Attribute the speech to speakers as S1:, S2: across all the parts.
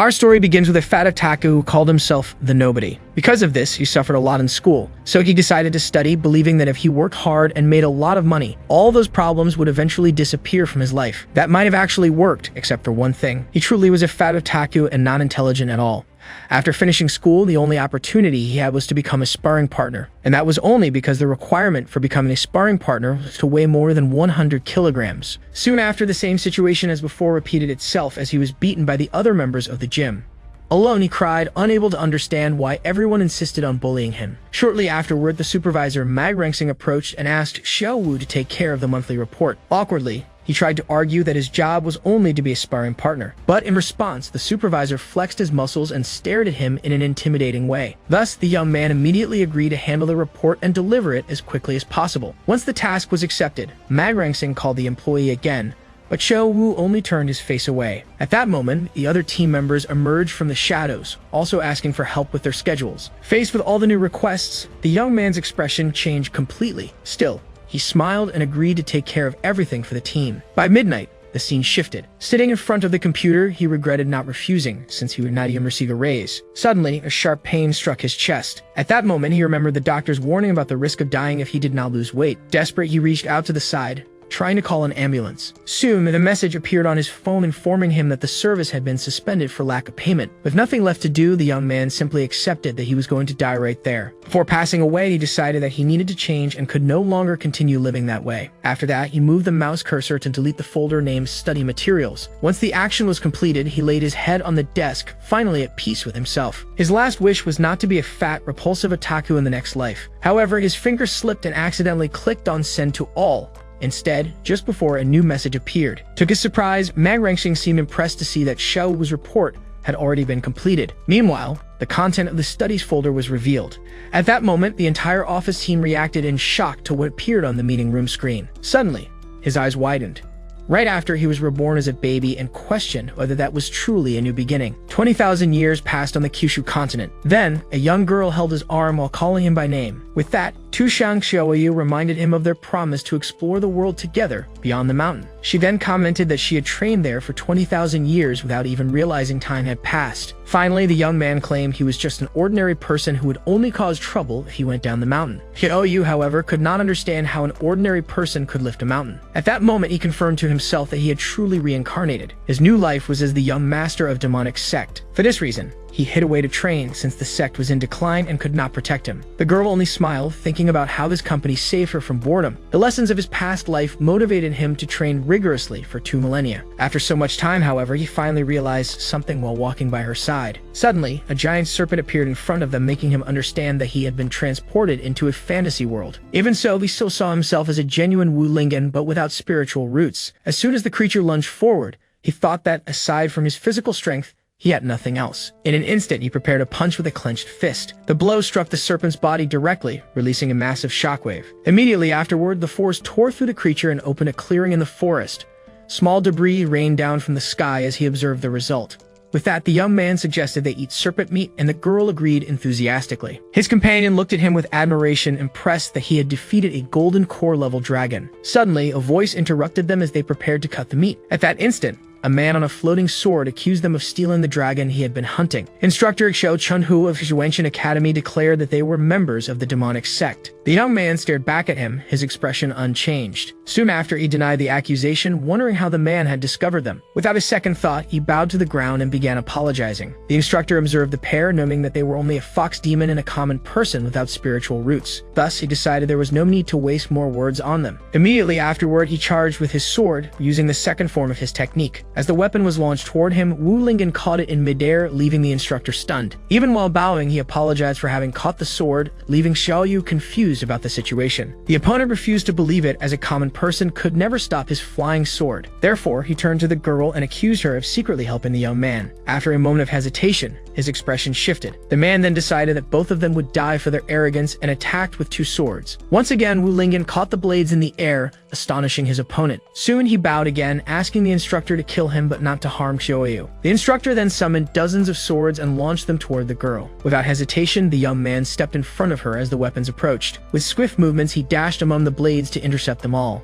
S1: Our story begins with a fat otaku who called himself the Nobody. Because of this, he suffered a lot in school, so he decided to study, believing that if he worked hard and made a lot of money, all those problems would eventually disappear from his life. That might have actually worked, except for one thing. He truly was a fat otaku and not intelligent at all. After finishing school, the only opportunity he had was to become a sparring partner, and that was only because the requirement for becoming a sparring partner was to weigh more than 100 kilograms. Soon after, the same situation as before repeated itself as he was beaten by the other members of the gym. Alone, he cried, unable to understand why everyone insisted on bullying him. Shortly afterward, the supervisor Manhwa approached and asked Xiao Wu to take care of the monthly report. Awkwardly, he tried to argue that his job was only to be a sparring partner, but in response, the supervisor flexed his muscles and stared at him in an intimidating way. Thus, the young man immediately agreed to handle the report and deliver it as quickly as possible. Once the task was accepted, Manhwa called the employee again, but Xiao Wu only turned his face away. At that moment, the other team members emerged from the shadows, also asking for help with their schedules. Faced with all the new requests, the young man's expression changed completely. Still, he smiled and agreed to take care of everything for the team. By midnight, the scene shifted. Sitting in front of the computer, he regretted not refusing, since he would not even receive a raise. Suddenly, a sharp pain struck his chest. At that moment, he remembered the doctor's warning about the risk of dying if he did not lose weight. Desperate, he reached out to the side, trying to call an ambulance. Soon, the message appeared on his phone informing him that the service had been suspended for lack of payment. With nothing left to do, the young man simply accepted that he was going to die right there. Before passing away, he decided that he needed to change and could no longer continue living that way. After that, he moved the mouse cursor to delete the folder named Study Materials. Once the action was completed, he laid his head on the desk, finally at peace with himself. His last wish was not to be a fat, repulsive otaku in the next life. However, his finger slipped and accidentally clicked on Send to All. Instead, just before a new message appeared. To his surprise, Manhwa seemed impressed to see that Xiao Wu's report had already been completed. Meanwhile, the content of the studies folder was revealed. At that moment, the entire office team reacted in shock to what appeared on the meeting room screen. Suddenly, his eyes widened. Right after he was reborn as a baby and questioned whether that was truly a new beginning. 20,000 years passed on the Kyushu continent. Then, a young girl held his arm while calling him by name. With that, Tushang Xiaoyu reminded him of their promise to explore the world together beyond the mountain. She then commented that she had trained there for 20,000 years without even realizing time had passed. Finally, the young man claimed he was just an ordinary person who would only cause trouble if he went down the mountain. Xiaoyu, however, could not understand how an ordinary person could lift a mountain. At that moment, he confirmed to himself that he had truly reincarnated. His new life was as the young master of demonic sect. For this reason, he hid away to train since the sect was in decline and could not protect him. The girl only smiled, thinking about how this company saved her from boredom. The lessons of his past life motivated him to train rigorously for 2 millennia. After so much time, however, he finally realized something while walking by her side. Suddenly, a giant serpent appeared in front of them, making him understand that he had been transported into a fantasy world. Even so, he still saw himself as a genuine Wu Lingan, but without spiritual roots. As soon as the creature lunged forward, he thought that, aside from his physical strength, he had nothing else. In an instant, he prepared a punch with a clenched fist. The blow struck the serpent's body directly, releasing a massive shockwave. Immediately afterward, the force tore through the creature and opened a clearing in the forest. Small debris rained down from the sky as he observed the result. With that, the young man suggested they eat serpent meat, and the girl agreed enthusiastically. His companion looked at him with admiration, impressed that he had defeated a golden core level dragon. Suddenly, a voice interrupted them as they prepared to cut the meat. At that instant, a man on a floating sword accused them of stealing the dragon he had been hunting. Instructor Xiao Chunhu of Xuanchen Academy declared that they were members of the demonic sect. The young man stared back at him, his expression unchanged. Soon after, he denied the accusation, wondering how the man had discovered them. Without a second thought, he bowed to the ground and began apologizing. The instructor observed the pair, noting that they were only a fox demon and a common person without spiritual roots. Thus, he decided there was no need to waste more words on them. Immediately afterward, he charged with his sword, using the second form of his technique. As the weapon was launched toward him, Wu Lingan caught it in midair, leaving the instructor stunned. Even while bowing, he apologized for having caught the sword, leaving Xiaoyu confused about the situation. The opponent refused to believe it, as a common person could never stop his flying sword. Therefore, he turned to the girl and accused her of secretly helping the young man. After a moment of hesitation, his expression shifted. The man then decided that both of them would die for their arrogance and attacked with 2 swords. Once again, Wu Lingan caught the blades in the air, astonishing his opponent. Soon he bowed again, asking the instructor to kill him but not to harm Xiaoyu. The instructor then summoned dozens of swords and launched them toward the girl. Without hesitation, the young man stepped in front of her as the weapons approached. With swift movements, he dashed among the blades to intercept them all.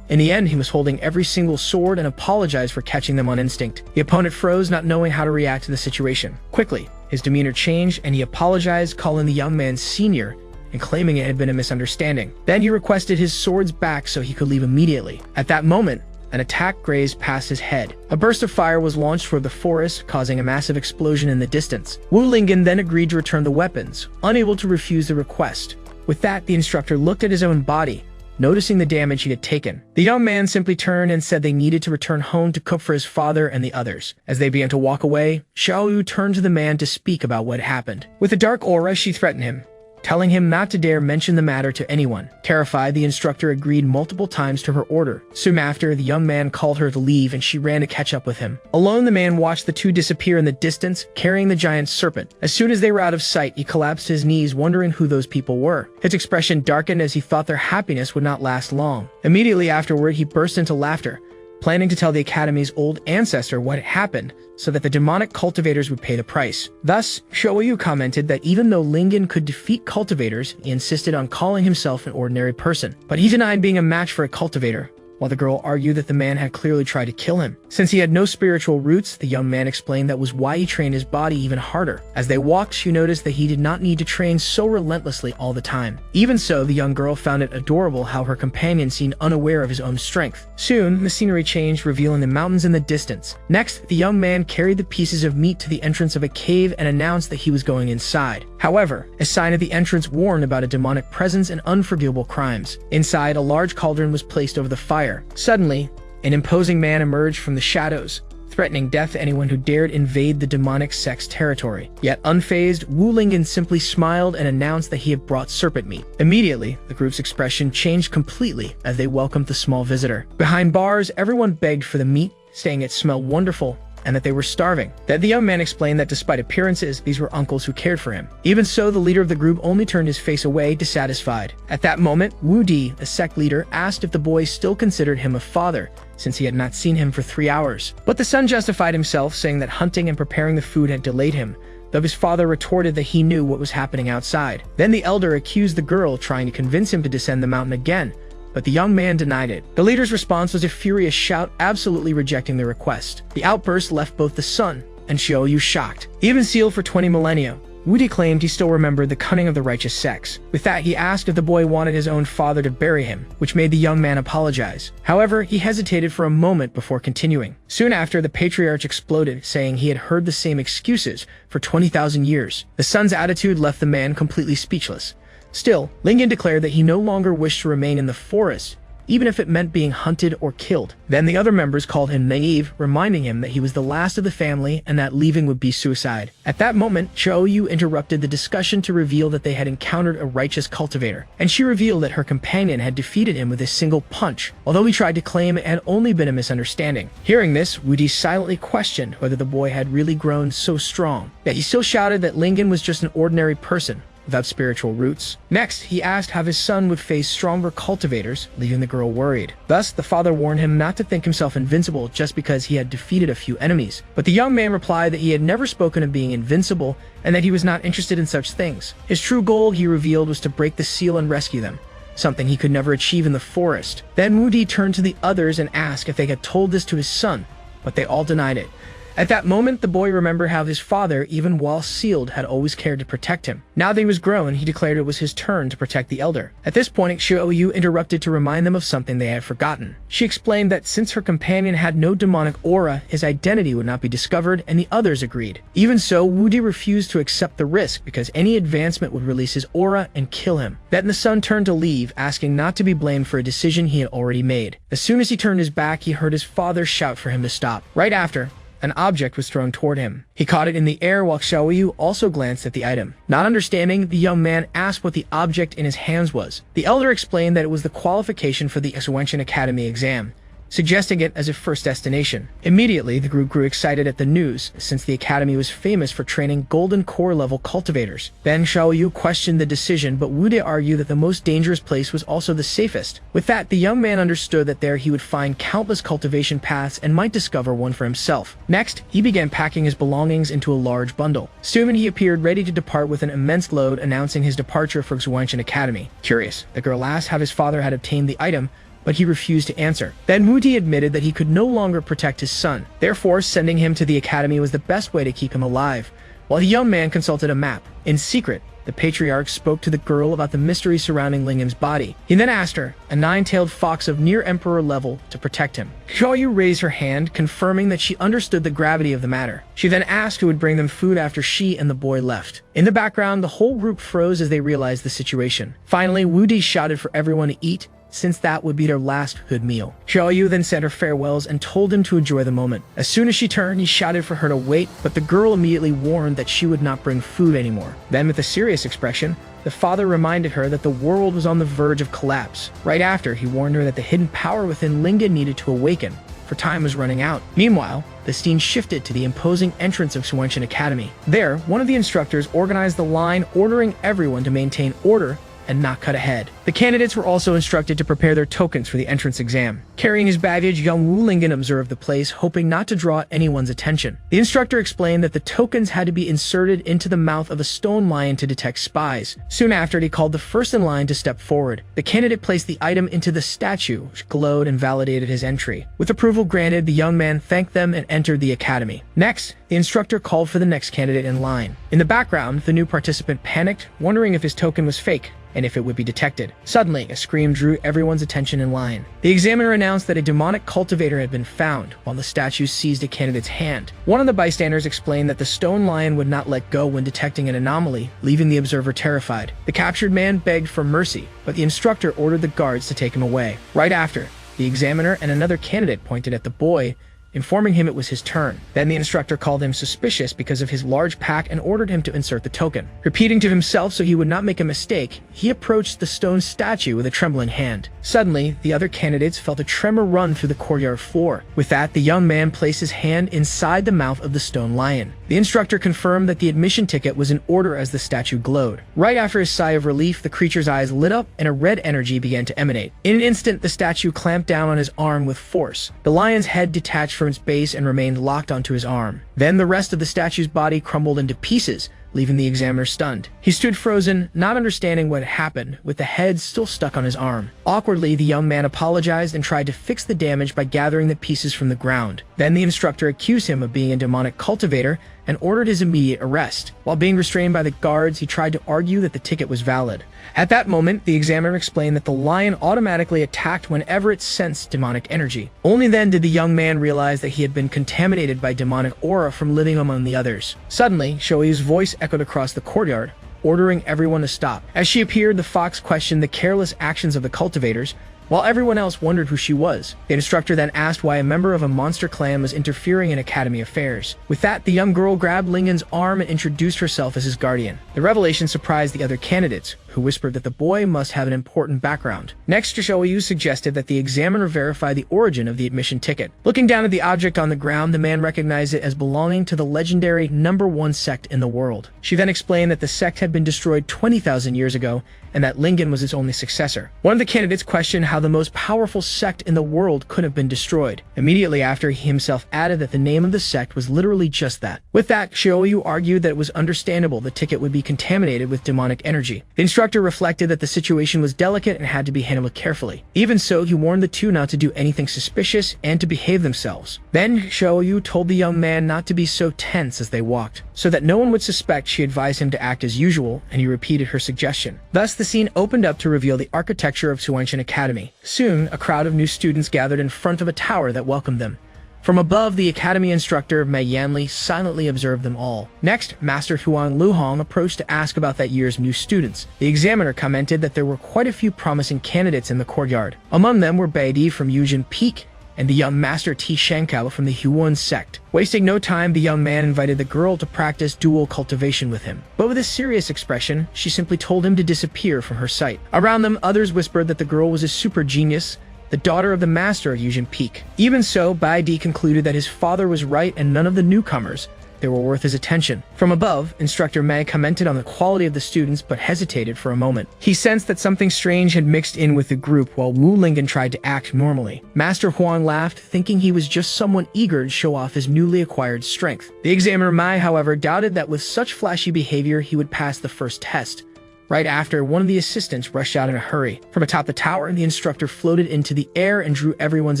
S1: In the end, he was holding every single sword and apologized for catching them on instinct. The opponent froze, not knowing how to react to the situation. Quickly, his demeanor changed and he apologized, calling the young man senior and claiming it had been a misunderstanding. Then he requested his swords back so he could leave immediately. At that moment, an attack grazed past his head. A burst of fire was launched toward the forest, causing a massive explosion in the distance. Lingan then agreed to return the weapons, unable to refuse the request. With that, the instructor looked at his own body, noticing the damage he had taken. The young man simply turned and said they needed to return home to cook for his father and the others. As they began to walk away, Xiaoyu turned to the man to speak about what happened. With a dark aura, she threatened him, telling him not to dare mention the matter to anyone. Terrified, the instructor agreed multiple times to her order. Soon after, the young man called her to leave and she ran to catch up with him. Alone, the man watched the two disappear in the distance, carrying the giant serpent. As soon as they were out of sight, he collapsed to his knees, wondering who those people were. His expression darkened as he thought their happiness would not last long. Immediately afterward, he burst into laughter, planning to tell the Academy's old ancestor what had happened so that the demonic cultivators would pay the price. Thus, Shoyu commented that even though Lingan could defeat cultivators, he insisted on calling himself an ordinary person. But he denied being a match for a cultivator, while the girl argued that the man had clearly tried to kill him. Since he had no spiritual roots, the young man explained that was why he trained his body even harder. As they walked, she noticed that he did not need to train so relentlessly all the time. Even so, the young girl found it adorable how her companion seemed unaware of his own strength. Soon, the scenery changed, revealing the mountains in the distance. Next, the young man carried the pieces of meat to the entrance of a cave and announced that he was going inside. However, a sign at the entrance warned about a demonic presence and unforgivable crimes. Inside, a large cauldron was placed over the fire. Suddenly, an imposing man emerged from the shadows, threatening death to anyone who dared invade the demonic sect's territory. Yet unfazed, Lingan simply smiled and announced that he had brought serpent meat. Immediately, the group's expression changed completely as they welcomed the small visitor. Behind bars, everyone begged for the meat, saying it smelled wonderful and that they were starving. Then the young man explained that despite appearances, these were uncles who cared for him. Even so, the leader of the group only turned his face away, dissatisfied. At that moment, Wu Di, the sect leader, asked if the boy still considered him a father, since he had not seen him for 3 hours. But the son justified himself, saying that hunting and preparing the food had delayed him, though his father retorted that he knew what was happening outside. Then the elder accused the girl, trying to convince him to descend the mountain again, but the young man denied it. The leader's response was a furious shout, absolutely rejecting the request. The outburst left both the son and Xiaoyu shocked. Even sealed for 20 millennia, Wu Di claimed he still remembered the cunning of the righteous sects. With that, he asked if the boy wanted his own father to bury him, which made the young man apologize. However, he hesitated for a moment before continuing. Soon after, the patriarch exploded, saying he had heard the same excuses for 20,000 years. The son's attitude left the man completely speechless. Still, Lingan declared that he no longer wished to remain in the forest, even if it meant being hunted or killed. Then the other members called him naive, reminding him that he was the last of the family and that leaving would be suicide. At that moment, Xiaoyu interrupted the discussion to reveal that they had encountered a righteous cultivator, and she revealed that her companion had defeated him with a single punch, although he tried to claim it had only been a misunderstanding. Hearing this, Wu Di silently questioned whether the boy had really grown so strong, yet he still shouted that Lingan was just an ordinary person without spiritual roots. Next, he asked how his son would face stronger cultivators, leaving the girl worried. Thus, the father warned him not to think himself invincible just because he had defeated a few enemies. But the young man replied that he had never spoken of being invincible and that he was not interested in such things. His true goal, he revealed, was to break the seal and rescue them, something he could never achieve in the forest. Then Wu Di turned to the others and asked if they had told this to his son, but they all denied it. At that moment, the boy remembered how his father, even while sealed, had always cared to protect him. Now that he was grown, he declared it was his turn to protect the elder. At this point, Xiaoyu interrupted to remind them of something they had forgotten. She explained that since her companion had no demonic aura, his identity would not be discovered, and the others agreed. Even so, Wu Di refused to accept the risk because any advancement would release his aura and kill him. Then the son turned to leave, asking not to be blamed for a decision he had already made. As soon as he turned his back, he heard his father shout for him to stop. Right after, an object was thrown toward him. He caught it in the air while Xiaoyu also glanced at the item. Not understanding, the young man asked what the object in his hands was. The elder explained that it was the qualification for the Asura Academy exam, suggesting it as a first destination. Immediately, the group grew excited at the news, since the academy was famous for training golden core level cultivators. Then Xiaoyu questioned the decision, but Wu Di argued that the most dangerous place was also the safest. With that, the young man understood that there he would find countless cultivation paths and might discover one for himself. Next, he began packing his belongings into a large bundle. Soon he appeared ready to depart with an immense load, announcing his departure for Asura Academy. Curious, the girl asked how his father had obtained the item, but he refused to answer. Then Wuti admitted that he could no longer protect his son. Therefore, sending him to the academy was the best way to keep him alive. While the young man consulted a map, in secret, the patriarch spoke to the girl about the mystery surrounding Lingan's body. He then asked her, a nine-tailed fox of near-emperor level, to protect him. Xiaoyu raised her hand, confirming that she understood the gravity of the matter. She then asked who would bring them food after she and the boy left. In the background, the whole group froze as they realized the situation. Finally, Wuti shouted for everyone to eat, since that would be their last good meal. Xiaoyu then said her farewells and told him to enjoy the moment. As soon as she turned, he shouted for her to wait, but the girl immediately warned that she would not bring food anymore. Then, with a serious expression, the father reminded her that the world was on the verge of collapse. Right after, he warned her that the hidden power within Lingan needed to awaken, for time was running out. Meanwhile, the scene shifted to the imposing entrance of Suanshan Academy. There, one of the instructors organized the line, ordering everyone to maintain order and not cut ahead. The candidates were also instructed to prepare their tokens for the entrance exam. Carrying his baggage, young Wu Lingan observed the place, hoping not to draw anyone's attention. The instructor explained that the tokens had to be inserted into the mouth of a stone lion to detect spies. Soon after, he called the first in line to step forward. The candidate placed the item into the statue, which glowed and validated his entry. With approval granted, the young man thanked them and entered the academy. Next, the instructor called for the next candidate in line. In the background, the new participant panicked, wondering if his token was fake and if it would be detected. Suddenly, a scream drew everyone's attention in line. The examiner announced that a demonic cultivator had been found, while the statue seized a candidate's hand. One of the bystanders explained that the stone lion would not let go when detecting an anomaly, leaving the observer terrified. The captured man begged for mercy, but the instructor ordered the guards to take him away. Right after, the examiner and another candidate pointed at the boy, informing him it was his turn. Then the instructor called him suspicious because of his large pack and ordered him to insert the token. Repeating to himself so he would not make a mistake, he approached the stone statue with a trembling hand. Suddenly, the other candidates felt a tremor run through the courtyard floor. With that, the young man placed his hand inside the mouth of the stone lion. The instructor confirmed that the admission ticket was in order as the statue glowed. Right after a sigh of relief, the creature's eyes lit up and a red energy began to emanate. In an instant, the statue clamped down on his arm with force. The lion's head detached from its base and remained locked onto his arm. Then the rest of the statue's body crumbled into pieces, leaving the examiner stunned. He stood frozen, not understanding what had happened, with the head still stuck on his arm. Awkwardly, the young man apologized and tried to fix the damage by gathering the pieces from the ground. Then the instructor accused him of being a demonic cultivator and ordered his immediate arrest. While being restrained by the guards, he tried to argue that the ticket was valid. At that moment, the examiner explained that the lion automatically attacked whenever it sensed demonic energy. Only then did the young man realize that he had been contaminated by demonic aura from living among the others. Suddenly, Shoei's voice echoed across the courtyard, ordering everyone to stop. As she appeared, the fox questioned the careless actions of the cultivators, while everyone else wondered who she was. The instructor then asked why a member of a monster clan was interfering in academy affairs. With that, the young girl grabbed Lingan's arm and introduced herself as his guardian. The revelation surprised the other candidates, who whispered that the boy must have an important background. Next, Shoeiyu suggested that the examiner verify the origin of the admission ticket. Looking down at the object on the ground, the man recognized it as belonging to the legendary #1 sect in the world. She then explained that the sect had been destroyed 20,000 years ago, and that Lingan was its only successor. One of the candidates questioned how the most powerful sect in the world could have been destroyed. Immediately after, he himself added that the name of the sect was literally just that. With that, Shoeiyu argued that it was understandable the ticket would be contaminated with demonic energy. The instructor reflected that the situation was delicate and had to be handled carefully. Even so, he warned the two not to do anything suspicious and to behave themselves. Then, Shoeiyu told the young man not to be so tense as they walked. So that no one would suspect, she advised him to act as usual, and he repeated her suggestion. Thus, the scene opened up to reveal the architecture of Suanshan Academy. Soon, a crowd of new students gathered in front of a tower that welcomed them. From above, the academy instructor, Mei Yanli, silently observed them all. Next, Master Huang Luhong approached to ask about that year's new students. The examiner commented that there were quite a few promising candidates in the courtyard. Among them were Baidi from Yujin Peak and the young Master Ti Shankao from the Huan sect. Wasting no time, the young man invited the girl to practice dual cultivation with him. But with a serious expression, she simply told him to disappear from her sight. Around them, others whispered that the girl was a super genius, the daughter of the master of Yujin Peak. Even so, Bai Di concluded that his father was right and none of the newcomers they were worth his attention. From above, Instructor Mei commented on the quality of the students but hesitated for a moment. He sensed that something strange had mixed in with the group while Wu Lingan tried to act normally. Master Huang laughed, thinking he was just someone eager to show off his newly acquired strength. The examiner Mai, however, doubted that with such flashy behavior he would pass the first test. Right after, one of the assistants rushed out in a hurry. From atop the tower, the instructor floated into the air and drew everyone's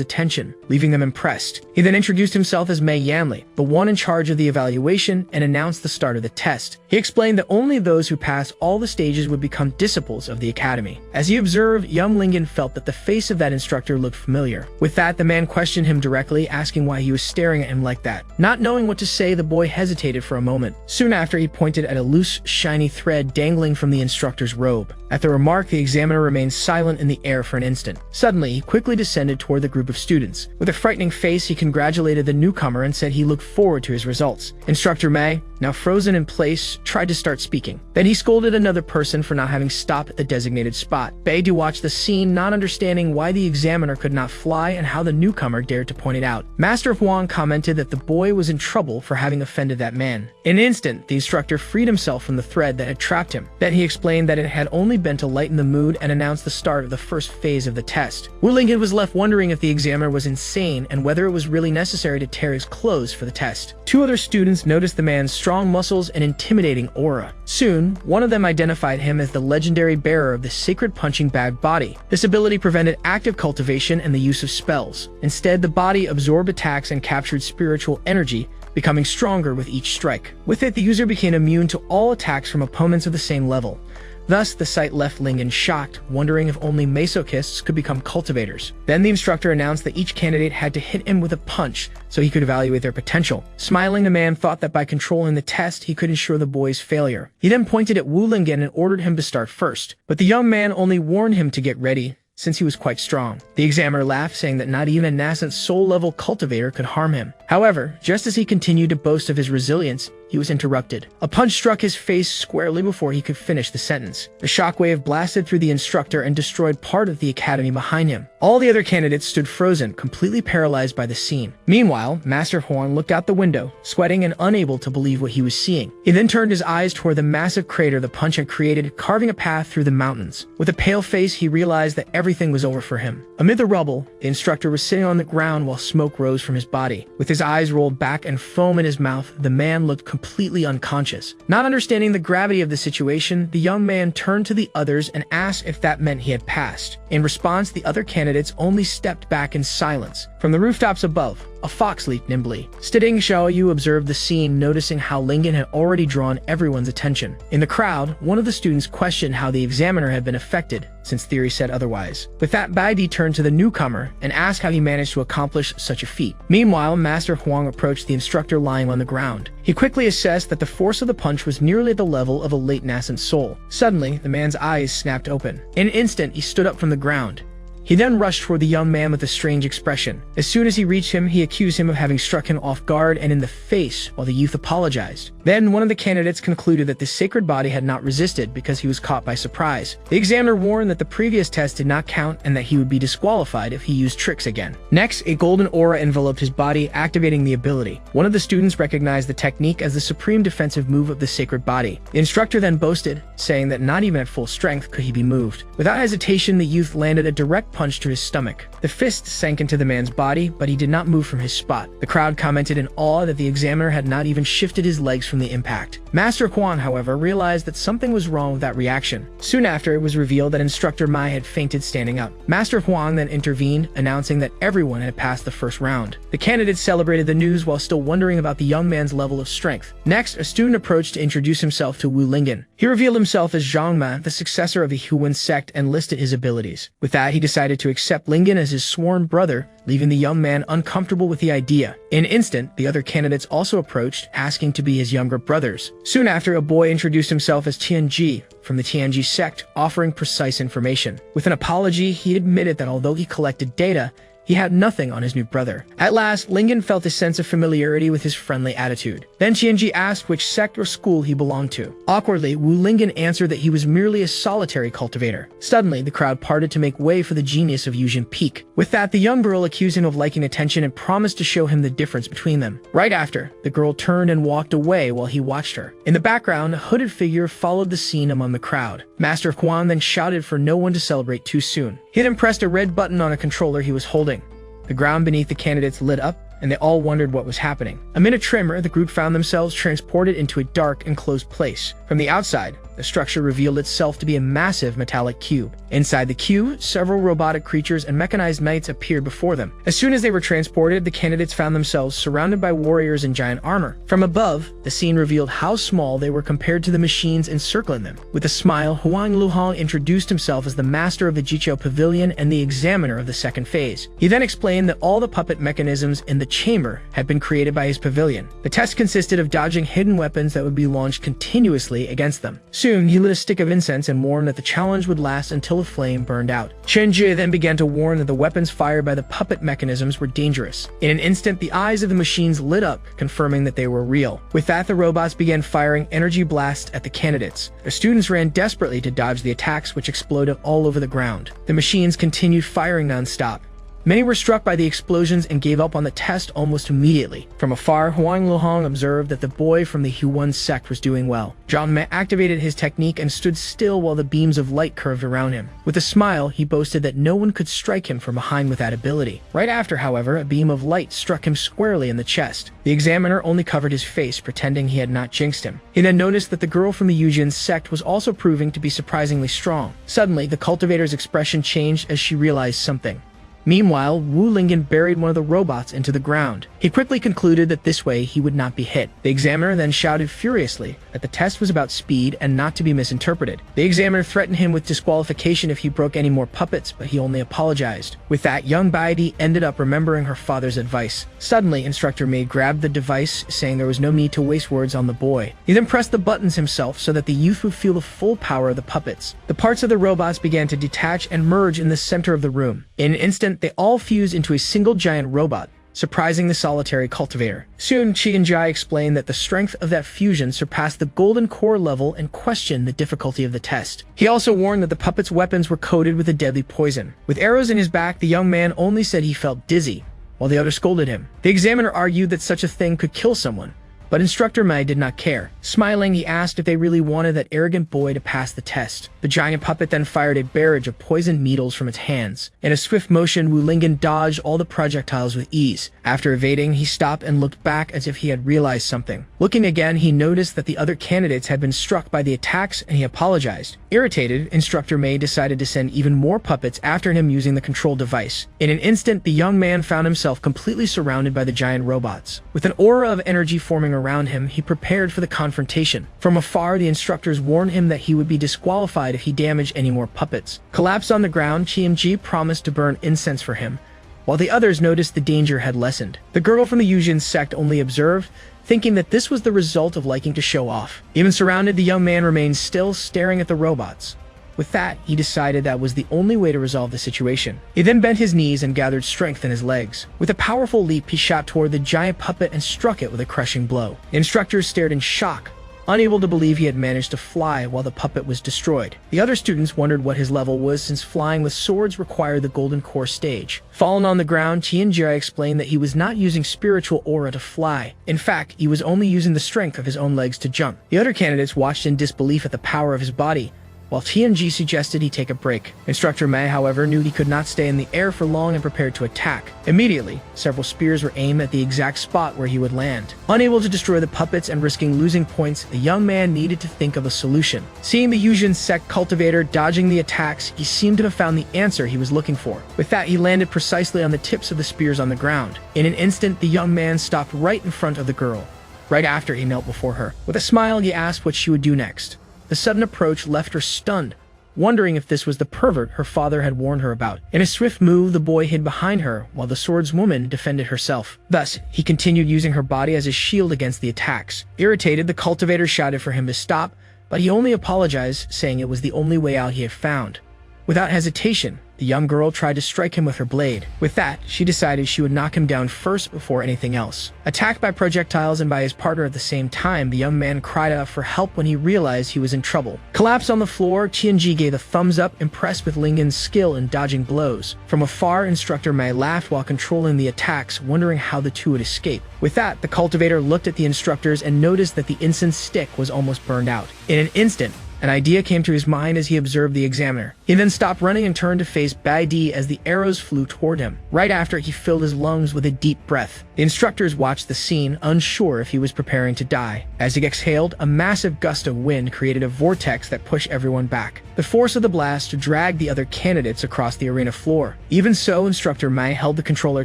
S1: attention, leaving them impressed. He then introduced himself as Mei Yanli, the one in charge of the evaluation, and announced the start of the test. He explained that only those who passed all the stages would become disciples of the academy. As he observed, young Lingan felt that the face of that instructor looked familiar. With that, the man questioned him directly, asking why he was staring at him like that. Not knowing what to say, the boy hesitated for a moment. Soon after, he pointed at a loose, shiny thread dangling from the instructor's robe. At the remark, the examiner remained silent in the air for an instant. Suddenly, he quickly descended toward the group of students. With a frightening face, he congratulated the newcomer and said he looked forward to his results. Instructor Mei, now frozen in place, tried to start speaking. Then he scolded another person for not having stopped at the designated spot. Beidou watched the scene, not understanding why the examiner could not fly and how the newcomer dared to point it out. Master Huang commented that the boy was in trouble for having offended that man. In an instant, the instructor freed himself from the thread that had trapped him. Then he explained that it had only been to lighten the mood and announced the start of the first phase of the test. Wu Lingan was left wondering if the examiner was insane and whether it was really necessary to tear his clothes for the test. Two other students noticed the man's strong muscles and intimidating aura. Soon, one of them identified him as the legendary bearer of the sacred punching bag body. This ability prevented active cultivation and the use of spells. Instead, the body absorbed attacks and captured spiritual energy, becoming stronger with each strike. With it, the user became immune to all attacks from opponents of the same level. Thus, the sight left Lingan shocked, wondering if only masochists could become cultivators. Then the instructor announced that each candidate had to hit him with a punch so he could evaluate their potential. Smiling, the man thought that by controlling the test, he could ensure the boy's failure. He then pointed at Wu Lingan and ordered him to start first. But the young man only warned him to get ready, since he was quite strong. The examiner laughed, saying that not even a nascent soul-level cultivator could harm him. However, just as he continued to boast of his resilience, he was interrupted. A punch struck his face squarely before he could finish the sentence. The shockwave blasted through the instructor and destroyed part of the academy behind him. All the other candidates stood frozen, completely paralyzed by the scene. Meanwhile, Master Huang looked out the window, sweating and unable to believe what he was seeing. He then turned his eyes toward the massive crater the punch had created, carving a path through the mountains. With a pale face, he realized that everything was over for him. Amid the rubble, the instructor was sitting on the ground while smoke rose from his body. With his eyes rolled back and foam in his mouth, the man looked completely unconscious. Not understanding the gravity of the situation, the young man turned to the others and asked if that meant he had passed. In response, the other candidates only stepped back in silence. From the rooftops above, a fox leaped nimbly. Studying Xiaoyu observed the scene, noticing how Lingan had already drawn everyone's attention. In the crowd, one of the students questioned how the examiner had been affected, since theory said otherwise. With that, Baidi turned to the newcomer and asked how he managed to accomplish such a feat. Meanwhile, Master Huang approached the instructor lying on the ground. He quickly assessed that the force of the punch was nearly at the level of a late nascent soul. Suddenly, the man's eyes snapped open. In an instant, he stood up from the ground. He then rushed toward the young man with a strange expression. As soon as he reached him, he accused him of having struck him off guard and in the face, while the youth apologized. Then, one of the candidates concluded that the sacred body had not resisted because he was caught by surprise. The examiner warned that the previous test did not count and that he would be disqualified if he used tricks again. Next, a golden aura enveloped his body, activating the ability. One of the students recognized the technique as the supreme defensive move of the sacred body. The instructor then boasted, saying that not even at full strength could he be moved. Without hesitation, the youth landed a direct punch to his stomach. The fist sank into the man's body, but he did not move from his spot. The crowd commented in awe that the examiner had not even shifted his legs from the impact. Master Huang, however, realized that something was wrong with that reaction. Soon after, it was revealed that Instructor Mai had fainted standing up. Master Huang then intervened, announcing that everyone had passed the first round. The candidates celebrated the news while still wondering about the young man's level of strength. Next, a student approached to introduce himself to Wu Lingan. He revealed himself as Zhang Ma, the successor of the Huan sect, and listed his abilities. With that, he decided to accept Lingan as his sworn brother, leaving the young man uncomfortable with the idea. In an instant, the other candidates also approached, asking to be his younger brothers. Soon after, a boy introduced himself as Chian Ji from the Chian Ji sect, offering precise information. With an apology, he admitted that although he collected data, he had nothing on his new brother. At last, Lingan felt a sense of familiarity with his friendly attitude. Then Chian Ji asked which sect or school he belonged to. Awkwardly, Wu Lingan answered that he was merely a solitary cultivator. Suddenly, the crowd parted to make way for the genius of Yujin Peak. With that, the young girl accused him of liking attention and promised to show him the difference between them. Right after, the girl turned and walked away while he watched her. In the background, a hooded figure followed the scene among the crowd. Master Huan then shouted for no one to celebrate too soon. He then pressed a red button on a controller he was holding. The ground beneath the candidates lit up, and they all wondered what was happening. Amid a tremor, the group found themselves transported into a dark, enclosed place. From the outside, The structure revealed itself to be a massive metallic cube. Inside the cube, several robotic creatures and mechanized knights appeared before them. As soon as they were transported, the candidates found themselves surrounded by warriors in giant armor. From above, the scene revealed how small they were compared to the machines encircling them. With a smile, Huang Luhong introduced himself as the master of the Jiqiu Pavilion and the examiner of the second phase. He then explained that all the puppet mechanisms in the chamber had been created by his pavilion. The test consisted of dodging hidden weapons that would be launched continuously against them. Soon, he lit a stick of incense and warned that the challenge would last until the flame burned out. Chian Ji then began to warn that the weapons fired by the puppet mechanisms were dangerous. In an instant, the eyes of the machines lit up, confirming that they were real. With that, the robots began firing energy blasts at the candidates. The students ran desperately to dodge the attacks, which exploded all over the ground. The machines continued firing non-stop. Many were struck by the explosions and gave up on the test almost immediately. From afar, Huang Luhong observed that the boy from the Huan sect was doing well. Zhang Me activated his technique and stood still while the beams of light curved around him. With a smile, he boasted that no one could strike him from behind with that ability. Right after, however, a beam of light struck him squarely in the chest. The examiner only covered his face, pretending he had not jinxed him. He then noticed that the girl from the Yujin sect was also proving to be surprisingly strong. Suddenly, the cultivator's expression changed as she realized something. Meanwhile, Wu Lingan buried one of the robots into the ground. He quickly concluded that this way he would not be hit. The examiner then shouted furiously that the test was about speed and not to be misinterpreted. The examiner threatened him with disqualification if he broke any more puppets, but he only apologized. With that, young Baidi ended up remembering her father's advice. Suddenly, Instructor Mei grabbed the device, saying there was no need to waste words on the boy. He then pressed the buttons himself so that the youth would feel the full power of the puppets. The parts of the robots began to detach and merge in the center of the room. In an instant, they all fused into a single giant robot, surprising the solitary cultivator. Soon, Chian Ji explained that the strength of that fusion surpassed the golden core level and questioned the difficulty of the test. He also warned that the puppet's weapons were coated with a deadly poison. With arrows in his back, the young man only said he felt dizzy, while the other scolded him. The examiner argued that such a thing could kill someone, but Instructor Mei did not care. Smiling, he asked if they really wanted that arrogant boy to pass the test. The giant puppet then fired a barrage of poisoned needles from its hands. In a swift motion, Wu Lingan dodged all the projectiles with ease. After evading, he stopped and looked back as if he had realized something. Looking again, he noticed that the other candidates had been struck by the attacks and he apologized. Irritated, Instructor Mei decided to send even more puppets after him using the control device. In an instant, the young man found himself completely surrounded by the giant robots. With an aura of energy forming around him, he prepared for the confrontation. From afar, the instructors warned him that he would be disqualified if he damaged any more puppets. Collapsed on the ground, Chian Ji promised to burn incense for him, while the others noticed the danger had lessened. The girl from the Yujin sect only observed, thinking that this was the result of liking to show off. Even surrounded, the young man remained still, staring at the robots. With that, he decided that was the only way to resolve the situation. He then bent his knees and gathered strength in his legs. With a powerful leap, he shot toward the giant puppet and struck it with a crushing blow. The instructors stared in shock, unable to believe he had managed to fly while the puppet was destroyed. The other students wondered what his level was, since flying with swords required the golden core stage. Fallen on the ground, Chian Ji explained that he was not using spiritual aura to fly. In fact, he was only using the strength of his own legs to jump. The other candidates watched in disbelief at the power of his body, while Chian Ji suggested he take a break. Instructor Mei, however, knew he could not stay in the air for long and prepared to attack. Immediately, several spears were aimed at the exact spot where he would land. Unable to destroy the puppets and risking losing points, the young man needed to think of a solution. Seeing the Yujin sect cultivator dodging the attacks, he seemed to have found the answer he was looking for. With that, he landed precisely on the tips of the spears on the ground. In an instant, the young man stopped right in front of the girl. Right after, he knelt before her. With a smile, he asked what she would do next. The sudden approach left her stunned, wondering if this was the pervert her father had warned her about. In a swift move, the boy hid behind her, while the swordswoman defended herself. Thus, he continued using her body as a shield against the attacks. Irritated, the cultivator shouted for him to stop, but he only apologized, saying it was the only way out he had found. Without hesitation, the young girl tried to strike him with her blade. With that, she decided she would knock him down first before anything else. Attacked by projectiles and by his partner at the same time, the young man cried out for help when he realized he was in trouble. Collapsed on the floor, Chian Ji gave a thumbs up, impressed with Lingan's skill in dodging blows. From afar, Instructor Mei laughed while controlling the attacks, wondering how the two would escape. With that, the cultivator looked at the instructors and noticed that the incense stick was almost burned out. In an instant, An idea came to his mind as he observed the examiner. He then stopped running and turned to face Bai Di as the arrows flew toward him. Right after, he filled his lungs with a deep breath. The instructors watched the scene, unsure if he was preparing to die. As he exhaled, a massive gust of wind created a vortex that pushed everyone back. The force of the blast dragged the other candidates across the arena floor. Even so, Instructor Mai held the controller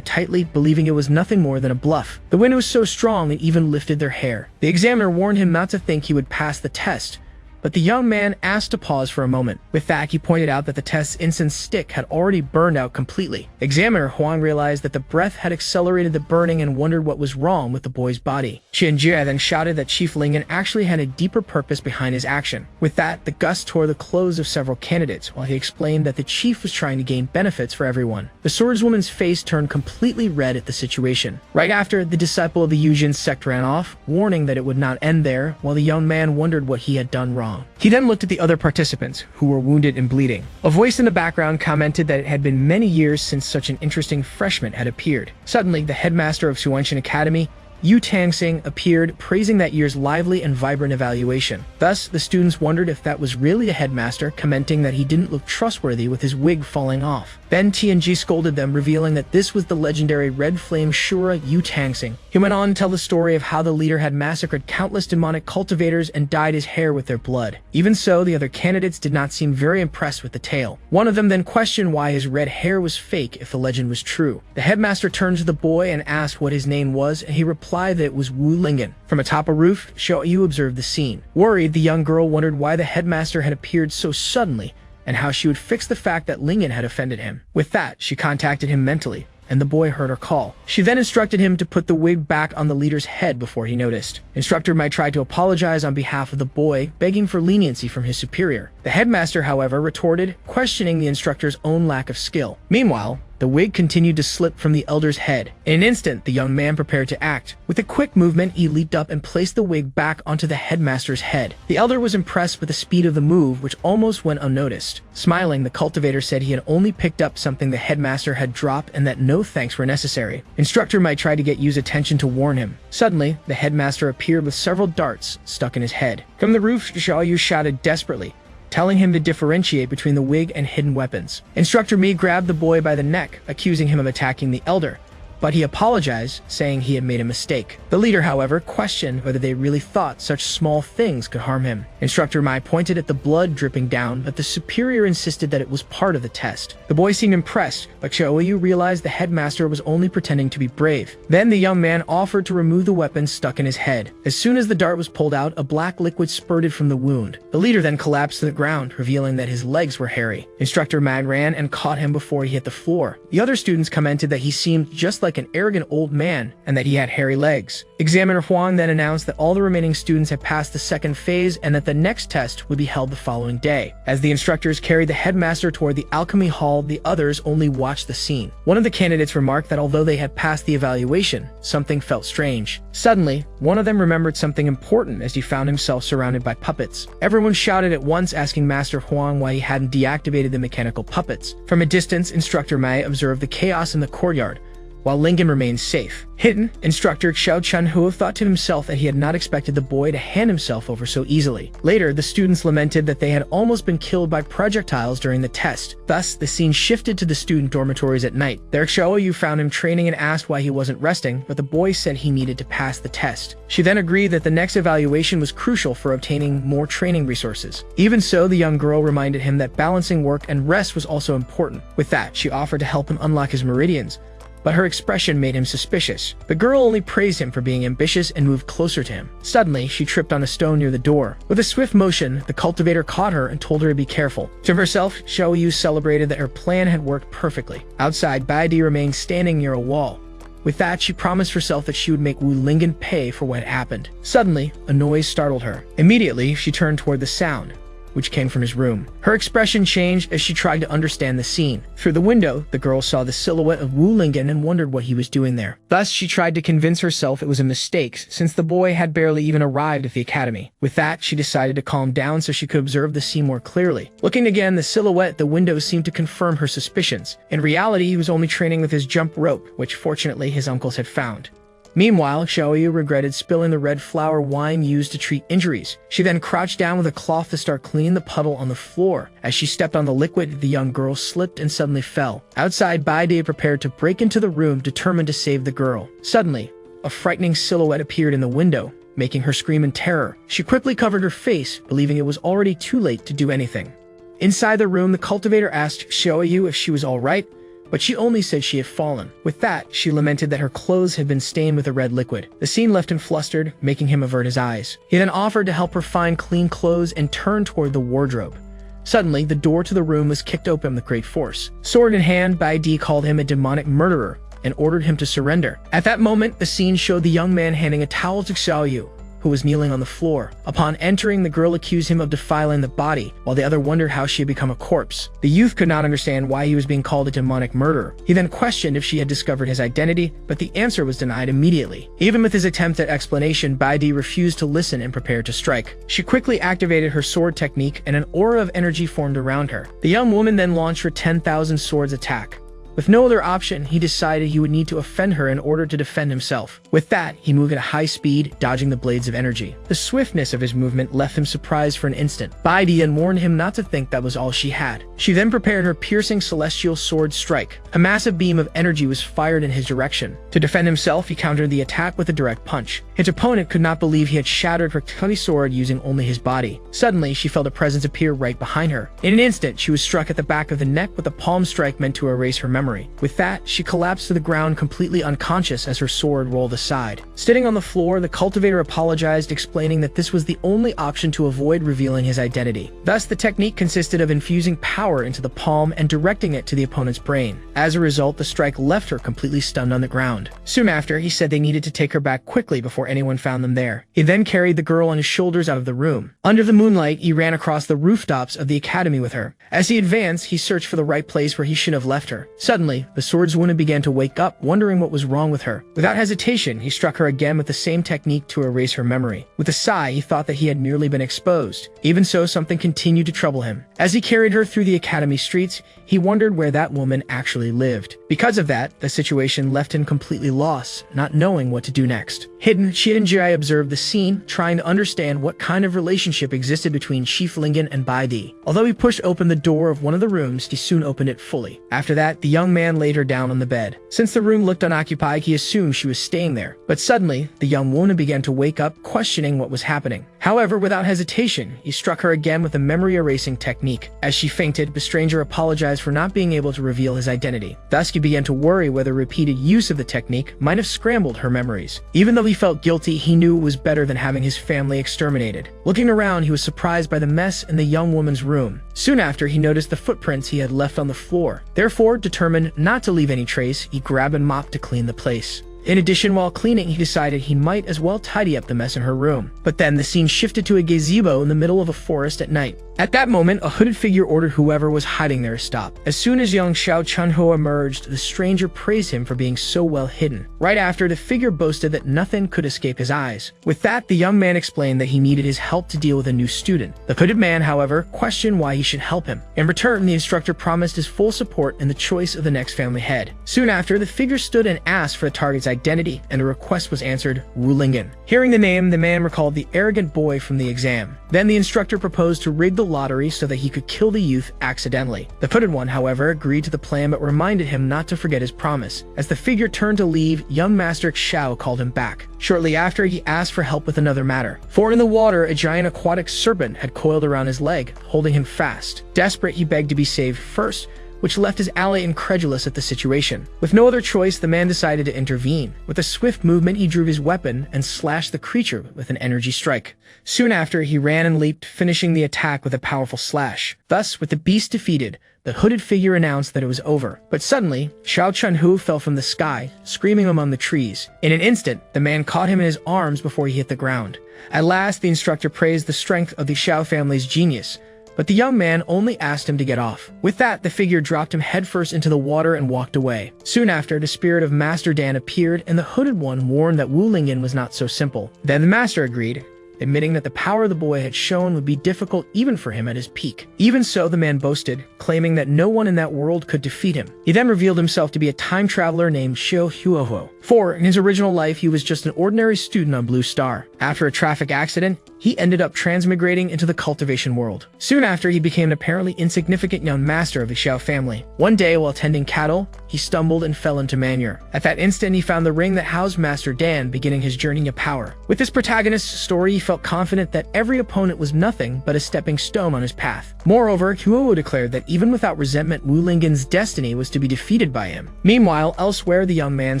S1: tightly, believing it was nothing more than a bluff. The wind was so strong it even lifted their hair. The examiner warned him not to think he would pass the test, but the young man asked to pause for a moment. With that, he pointed out that the test's incense stick had already burned out completely. Examiner Huang realized that the breath had accelerated the burning and wondered what was wrong with the boy's body. Chian Ji then shouted that Chief Lingan actually had a deeper purpose behind his action. With that, the gust tore the clothes of several candidates, while he explained that the chief was trying to gain benefits for everyone. The swordswoman's face turned completely red at the situation. Right after, the disciple of the Yujin sect ran off, warning that it would not end there, while the young man wondered what he had done wrong. He then looked at the other participants, who were wounded and bleeding. A voice in the background commented that it had been many years since such an interesting freshman had appeared. Suddenly, the headmaster of Suanshan Academy, Yu Tangsing, appeared, praising that year's lively and vibrant evaluation. Thus, the students wondered if that was really the headmaster, commenting that he didn't look trustworthy with his wig falling off. Then Chian Ji scolded them, revealing that this was the legendary Red Flame Shura Yu Tangsing. He went on to tell the story of how the leader had massacred countless demonic cultivators and dyed his hair with their blood. Even so, the other candidates did not seem very impressed with the tale. One of them then questioned why his red hair was fake if the legend was true. The headmaster turned to the boy and asked what his name was, and he replied that it was Wu Lingan. From atop a roof, Xiaoyu observed the scene. Worried, the young girl wondered why the headmaster had appeared so suddenly, and how she would fix the fact that Lingan had offended him. With that, she contacted him mentally, and the boy heard her call. She then instructed him to put the wig back on the leader's head before he noticed. Instructor Mai tried to apologize on behalf of the boy, begging for leniency from his superior. The headmaster, however, retorted, questioning the instructor's own lack of skill. Meanwhile, the wig continued to slip from the elder's head. In an instant, the young man prepared to act. With a quick movement, he leaped up and placed the wig back onto the headmaster's head. The elder was impressed with the speed of the move, which almost went unnoticed. Smiling, the cultivator said he had only picked up something the headmaster had dropped and that no thanks were necessary. Instructor might try to get Yu's attention to warn him. Suddenly, the headmaster appeared with several darts stuck in his head. From the roof, Xiaoyu shouted desperately, telling him to differentiate between the wig and hidden weapons. Instructor Mi grabbed the boy by the neck, accusing him of attacking the elder, but he apologized, saying he had made a mistake. The leader, however, questioned whether they really thought such small things could harm him. Instructor Mai pointed at the blood dripping down, but the superior insisted that it was part of the test. The boy seemed impressed, but Xiaoyu realized the headmaster was only pretending to be brave. Then the young man offered to remove the weapon stuck in his head. As soon as the dart was pulled out, a black liquid spurted from the wound. The leader then collapsed to the ground, revealing that his legs were hairy. Instructor Mai ran and caught him before he hit the floor. The other students commented that he seemed just like an arrogant old man and that he had hairy legs. Examiner Huang then announced that all the remaining students had passed the second phase and that the next test would be held the following day. As the instructors carried the headmaster toward the alchemy hall, the others only watched the scene. One of the candidates remarked that although they had passed the evaluation, something felt strange. Suddenly, one of them remembered something important as he found himself surrounded by puppets. Everyone shouted at once, asking Master Huang why he hadn't deactivated the mechanical puppets. From a distance, Instructor Mai observed the chaos in the courtyard, while Lingan remained safe. Hidden, Instructor Xiao Chunhuo thought to himself that he had not expected the boy to hand himself over so easily. Later, the students lamented that they had almost been killed by projectiles during the test. Thus, the scene shifted to the student dormitories at night. There, Xiaoyu found him training and asked why he wasn't resting, but the boy said he needed to pass the test. She then agreed that the next evaluation was crucial for obtaining more training resources. Even so, the young girl reminded him that balancing work and rest was also important. With that, she offered to help him unlock his meridians, but her expression made him suspicious. The girl only praised him for being ambitious and moved closer to him. Suddenly, she tripped on a stone near the door. With a swift motion, the cultivator caught her and told her to be careful. To herself, Xiaoyu celebrated that her plan had worked perfectly. Outside, Baidi remained standing near a wall. With that, she promised herself that she would make Wu Lingan pay for what had happened. Suddenly, a noise startled her. Immediately, she turned toward the sound, which came from his room. Her expression changed as she tried to understand the scene. Through the window, the girl saw the silhouette of Wu Lingan and wondered what he was doing there. Thus, she tried to convince herself it was a mistake, since the boy had barely even arrived at the academy. With that, she decided to calm down so she could observe the scene more clearly. Looking again, the silhouette at the window seemed to confirm her suspicions. In reality, he was only training with his jump rope, which fortunately his uncles had found. Meanwhile, Xiaoyu regretted spilling the red flower wine used to treat injuries. She then crouched down with a cloth to start cleaning the puddle on the floor. As she stepped on the liquid, the young girl slipped and suddenly fell. Outside, Baide prepared to break into the room, determined to save the girl. Suddenly, a frightening silhouette appeared in the window, making her scream in terror. She quickly covered her face, believing it was already too late to do anything. Inside the room, the cultivator asked Xiaoyu if she was all right, but she only said she had fallen. With that, she lamented that her clothes had been stained with a red liquid. The scene left him flustered, making him avert his eyes. He then offered to help her find clean clothes and turned toward the wardrobe. Suddenly, the door to the room was kicked open with great force. Sword in hand, Baidi called him a demonic murderer and ordered him to surrender. At that moment, the scene showed the young man handing a towel to Xiaoyu, who was kneeling on the floor. Upon entering, the girl accused him of defiling the body, while the other wondered how she had become a corpse. The youth could not understand why he was being called a demonic murderer. He then questioned if she had discovered his identity, but the answer was denied immediately. Even with his attempt at explanation, Baidi refused to listen and prepared to strike. She quickly activated her sword technique, and an aura of energy formed around her. The young woman then launched her 10,000 swords attack. With no other option, he decided he would need to offend her in order to defend himself. With that, he moved at a high speed, dodging the blades of energy. The swiftness of his movement left him surprised for an instant. Baidi then warned him not to think that was all she had. She then prepared her piercing celestial sword strike. A massive beam of energy was fired in his direction. To defend himself, he countered the attack with a direct punch. His opponent could not believe he had shattered her cutty sword using only his body. Suddenly, she felt a presence appear right behind her. In an instant, she was struck at the back of the neck with a palm strike meant to erase her memory. With that, she collapsed to the ground completely unconscious as her sword rolled aside. Sitting on the floor, the cultivator apologized, explaining that this was the only option to avoid revealing his identity. Thus, the technique consisted of infusing power into the palm and directing it to the opponent's brain. As a result, the strike left her completely stunned on the ground. Soon after, he said they needed to take her back quickly before anyone found them there. He then carried the girl on his shoulders out of the room. Under the moonlight, he ran across the rooftops of the academy with her. As he advanced, he searched for the right place where he should have left her. Suddenly, the swordswoman began to wake up, wondering what was wrong with her. Without hesitation, he struck her again with the same technique to erase her memory. With a sigh, he thought that he had merely been exposed. Even so, something continued to trouble him. As he carried her through the academy streets, he wondered where that woman actually lived. Because of that, the situation left him completely lost, not knowing what to do next. Hidden, Chian Ji observed the scene, trying to understand what kind of relationship existed between Chief Lingan and Baidi. Although he pushed open the door of one of the rooms, he soon opened it fully. After that, the young man laid her down on the bed. Since the room looked unoccupied, he assumed she was staying there. But suddenly, the young woman began to wake up, questioning what was happening. However, without hesitation, he struck her again with a memory-erasing technique. As she fainted, the stranger apologized for not being able to reveal his identity. Thus, he began to worry whether repeated use of the technique might have scrambled her memories. Even though he felt guilty, he knew it was better than having his family exterminated. Looking around, he was surprised by the mess in the young woman's room. Soon after, he noticed the footprints he had left on the floor. Therefore, determined not to leave any trace, he grabbed a mop to clean the place. In addition, while cleaning, he decided he might as well tidy up the mess in her room. But then the scene shifted to a gazebo in the middle of a forest at night. At that moment, a hooded figure ordered whoever was hiding there to stop. As soon as young Xiao Chunho emerged, the stranger praised him for being so well hidden. Right after, the figure boasted that nothing could escape his eyes. With that, the young man explained that he needed his help to deal with a new student. The hooded man, however, questioned why he should help him. In return, the instructor promised his full support in the choice of the next family head. Soon after, the figure stood and asked for the target's identity, and the request was answered, Wu Lingan. Hearing the name, the man recalled the arrogant boy from the exam. Then the instructor proposed to rig the lottery so that he could kill the youth accidentally. The hooded one, however, agreed to the plan but reminded him not to forget his promise. As the figure turned to leave, young Master Xiao called him back. Shortly after, he asked for help with another matter. For in the water, a giant aquatic serpent had coiled around his leg, holding him fast. Desperate, he begged to be saved first, which left his ally incredulous at the situation. With no other choice, the man decided to intervene. With a swift movement, he drew his weapon and slashed the creature with an energy strike. Soon after, he ran and leaped, finishing the attack with a powerful slash. Thus, with the beast defeated, the hooded figure announced that it was over. But suddenly, Xiao Chunhu fell from the sky, screaming among the trees. In an instant, the man caught him in his arms before he hit the ground. At last, the instructor praised the strength of the Xiao family's genius, but the young man only asked him to get off. With that, the figure dropped him headfirst into the water and walked away. Soon after, the spirit of Master Dan appeared, and the hooded one warned that Wu Lingan was not so simple. Then the master agreed, admitting that the power the boy had shown would be difficult even for him at his peak. Even so, the man boasted, claiming that no one in that world could defeat him. He then revealed himself to be a time traveler named Xiao Huohuo. For in his original life, he was just an ordinary student on Blue Star. After a traffic accident, he ended up transmigrating into the cultivation world. Soon after, he became an apparently insignificant young master of the Xiao family. One day, while tending cattle, he stumbled and fell into Manhwa. At that instant, he found the ring that housed Master Dan, beginning his journey of power. With this protagonist's story, he felt confident that every opponent was nothing but a stepping stone on his path. Moreover, Huohuo declared that even without resentment, Wu Lingan's destiny was to be defeated by him. Meanwhile, elsewhere, the young man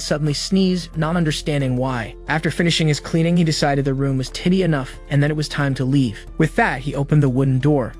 S1: suddenly sneezed, not understanding why. After finishing his cleaning, he decided the room was tiddy enough and that it was time to leave. With that, he opened the wooden door.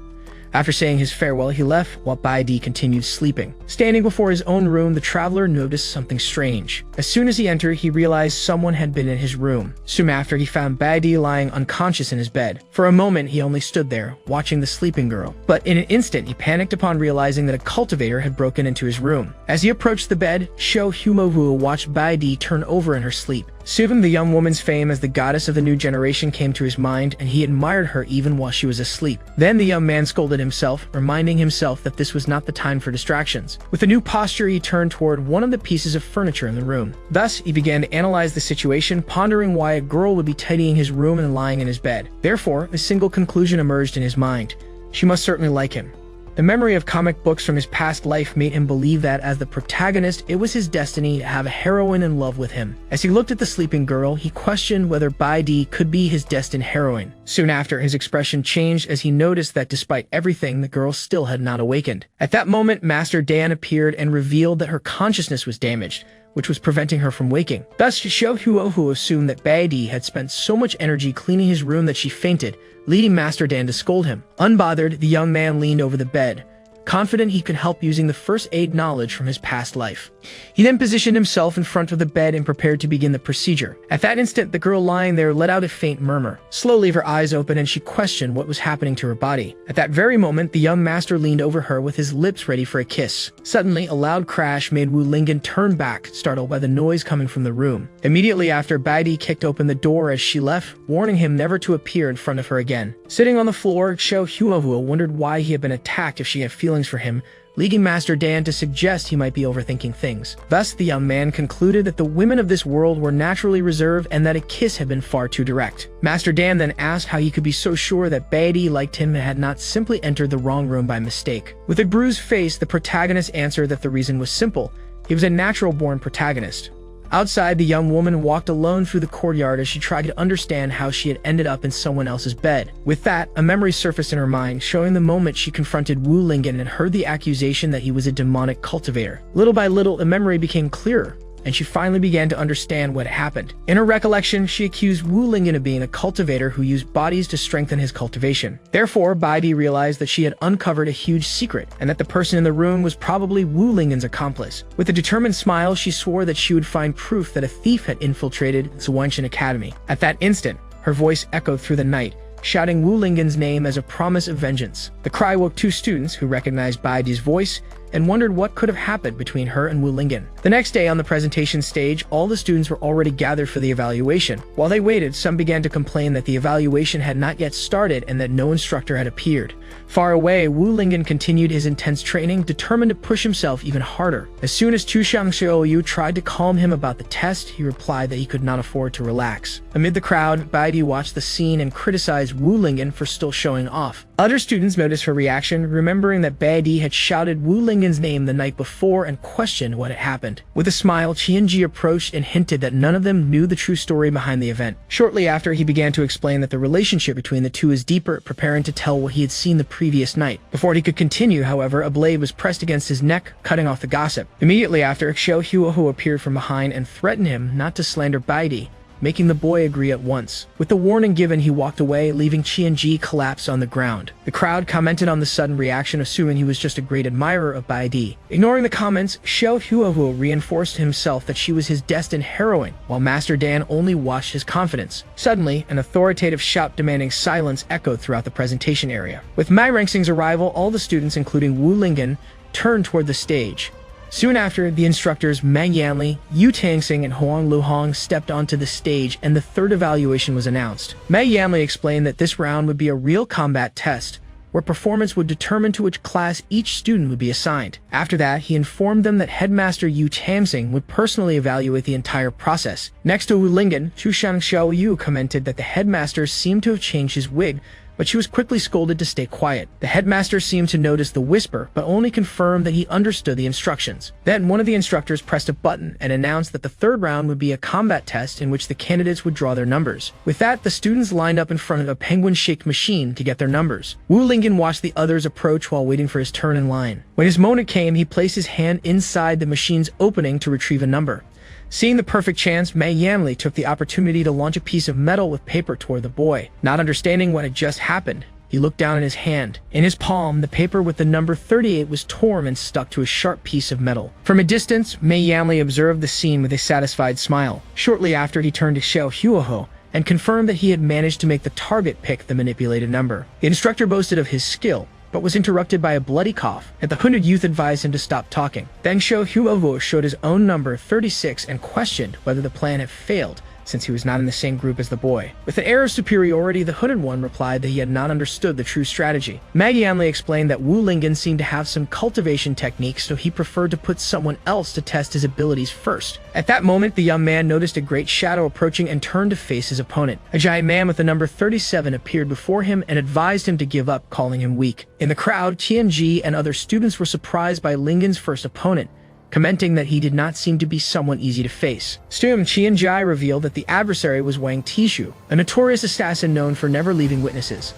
S1: After saying his farewell, he left while Bai Di continued sleeping. Standing before his own room, the traveler noticed something strange. As soon as he entered, he realized someone had been in his room. Soon after, he found Bai Di lying unconscious in his bed. For a moment, he only stood there, watching the sleeping girl. But in an instant, he panicked upon realizing that a cultivator had broken into his room. As he approached the bed, Xiao Huohuo watched Bai Di turn over in her sleep. Soon, the young woman's fame as the goddess of the new generation came to his mind, and he admired her even while she was asleep. Then the young man scolded himself, reminding himself that this was not the time for distractions. With a new posture, he turned toward one of the pieces of furniture in the room. Thus, he began to analyze the situation, pondering why a girl would be tidying his room and lying in his bed. Therefore, a single conclusion emerged in his mind. She must certainly like him. The memory of comic books from his past life made him believe that, as the protagonist, it was his destiny to have a heroine in love with him. As he looked at the sleeping girl, he questioned whether Bai Di could be his destined heroine. Soon after, his expression changed as he noticed that despite everything, the girl still had not awakened. At that moment, Master Dan appeared and revealed that her consciousness was damaged, which was preventing her from waking. Thus, Xiao Huohuo assumed that Bai Di had spent so much energy cleaning his room that she fainted, leading Master Dan to scold him. Unbothered, the young man leaned over the bed, confident he could help using the first aid knowledge from his past life. He then positioned himself in front of the bed and prepared to begin the procedure. At that instant, the girl lying there let out a faint murmur. Slowly, her eyes opened and she questioned what was happening to her body. At that very moment, the young master leaned over her with his lips ready for a kiss. Suddenly, a loud crash made Wu Lingan turn back, startled by the noise coming from the room. Immediately after, Bai Di kicked open the door as she left, warning him never to appear in front of her again. Sitting on the floor, Xiao Huohuo wondered why he had been attacked if she had feelings for him, leading Master Dan to suggest he might be overthinking things. Thus, the young man concluded that the women of this world were naturally reserved and that a kiss had been far too direct. Master Dan then asked how he could be so sure that Bai Di liked him and had not simply entered the wrong room by mistake. With a bruised face, the protagonist answered that the reason was simple. He was a natural-born protagonist. Outside, the young woman walked alone through the courtyard as she tried to understand how she had ended up in someone else's bed. With that, a memory surfaced in her mind, showing the moment she confronted Wu Lingan and heard the accusation that he was a demonic cultivator. Little by little, a memory became clearer, and she finally began to understand what happened. In her recollection, she accused Wu Lingan of being a cultivator who used bodies to strengthen his cultivation. Therefore, Bai Di realized that she had uncovered a huge secret, and that the person in the room was probably Wu Lingan's accomplice. With a determined smile, she swore that she would find proof that a thief had infiltrated Zhuanshan Academy. At that instant, her voice echoed through the night, shouting Wu Lingan's name as a promise of vengeance. The cry woke two students who recognized Bai Di's voice and wondered what could have happened between her and Wu Lingan. The next day on the presentation stage, all the students were already gathered for the evaluation. While they waited, some began to complain that the evaluation had not yet started and that no instructor had appeared. Far away, Wu Lingan continued his intense training, determined to push himself even harder. As soon as Tu Xiangxiaoyu tried to calm him about the test, he replied that he could not afford to relax. Amid the crowd, Bai Di watched the scene and criticized Wu Lingan for still showing off. Other students noticed her reaction, remembering that Bai Di had shouted Wu Lingan's name the night before and questioned what had happened. With a smile, Chian Ji approached and hinted that none of them knew the true story behind the event. Shortly after, he began to explain that the relationship between the two is deeper, preparing to tell what he had seen the previous night. Before he could continue, however, a blade was pressed against his neck, cutting off the gossip. Immediately after, Xiao Huohuo appeared from behind and threatened him not to slander Bai Di, making the boy agree at once. With the warning given, he walked away, leaving Chian Ji collapsed on the ground. The crowd commented on the sudden reaction, assuming he was just a great admirer of Bai Di. Ignoring the comments, Xiao Huohuo reinforced to himself that she was his destined heroine, while Master Dan only watched his confidence. Suddenly, an authoritative shout demanding silence echoed throughout the presentation area. With Mai Rengxing's arrival, all the students, including Wu Lingan, turned toward the stage. Soon after, the instructors Meng Yanli, Yu Tangsing, and Huang Luhong stepped onto the stage, and the third evaluation was announced. Meng Yanli explained that this round would be a real combat test, where performance would determine to which class each student would be assigned. After that, he informed them that Headmaster Yu Tangsing would personally evaluate the entire process. Next to Lingan, Chushan Xiaoyu commented that the headmaster seemed to have changed his wig, but she was quickly scolded to stay quiet. The headmaster seemed to notice the whisper, but only confirmed that he understood the instructions. Then one of the instructors pressed a button and announced that the third round would be a combat test in which the candidates would draw their numbers. With that, the students lined up in front of a penguin-shaped machine to get their numbers. Wu Lingan watched the others approach while waiting for his turn in line. When his moment came, he placed his hand inside the machine's opening to retrieve a number. Seeing the perfect chance, Mei Yanli took the opportunity to launch a piece of metal with paper toward the boy. Not understanding what had just happened, he looked down at his hand. In his palm, the paper with the number 38 was torn and stuck to a sharp piece of metal. From a distance, Mei Yanli observed the scene with a satisfied smile. Shortly after, he turned to Xiao Huoho and confirmed that he had managed to make the target pick the manipulated number. The instructor boasted of his skill, but was interrupted by a bloody cough, and the hooded youth advised him to stop talking. Then Xiao Huovo showed his own number 36 and questioned whether the plan had failed, since he was not in the same group as the boy. With an air of superiority, the hooded one replied that he had not understood the true strategy. Maggie Yanli explained that Wu Lingan seemed to have some cultivation techniques, so he preferred to put someone else to test his abilities first. At that moment, the young man noticed a great shadow approaching and turned to face his opponent. A giant man with the number 37 appeared before him and advised him to give up, calling him weak. In the crowd, Chian Ji and other students were surprised by Lingan's first opponent, commenting that he did not seem to be someone easy to face. Soon, Chian Ji revealed that the adversary was Wang Tishu, a notorious assassin known for never leaving witnesses.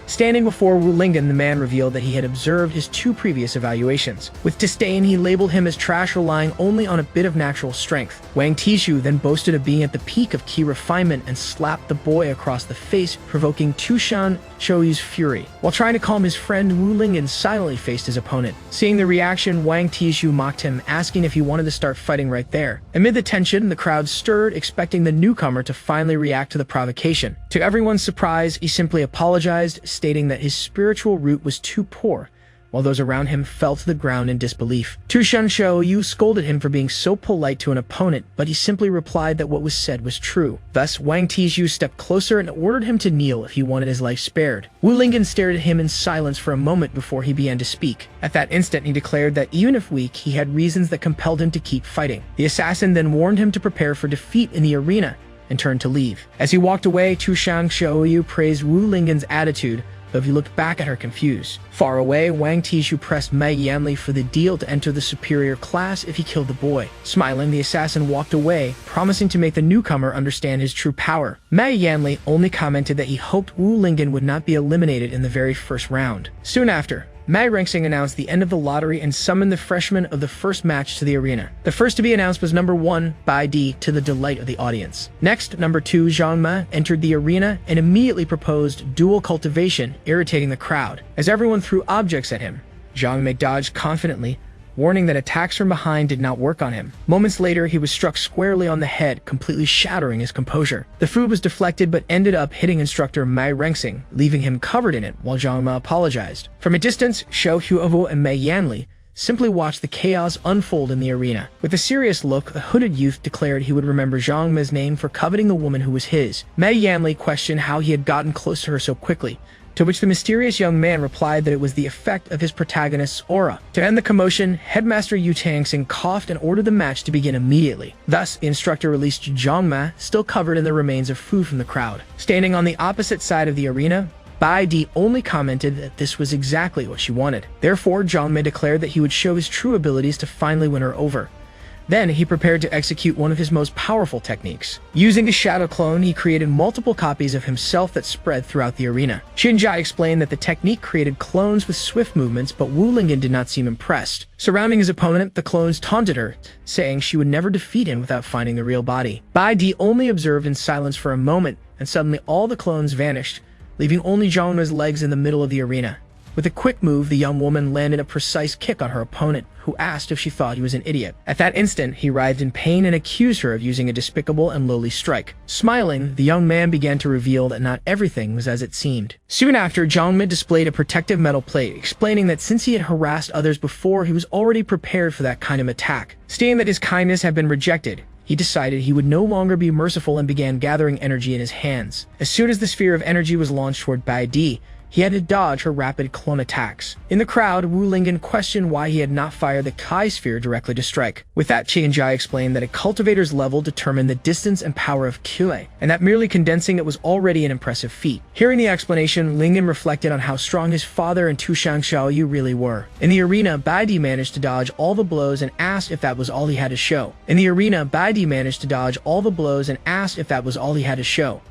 S1: Standing before Wu Lingan, the man revealed that he had observed his 2 previous evaluations. With disdain, he labeled him as trash, relying only on a bit of natural strength. Wang Tishu then boasted of being at the peak of key refinement and slapped the boy across the face, provoking Tushan Shouyu's fury. While trying to calm his friend, Wu Lingan silently faced his opponent. Seeing the reaction, Wang Tishu mocked him, asking if he wanted to start fighting right there. Amid the tension, the crowd stirred, expecting the newcomer to finally react to the provocation. To everyone's surprise, he simply apologized, stating that his spiritual root was too poor, while those around him fell to the ground in disbelief. Tushan Xiaoyu scolded him for being so polite to an opponent, but he simply replied that what was said was true. Thus, Wang Tishu stepped closer and ordered him to kneel if he wanted his life spared. Wu Lingan stared at him in silence for a moment before he began to speak. At that instant, he declared that even if weak, he had reasons that compelled him to keep fighting. The assassin then warned him to prepare for defeat in the arena and turned to leave. As he walked away, Tushan Xiaoyu praised Wu Lingan's attitude, though he looked back at her confused. Far away, Wang Tishu pressed Mei Yanli for the deal to enter the superior class if he killed the boy. Smiling, the assassin walked away, promising to make the newcomer understand his true power. Mei Yanli only commented that he hoped Wu Lingan would not be eliminated in the very first round. Soon after, Mei Rengsing announced the end of the lottery and summoned the freshmen of the first match to the arena. The first to be announced was number 1, Bai Di, to the delight of the audience. Next, number 2, Zhang Me, entered the arena and immediately proposed dual cultivation, irritating the crowd. As everyone threw objects at him, Zhang Me dodged confidently, warning that attacks from behind did not work on him. Moments later, he was struck squarely on the head, completely shattering his composure. The food was deflected but ended up hitting instructor Mei Rengsing, leaving him covered in it while Zhang Me apologized. From a distance, Xiao Huovo and Mei Yanli simply watched the chaos unfold in the arena. With a serious look, the hooded youth declared he would remember Zhang Me's name for coveting the woman who was his. Mei Yanli questioned how he had gotten close to her so quickly, to which the mysterious young man replied that it was the effect of his protagonist's aura. To end the commotion, Headmaster Yu Tangsing coughed and ordered the match to begin immediately. Thus, the instructor released Zhang Me, still covered in the remains of food from the crowd. Standing on the opposite side of the arena, Bai Di only commented that this was exactly what she wanted. Therefore, Zhang Me declared that he would show his true abilities to finally win her over. Then, he prepared to execute one of his most powerful techniques. Using the shadow clone, he created multiple copies of himself that spread throughout the arena. Chian Ji explained that the technique created clones with swift movements, but Wu Lingan did not seem impressed. Surrounding his opponent, the clones taunted her, saying she would never defeat him without finding the real body. Bai Di only observed in silence for a moment, and suddenly all the clones vanished, leaving only Zhang Me's legs in the middle of the arena. With a quick move, the young woman landed a precise kick on her opponent, who asked if she thought he was an idiot. At that instant, he writhed in pain and accused her of using a despicable and lowly strike. Smiling, the young man began to reveal that not everything was as it seemed. Soon after, Jongmi displayed a protective metal plate, explaining that since he had harassed others before, he was already prepared for that kind of attack. Stating that his kindness had been rejected, he decided he would no longer be merciful and began gathering energy in his hands. As soon as the sphere of energy was launched toward Bai Di, he had to dodge her rapid clone attacks. In the crowd, Wu Lingan questioned why he had not fired the Kai sphere directly to strike. With that, Chian Ji explained that a cultivator's level determined the distance and power of Kule, and that merely condensing it was already an impressive feat. Hearing the explanation, Lingan reflected on how strong his father and Tushang Xiaoyu really were. In the arena, Baidi managed to dodge all the blows and asked if that was all he had to show.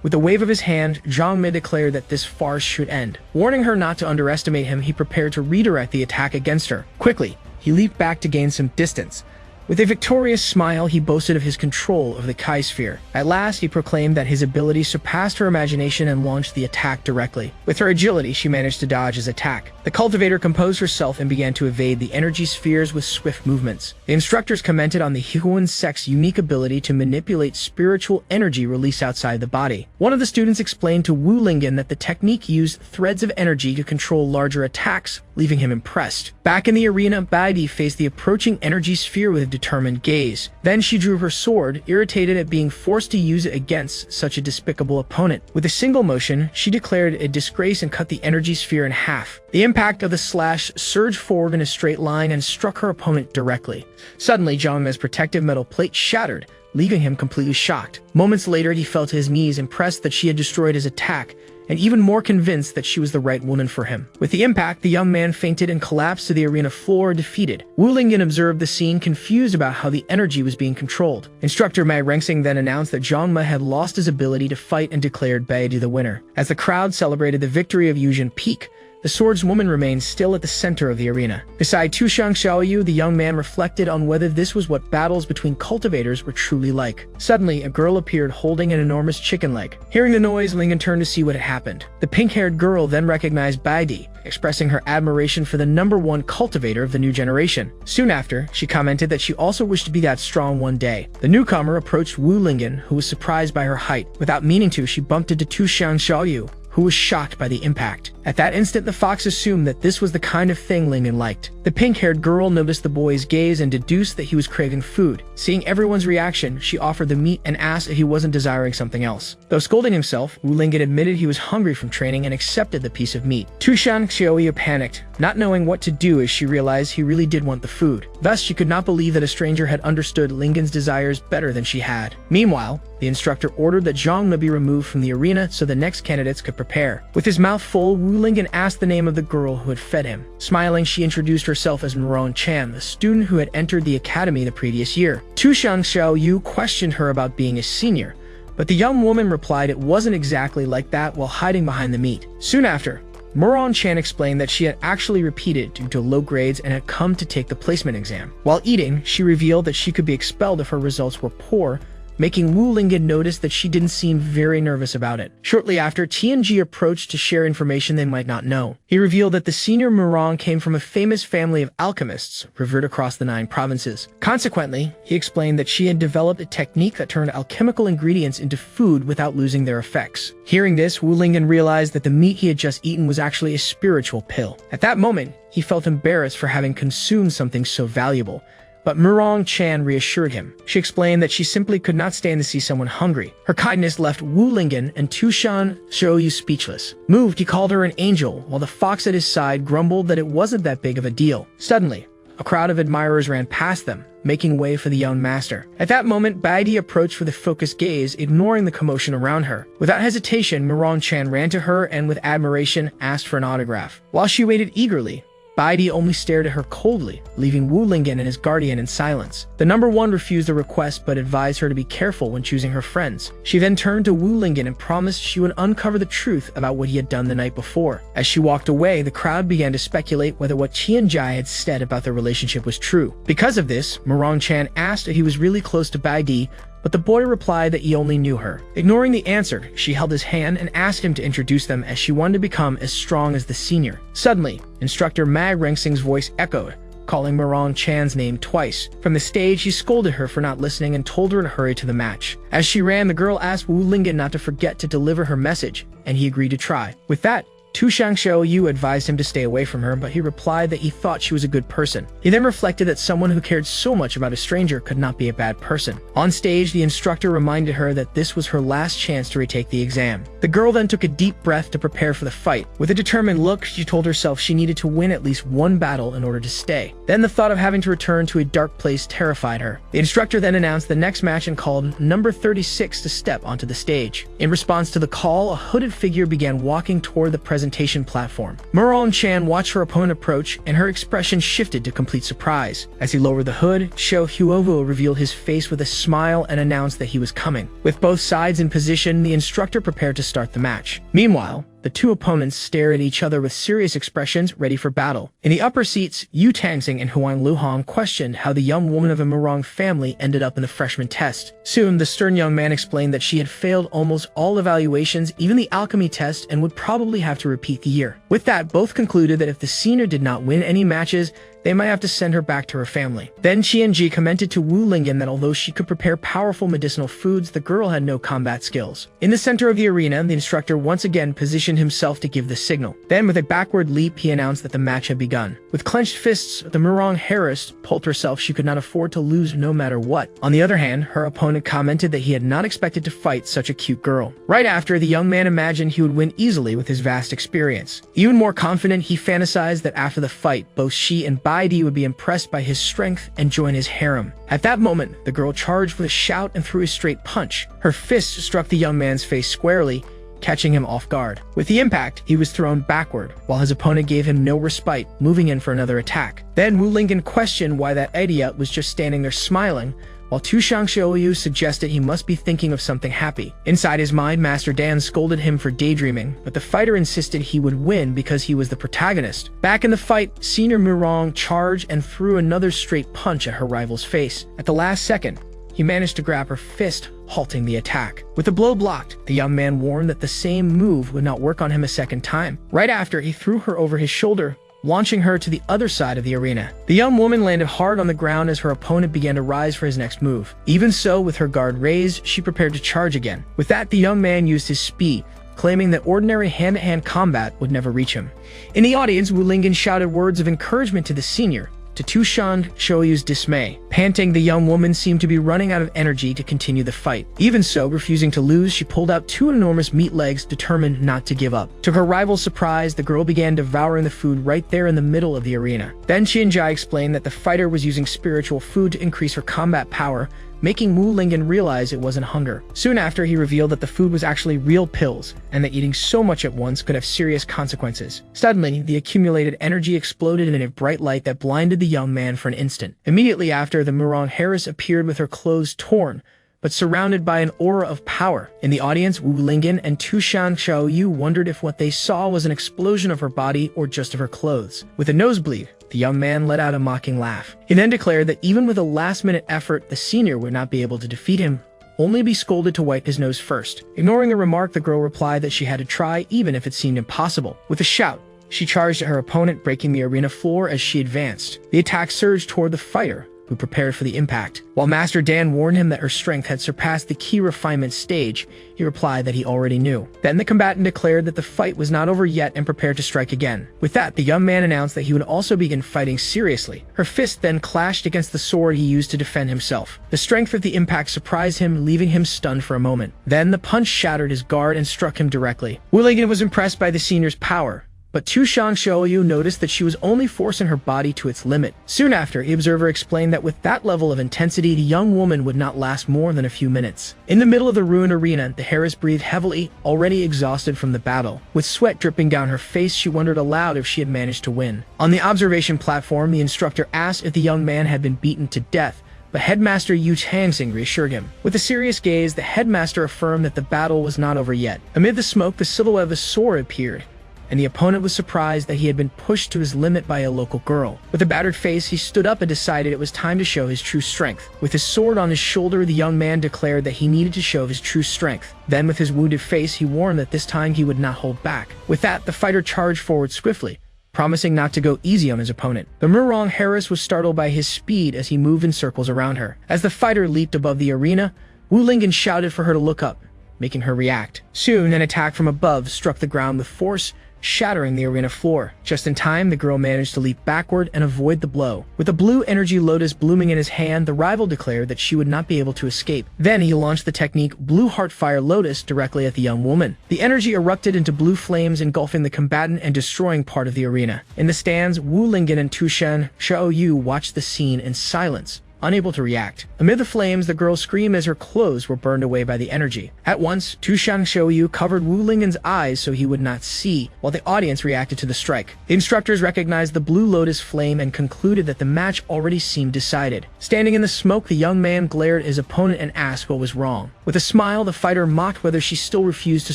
S1: With a wave of his hand, Zhang Mi declared that this farce should end. Warning her not to underestimate him, he prepared to redirect the attack against her. Quickly, he leaped back to gain some distance. With a victorious smile, he boasted of his control of the Kai sphere. At last, he proclaimed that his ability surpassed her imagination and launched the attack directly. With her agility, she managed to dodge his attack. The cultivator composed herself and began to evade the energy spheres with swift movements. The instructors commented on the Huan sect's unique ability to manipulate spiritual energy released outside the body. One of the students explained to Wu Lingan that the technique used threads of energy to control larger attacks, leaving him impressed. Back in the arena, Baidi faced the approaching energy sphere with a determined gaze. Then she drew her sword, irritated at being forced to use it against such a despicable opponent. With a single motion, she declared it a disgrace and cut the energy sphere in half. The impact of the slash surged forward in a straight line and struck her opponent directly. Suddenly, Zhang Mi's protective metal plate shattered, leaving him completely shocked. Moments later, he fell to his knees, impressed that she had destroyed his attack, and even more convinced that she was the right woman for him. With the impact, the young man fainted and collapsed to the arena floor, defeated. Wu Lingan observed the scene, confused about how the energy was being controlled. Instructor Mai Rengsing then announced that Zhang Mi had lost his ability to fight and declared Baidi the winner. As the crowd celebrated the victory of Yuzhen Peak, the swordswoman remained still at the center of the arena. Beside Tushang Xiaoyu, the young man reflected on whether this was what battles between cultivators were truly like. Suddenly, a girl appeared holding an enormous chicken leg. Hearing the noise, Lingan turned to see what had happened. The pink-haired girl then recognized Baidi, expressing her admiration for the #1 cultivator of the new generation. Soon after, she commented that she also wished to be that strong one day. The newcomer approached Wu Lingan, who was surprised by her height. Without meaning to, she bumped into Tushang Xiaoyu, who was shocked by the impact. At that instant, the fox assumed that this was the kind of thing Lingan liked. The pink-haired girl noticed the boy's gaze and deduced that he was craving food. Seeing everyone's reaction, she offered the meat and asked if he wasn't desiring something else. Though scolding himself, Wu Lingan admitted he was hungry from training and accepted the piece of meat. Tushang Xiaoyu panicked, not knowing what to do as she realized he really did want the food. Thus, she could not believe that a stranger had understood Lingan's desires better than she had. Meanwhile, the instructor ordered that Zhang Mi be removed from the arena so the next candidates could prepare. With his mouth full, Wu Lingan asked the name of the girl who had fed him. Smiling, she introduced herself as Murong Chan, the student who had entered the academy the previous year. Tushang Xiaoyu questioned her about being a senior, but the young woman replied it wasn't exactly like that while hiding behind the meat. Soon after, Murong Chan explained that she had actually repeated due to low grades and had come to take the placement exam. While eating, she revealed that she could be expelled if her results were poor, making Wu Lingan notice that she didn't seem very nervous about it. Shortly after, Chian Ji approached to share information they might not know. He revealed that the senior Murong came from a famous family of alchemists revered across the 9 provinces. Consequently, he explained that she had developed a technique that turned alchemical ingredients into food without losing their effects. Hearing this, Wu Lingan realized that the meat he had just eaten was actually a spiritual pill. At that moment, he felt embarrassed for having consumed something so valuable. But Murong Chan reassured him. She explained that she simply could not stand to see someone hungry. Her kindness left Wu Lingan and Tushang Xiaoyu speechless. Moved, he called her an angel, while the fox at his side grumbled that it wasn't that big of a deal. Suddenly, a crowd of admirers ran past them, making way for the young master. At that moment, Baidi approached with a focused gaze, ignoring the commotion around her. Without hesitation, Murong Chan ran to her and with admiration asked for an autograph. While she waited eagerly, Baidi only stared at her coldly, leaving Wu Lingan and his guardian in silence. The #1 refused the request but advised her to be careful when choosing her friends. She then turned to Wu Lingan and promised she would uncover the truth about what he had done the night before. As she walked away, the crowd began to speculate whether what Chian Ji had said about their relationship was true. Because of this, Murong Chan asked if he was really close to Baidi, but the boy replied that he only knew her. Ignoring the answer, she held his hand and asked him to introduce them as she wanted to become as strong as the senior. Suddenly, instructor Mag Rengsing's voice echoed, calling Murong Chan's name twice. From the stage, he scolded her for not listening and told her to hurry to the match. As she ran, the girl asked Wu Lingan not to forget to deliver her message, and he agreed to try. With that, Tu Shangxiu advised him to stay away from her, but he replied that he thought she was a good person. He then reflected that someone who cared so much about a stranger could not be a bad person. On stage, the instructor reminded her that this was her last chance to retake the exam. The girl then took a deep breath to prepare for the fight. With a determined look, she told herself she needed to win at least one battle in order to stay. Then the thought of having to return to a dark place terrified her. The instructor then announced the next match and called number 36 to step onto the stage. In response to the call, a hooded figure began walking toward the presentation platform. Murong Chan watched her opponent approach, and her expression shifted to complete surprise. As he lowered the hood, Xiao Huovo revealed his face with a smile and announced that he was coming. With both sides in position, the instructor prepared to start the match. Meanwhile, the two opponents stared at each other with serious expressions, ready for battle. In the upper seats, Yu Tangxing and Huang Luhong questioned how the young woman of a Murong family ended up in the freshman test. Soon, the stern young man explained that she had failed almost all evaluations, even the alchemy test, and would probably have to repeat the year. With that, both concluded that if the senior did not win any matches, they might have to send her back to her family. Then Chian Ji commented to Wu Lingan that although she could prepare powerful medicinal foods, the girl had no combat skills. In the center of the arena, the instructor once again positioned himself to give the signal. Then, with a backward leap, he announced that the match had begun. With clenched fists, the Murong heiress told herself she could not afford to lose no matter what. On the other hand, her opponent commented that he had not expected to fight such a cute girl. Right after, the young man imagined he would win easily with his vast experience. Even more confident, he fantasized that after the fight, both she and Baidi would be impressed by his strength and join his harem. At that moment, the girl charged with a shout and threw a straight punch. Her fist struck the young man's face squarely, catching him off guard. With the impact, he was thrown backward, while his opponent gave him no respite, moving in for another attack. Then Wu Lingan questioned why that idiot was just standing there smiling, while Tu Shangxiu suggested he must be thinking of something happy. Inside his mind, Master Dan scolded him for daydreaming, but the fighter insisted he would win because he was the protagonist. Back in the fight, Senior Murong charged and threw another straight punch at her rival's face. At the last second, he managed to grab her fist, halting the attack. With the blow blocked, the young man warned that the same move would not work on him a second time. Right after, he threw her over his shoulder, launching her to the other side of the arena. The young woman landed hard on the ground as her opponent began to rise for his next move. Even so, with her guard raised, she prepared to charge again. With that, the young man used his speed, claiming that ordinary hand-to-hand combat would never reach him. In the audience, Wu Lingan shouted words of encouragement to the senior, to Tu Shangxiu's dismay. Panting, the young woman seemed to be running out of energy to continue the fight. Even so, refusing to lose, she pulled out two enormous meat legs, determined not to give up. To her rival's surprise, the girl began devouring the food right there in the middle of the arena. Then Chian Ji explained that the fighter was using spiritual food to increase her combat power, making Wu Lingan realize it wasn't hunger. Soon after, he revealed that the food was actually real pills, and that eating so much at once could have serious consequences. Suddenly, the accumulated energy exploded in a bright light that blinded the young man for an instant. Immediately after, the Murong heiress appeared with her clothes torn, but surrounded by an aura of power. In the audience, Wu Lingan and Tu Shangxiu wondered if what they saw was an explosion of her body or just of her clothes. With a nosebleed, the young man let out a mocking laugh. He then declared that even with a last-minute effort, the senior would not be able to defeat him, only be scolded to wipe his nose first. Ignoring the remark, the girl replied that she had to try even if it seemed impossible. With a shout, she charged at her opponent, breaking the arena floor as she advanced. The attack surged toward the fighter, who prepared for the impact. While Master Dan warned him that her strength had surpassed the key refinement stage, he replied that he already knew. Then the combatant declared that the fight was not over yet and prepared to strike again. With that, the young man announced that he would also begin fighting seriously. Her fist then clashed against the sword he used to defend himself. The strength of the impact surprised him, leaving him stunned for a moment. Then the punch shattered his guard and struck him directly. Wu Lingan was impressed by the senior's power, but Tu Shangxiu noticed that she was only forcing her body to its limit. Soon after, the observer explained that with that level of intensity, the young woman would not last more than a few minutes. In the middle of the ruined arena, the heiress breathed heavily, already exhausted from the battle. With sweat dripping down her face, she wondered aloud if she had managed to win. On the observation platform, the instructor asked if the young man had been beaten to death, but Headmaster Yu Tangxing reassured him. With a serious gaze, the Headmaster affirmed that the battle was not over yet. Amid the smoke, the silhouette of Asura appeared, and the opponent was surprised that he had been pushed to his limit by a local girl. With a battered face, he stood up and decided it was time to show his true strength. With his sword on his shoulder, the young man declared that he needed to show his true strength. Then, with his wounded face, he warned that this time he would not hold back. With that, the fighter charged forward swiftly, promising not to go easy on his opponent. The Murong Heiress was startled by his speed as he moved in circles around her. As the fighter leaped above the arena, Wu Lingan shouted for her to look up, making her react. Soon, an attack from above struck the ground with force, shattering the arena floor. Just in time, the girl managed to leap backward and avoid the blow. With a blue energy lotus blooming in his hand, the rival declared that she would not be able to escape. Then he launched the technique Blue Heart Fire Lotus directly at the young woman. The energy erupted into blue flames, engulfing the combatant and destroying part of the arena. In the stands, Wu Lingan and Tushan Xiaoyu watched the scene in silence, unable to react. Amid the flames, the girl screamed as her clothes were burned away by the energy. At once, Tushan Xiaoyu covered Wu Lingan's eyes so he would not see, while the audience reacted to the strike. The instructors recognized the blue lotus flame and concluded that the match already seemed decided. Standing in the smoke, the young man glared at his opponent and asked what was wrong. With a smile, the fighter mocked whether she still refused to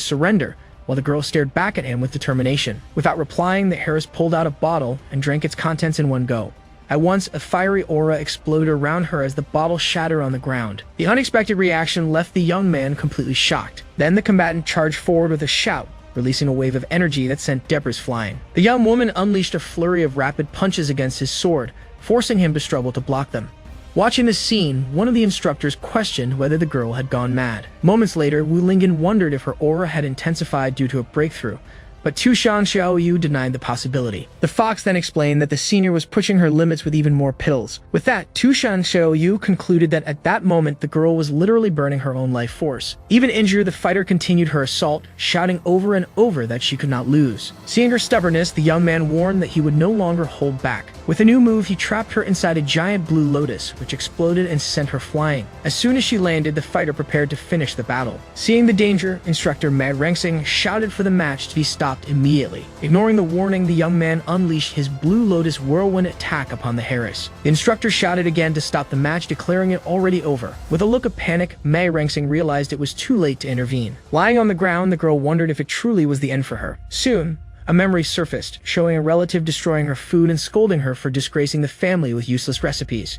S1: surrender, while the girl stared back at him with determination. Without replying, the Heiress pulled out a bottle and drank its contents in one go. At once, a fiery aura exploded around her as the bottle shattered on the ground. The unexpected reaction left the young man completely shocked. Then the combatant charged forward with a shout, releasing a wave of energy that sent debris flying. The young woman unleashed a flurry of rapid punches against his sword, forcing him to struggle to block them. Watching this scene, one of the instructors questioned whether the girl had gone mad. Moments later, Wu Lingan wondered if her aura had intensified due to a breakthrough, but Tushan Xiaoyu denied the possibility. The fox then explained that the senior was pushing her limits with even more pills. With that, Tushan Xiaoyu concluded that at that moment the girl was literally burning her own life force. Even injured, the fighter continued her assault, shouting over and over that she could not lose. Seeing her stubbornness, the young man warned that he would no longer hold back. With a new move, he trapped her inside a giant blue lotus, which exploded and sent her flying. As soon as she landed, the fighter prepared to finish the battle. Seeing the danger, instructor Mad Rengsing shouted for the match to be stopped immediately. Ignoring the warning, the young man unleashed his blue lotus whirlwind attack upon the Heiress. The instructor shouted again to stop the match, declaring it already over. With a look of panic, Mad Rengsing realized it was too late to intervene. Lying on the ground, the girl wondered if it truly was the end for her. Soon, a memory surfaced, showing a relative destroying her food and scolding her for disgracing the family with useless recipes.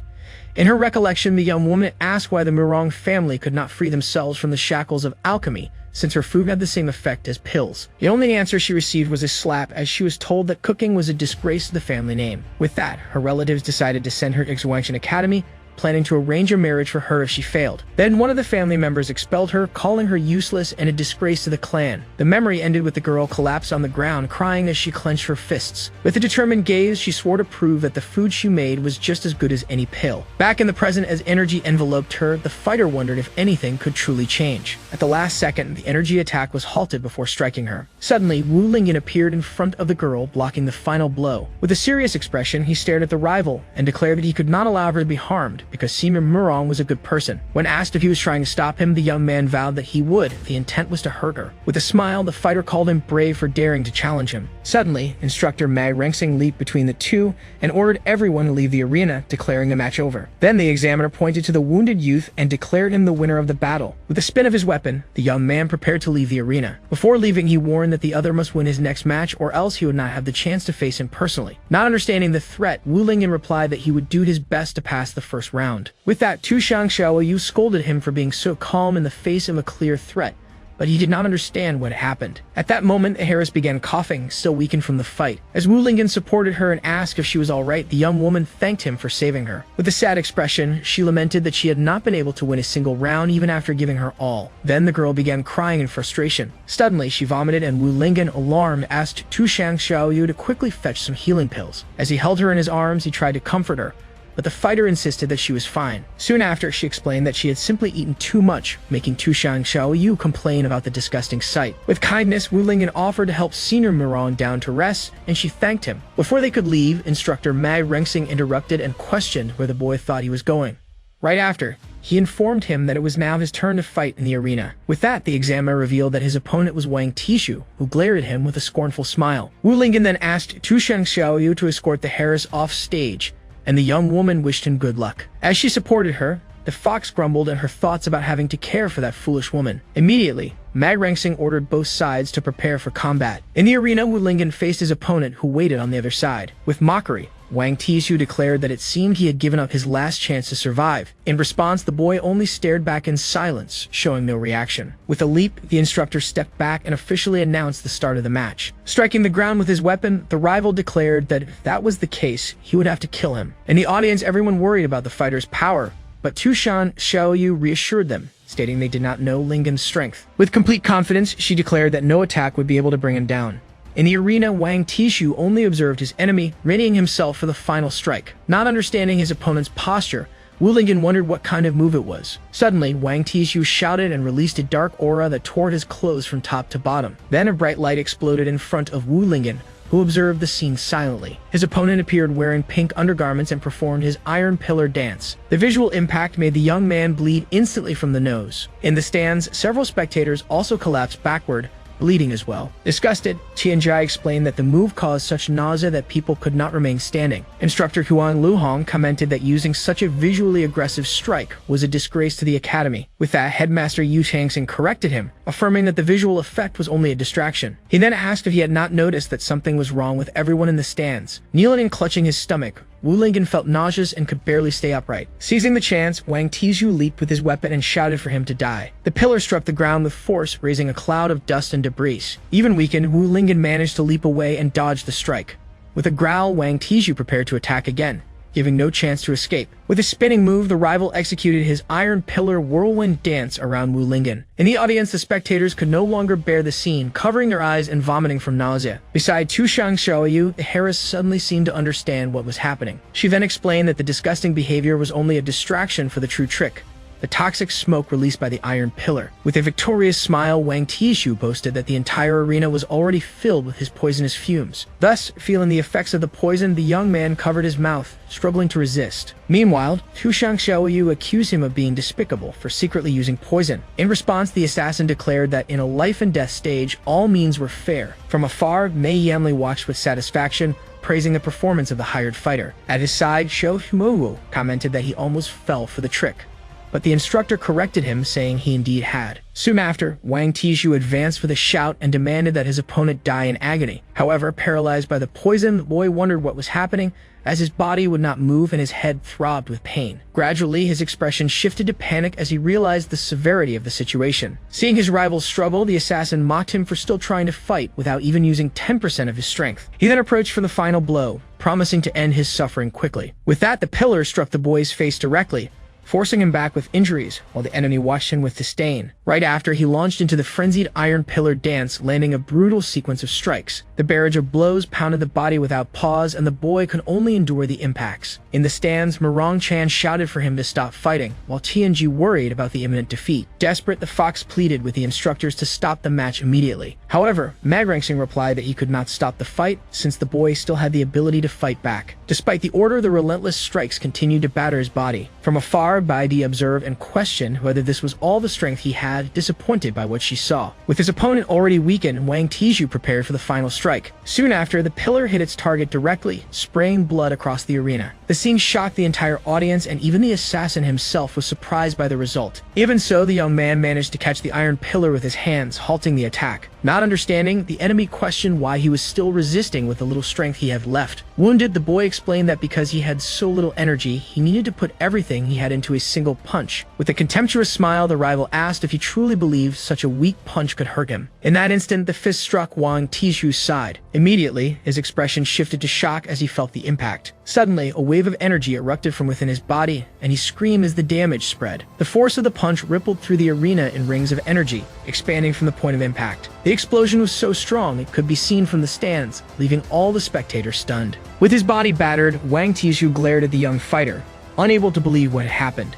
S1: In her recollection, the young woman asked why the Murong family could not free themselves from the shackles of alchemy, since her food had the same effect as pills. The only answer she received was a slap, as she was told that cooking was a disgrace to the family name. With that, her relatives decided to send her to Xuanxian Academy, planning to arrange a marriage for her if she failed. Then one of the family members expelled her, calling her useless and a disgrace to the clan. The memory ended with the girl collapsed on the ground, crying as she clenched her fists. With a determined gaze, she swore to prove that the food she made was just as good as any pill. Back in the present, as energy enveloped her, the fighter wondered if anything could truly change. At the last second, the energy attack was halted before striking her. Suddenly, Wu Lingan appeared in front of the girl, blocking the final blow. With a serious expression, he stared at the rival and declared that he could not allow her to be harmed, because Senior Murong was a good person. When asked if he was trying to stop him, the young man vowed that he would if the intent was to hurt her. With a smile, the fighter called him brave for daring to challenge him. Suddenly, instructor Mad Rengsing leaped between the two and ordered everyone to leave the arena, declaring the match over. Then the examiner pointed to the wounded youth and declared him the winner of the battle. With a spin of his weapon, the young man prepared to leave the arena. Before leaving, he warned that the other must win his next match or else he would not have the chance to face him personally. Not understanding the threat, Wu Lingan replied that he would do his best to pass the first round. With that, Tushan Xiaoyu scolded him for being so calm in the face of a clear threat, but he did not understand what happened. At that moment, the Heiress began coughing, still weakened from the fight. As Wu Lingan supported her and asked if she was alright, the young woman thanked him for saving her. With a sad expression, she lamented that she had not been able to win a single round even after giving her all. Then the girl began crying in frustration. Suddenly, she vomited and Wu Lingan, alarmed, asked Tushan Xiaoyu to quickly fetch some healing pills. As he held her in his arms, he tried to comfort her, but the fighter insisted that she was fine. Soon after, she explained that she had simply eaten too much, making Tushan Xiaoyu complain about the disgusting sight. With kindness, Wu Lingan offered to help Senior Murong down to rest, and she thanked him. Before they could leave, instructor Mad Rengsing interrupted and questioned where the boy thought he was going. Right after, he informed him that it was now his turn to fight in the arena. With that, the examiner revealed that his opponent was Wang Tishu, who glared at him with a scornful smile. Wu Lingan then asked Tushan Xiaoyu to escort the Heiress off stage, and the young woman wished him good luck. As she supported her, The fox grumbled at her thoughts about having to care for that foolish woman. Immediately, Manhwa ordered both sides to prepare for combat. In the arena, Lingan faced his opponent, who waited on the other side. With mockery, Wang Tishu declared that it seemed he had given up his last chance to survive. In response, the boy only stared back in silence, showing no reaction. With a leap, the instructor stepped back and officially announced the start of the match. Striking the ground with his weapon, the rival declared that if that was the case, he would have to kill him. In the audience, everyone worried about the fighter's power, but Tushan Xiaoyu reassured them, stating they did not know Lingan's strength. With complete confidence, she declared that no attack would be able to bring him down. In the arena, Wang Tishu only observed his enemy, readying himself for the final strike. Not understanding his opponent's posture, Lingan wondered what kind of move it was. Suddenly, Wang Tishu shouted and released a dark aura that tore his clothes from top to bottom. Then a bright light exploded in front of Lingan, who observed the scene silently. His opponent appeared wearing pink undergarments and performed his iron pillar dance. The visual impact made the young man bleed instantly from the nose. In the stands, several spectators also collapsed backward, bleeding as well. Disgusted, Chian Ji explained that the move caused such nausea that people could not remain standing. Instructor Huang Luhong commented that using such a visually aggressive strike was a disgrace to the academy. With that, Headmaster Yu Changxing corrected him, affirming that the visual effect was only a distraction. He then asked if he had not noticed that something was wrong with everyone in the stands. Kneeling and clutching his stomach, Lingan felt nauseous and could barely stay upright. Seizing the chance, Wang Tishu leaped with his weapon and shouted for him to die. The pillar struck the ground with force, raising a cloud of dust and debris. Even weakened, Lingan managed to leap away and dodge the strike. With a growl, Wang Tishu prepared to attack again, giving no chance to escape. With a spinning move, the rival executed his iron pillar whirlwind dance around Lingan. In the audience, the spectators could no longer bear the scene, covering their eyes and vomiting from nausea. Beside Tushang Xiaoyu, the heiress suddenly seemed to understand what was happening. She then explained that the disgusting behavior was only a distraction for the true trick, the toxic smoke released by the iron pillar. With a victorious smile, Wang Tishu boasted that the entire arena was already filled with his poisonous fumes. Thus, feeling the effects of the poison, the young man covered his mouth, struggling to resist. Meanwhile, Tushang Xiaoyu accused him of being despicable for secretly using poison. In response, the assassin declared that in a life-and-death stage, all means were fair. From afar, Mei Yanli watched with satisfaction, praising the performance of the hired fighter. At his side, Shou Humowu commented that he almost fell for the trick, but the instructor corrected him, saying he indeed had. Soon after, Wang Tishu advanced with a shout and demanded that his opponent die in agony. However, paralyzed by the poison, the boy wondered what was happening, as his body would not move and his head throbbed with pain. Gradually, his expression shifted to panic as he realized the severity of the situation. Seeing his rival struggle, the assassin mocked him for still trying to fight without even using 10% of his strength. He then approached for the final blow, promising to end his suffering quickly. With that, the pillar struck the boy's face directly, forcing him back with injuries, while the enemy watched him with disdain. Right after, he launched into the frenzied iron pillar dance, landing a brutal sequence of strikes. The barrage of blows pounded the body without pause, and the boy could only endure the impacts. In the stands, Murong Chan shouted for him to stop fighting, while Chian Ji worried about the imminent defeat. Desperate, the fox pleaded with the instructors to stop the match immediately. However, Manhwa replied that he could not stop the fight, since the boy still had the ability to fight back. Despite the order, the relentless strikes continued to batter his body. From afar, Baidi observed and questioned whether this was all the strength he had, disappointed by what she saw. With his opponent already weakened, Wang Tishu prepared for the final strike. Soon after, the pillar hit its target directly, spraying blood across the arena. The scene shocked the entire audience, and even the assassin himself was surprised by the result. Even so, the young man managed to catch the iron pillar with his hands, halting the attack. Not understanding, the enemy questioned why he was still resisting with the little strength he had left. Wounded, the boy explained that because he had so little energy, he needed to put everything he had into a single punch. With a contemptuous smile, the rival asked if he truly believed such a weak punch could hurt him. In that instant, the fist struck Wang Tishu's side. Immediately, his expression shifted to shock as he felt the impact. Suddenly, a wave of energy erupted from within his body, and he screamed as the damage spread. The force of the punch rippled through the arena in rings of energy, expanding from the point of impact. The explosion was so strong it could be seen from the stands, leaving all the spectators stunned. With his body battered, Wang Tishu glared at the young fighter, unable to believe what had happened.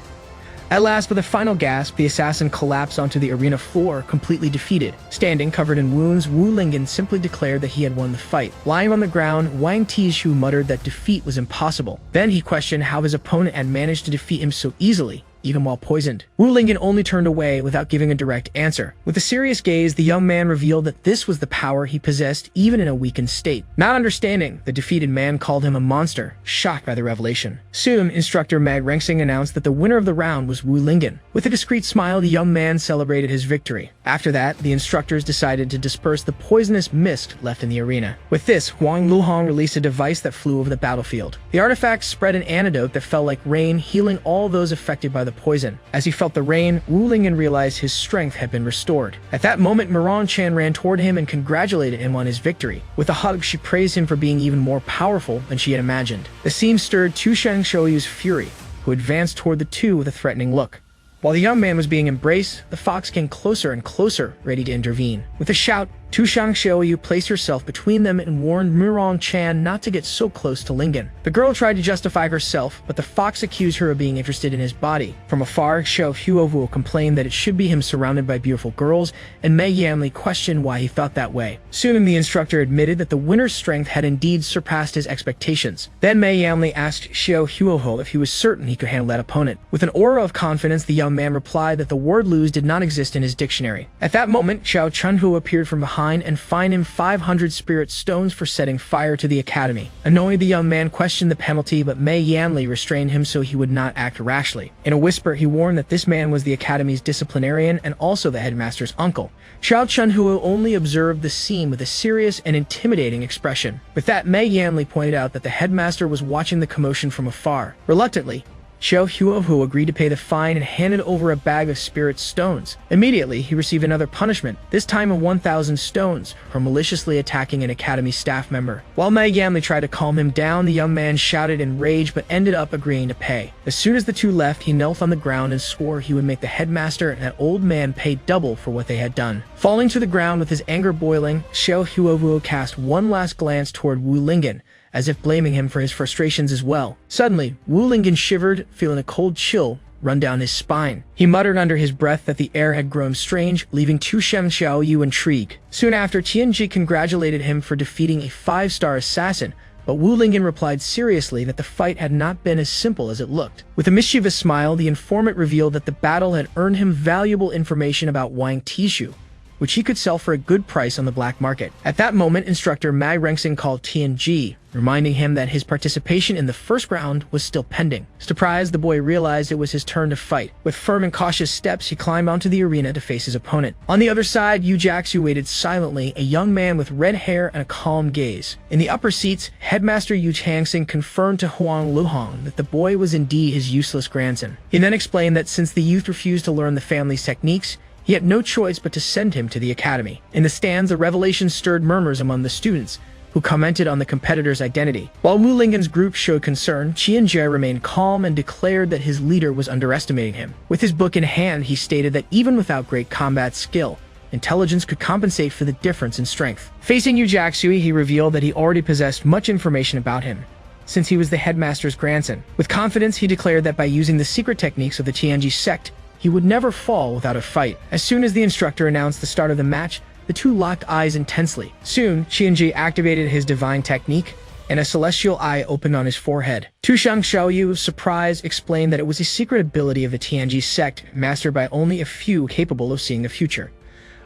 S1: At last, with a final gasp, the assassin collapsed onto the arena floor, completely defeated. Standing, covered in wounds, Lingan simply declared that he had won the fight. Lying on the ground, Wang Tishu muttered that defeat was impossible. Then he questioned how his opponent had managed to defeat him so easily. even while poisoned. Wu Lingan only turned away without giving a direct answer. With a serious gaze, the young man revealed that this was the power he possessed even in a weakened state. Not understanding, the defeated man called him a monster, shocked by the revelation. Soon, instructor Mag Rengsing announced that the winner of the round was Wu Lingan. With a discreet smile, the young man celebrated his victory. After that, the instructors decided to disperse the poisonous mist left in the arena. With this, Huang Luhong released a device that flew over the battlefield. The artifact spread an antidote that fell like rain, healing all those affected by the poison. As he felt the rain, Wu Lingan realized his strength had been restored. At that moment, Murong Chan ran toward him and congratulated him on his victory. With a hug, she praised him for being even more powerful than she had imagined. The scene stirred Tu Shangshouyu's fury, who advanced toward the two with a threatening look. While the young man was being embraced, the fox came closer and closer, ready to intervene. With a shout, Tu Shangshoyu placed herself between them and warned Murong Chan not to get so close to Lingan. The girl tried to justify herself, but the fox accused her of being interested in his body. From afar, Xiao Huovu complained that it should be him surrounded by beautiful girls, and Mei Yanli questioned why he felt that way. Soon, the instructor admitted that the winner's strength had indeed surpassed his expectations. Then Mei Yanli asked Xiao Huohu if he was certain he could handle that opponent. With an aura of confidence, the young man replied that the word lose did not exist in his dictionary. At that moment, Xiao Chunhu appeared from behind and fined him 500 spirit stones for setting fire to the academy. Annoyed, the young man questioned the penalty, but Mei Yanli restrained him so he would not act rashly. In a whisper, he warned that this man was the academy's disciplinarian and also the headmaster's uncle. Xiao Chunhu only observed the scene with a serious and intimidating expression. With that, Mei Yanli pointed out that the headmaster was watching the commotion from afar. Reluctantly, Xiao Huohu agreed to pay the fine and handed over a bag of spirit stones. Immediately, he received another punishment, this time of 1,000 stones, for maliciously attacking an academy staff member. While Mei Yanli tried to calm him down, the young man shouted in rage but ended up agreeing to pay. As soon as the two left, he knelt on the ground and swore he would make the headmaster and that old man pay double for what they had done. Falling to the ground with his anger boiling, Xiao Huohu cast one last glance toward Wu Lingan, as if blaming him for his frustrations as well. Suddenly, Wu Lingan shivered, feeling a cold chill run down his spine. He muttered under his breath that the air had grown strange, leaving Tu Shangshoyu intrigued. Soon after, Chian Ji congratulated him for defeating a 5-star assassin, but Wu Lingan replied seriously that the fight had not been as simple as it looked. With a mischievous smile, the informant revealed that the battle had earned him valuable information about Wang Tishu, which he could sell for a good price on the black market. At that moment, instructor Mag Rengsing called Chian Ji, reminding him that his participation in the first round was still pending. Surprised, the boy realized it was his turn to fight. With firm and cautious steps, he climbed onto the arena to face his opponent. On the other side, Yu Jaxu waited silently, a young man with red hair and a calm gaze. In the upper seats, Headmaster Yu Changsing confirmed to Huang Luhong that the boy was indeed his useless grandson. He then explained that since the youth refused to learn the family's techniques, he had no choice but to send him to the academy. In the stands, the revelation stirred murmurs among the students, who commented on the competitor's identity. While Wu Lingan's group showed concern, Chian Ji remained calm and declared that his leader was underestimating him. With his book in hand, he stated that even without great combat skill, intelligence could compensate for the difference in strength. Facing Yu Jaxui, he revealed that he already possessed much information about him, since he was the headmaster's grandson. With confidence, he declared that by using the secret techniques of the Chian Ji sect, he would never fall without a fight. As soon as the instructor announced the start of the match, the two locked eyes intensely. Soon, Chian Ji activated his divine technique, and a celestial eye opened on his forehead. Tu Shangshoyu, surprised, explained that it was a secret ability of the Chian Ji sect, mastered by only a few capable of seeing the future.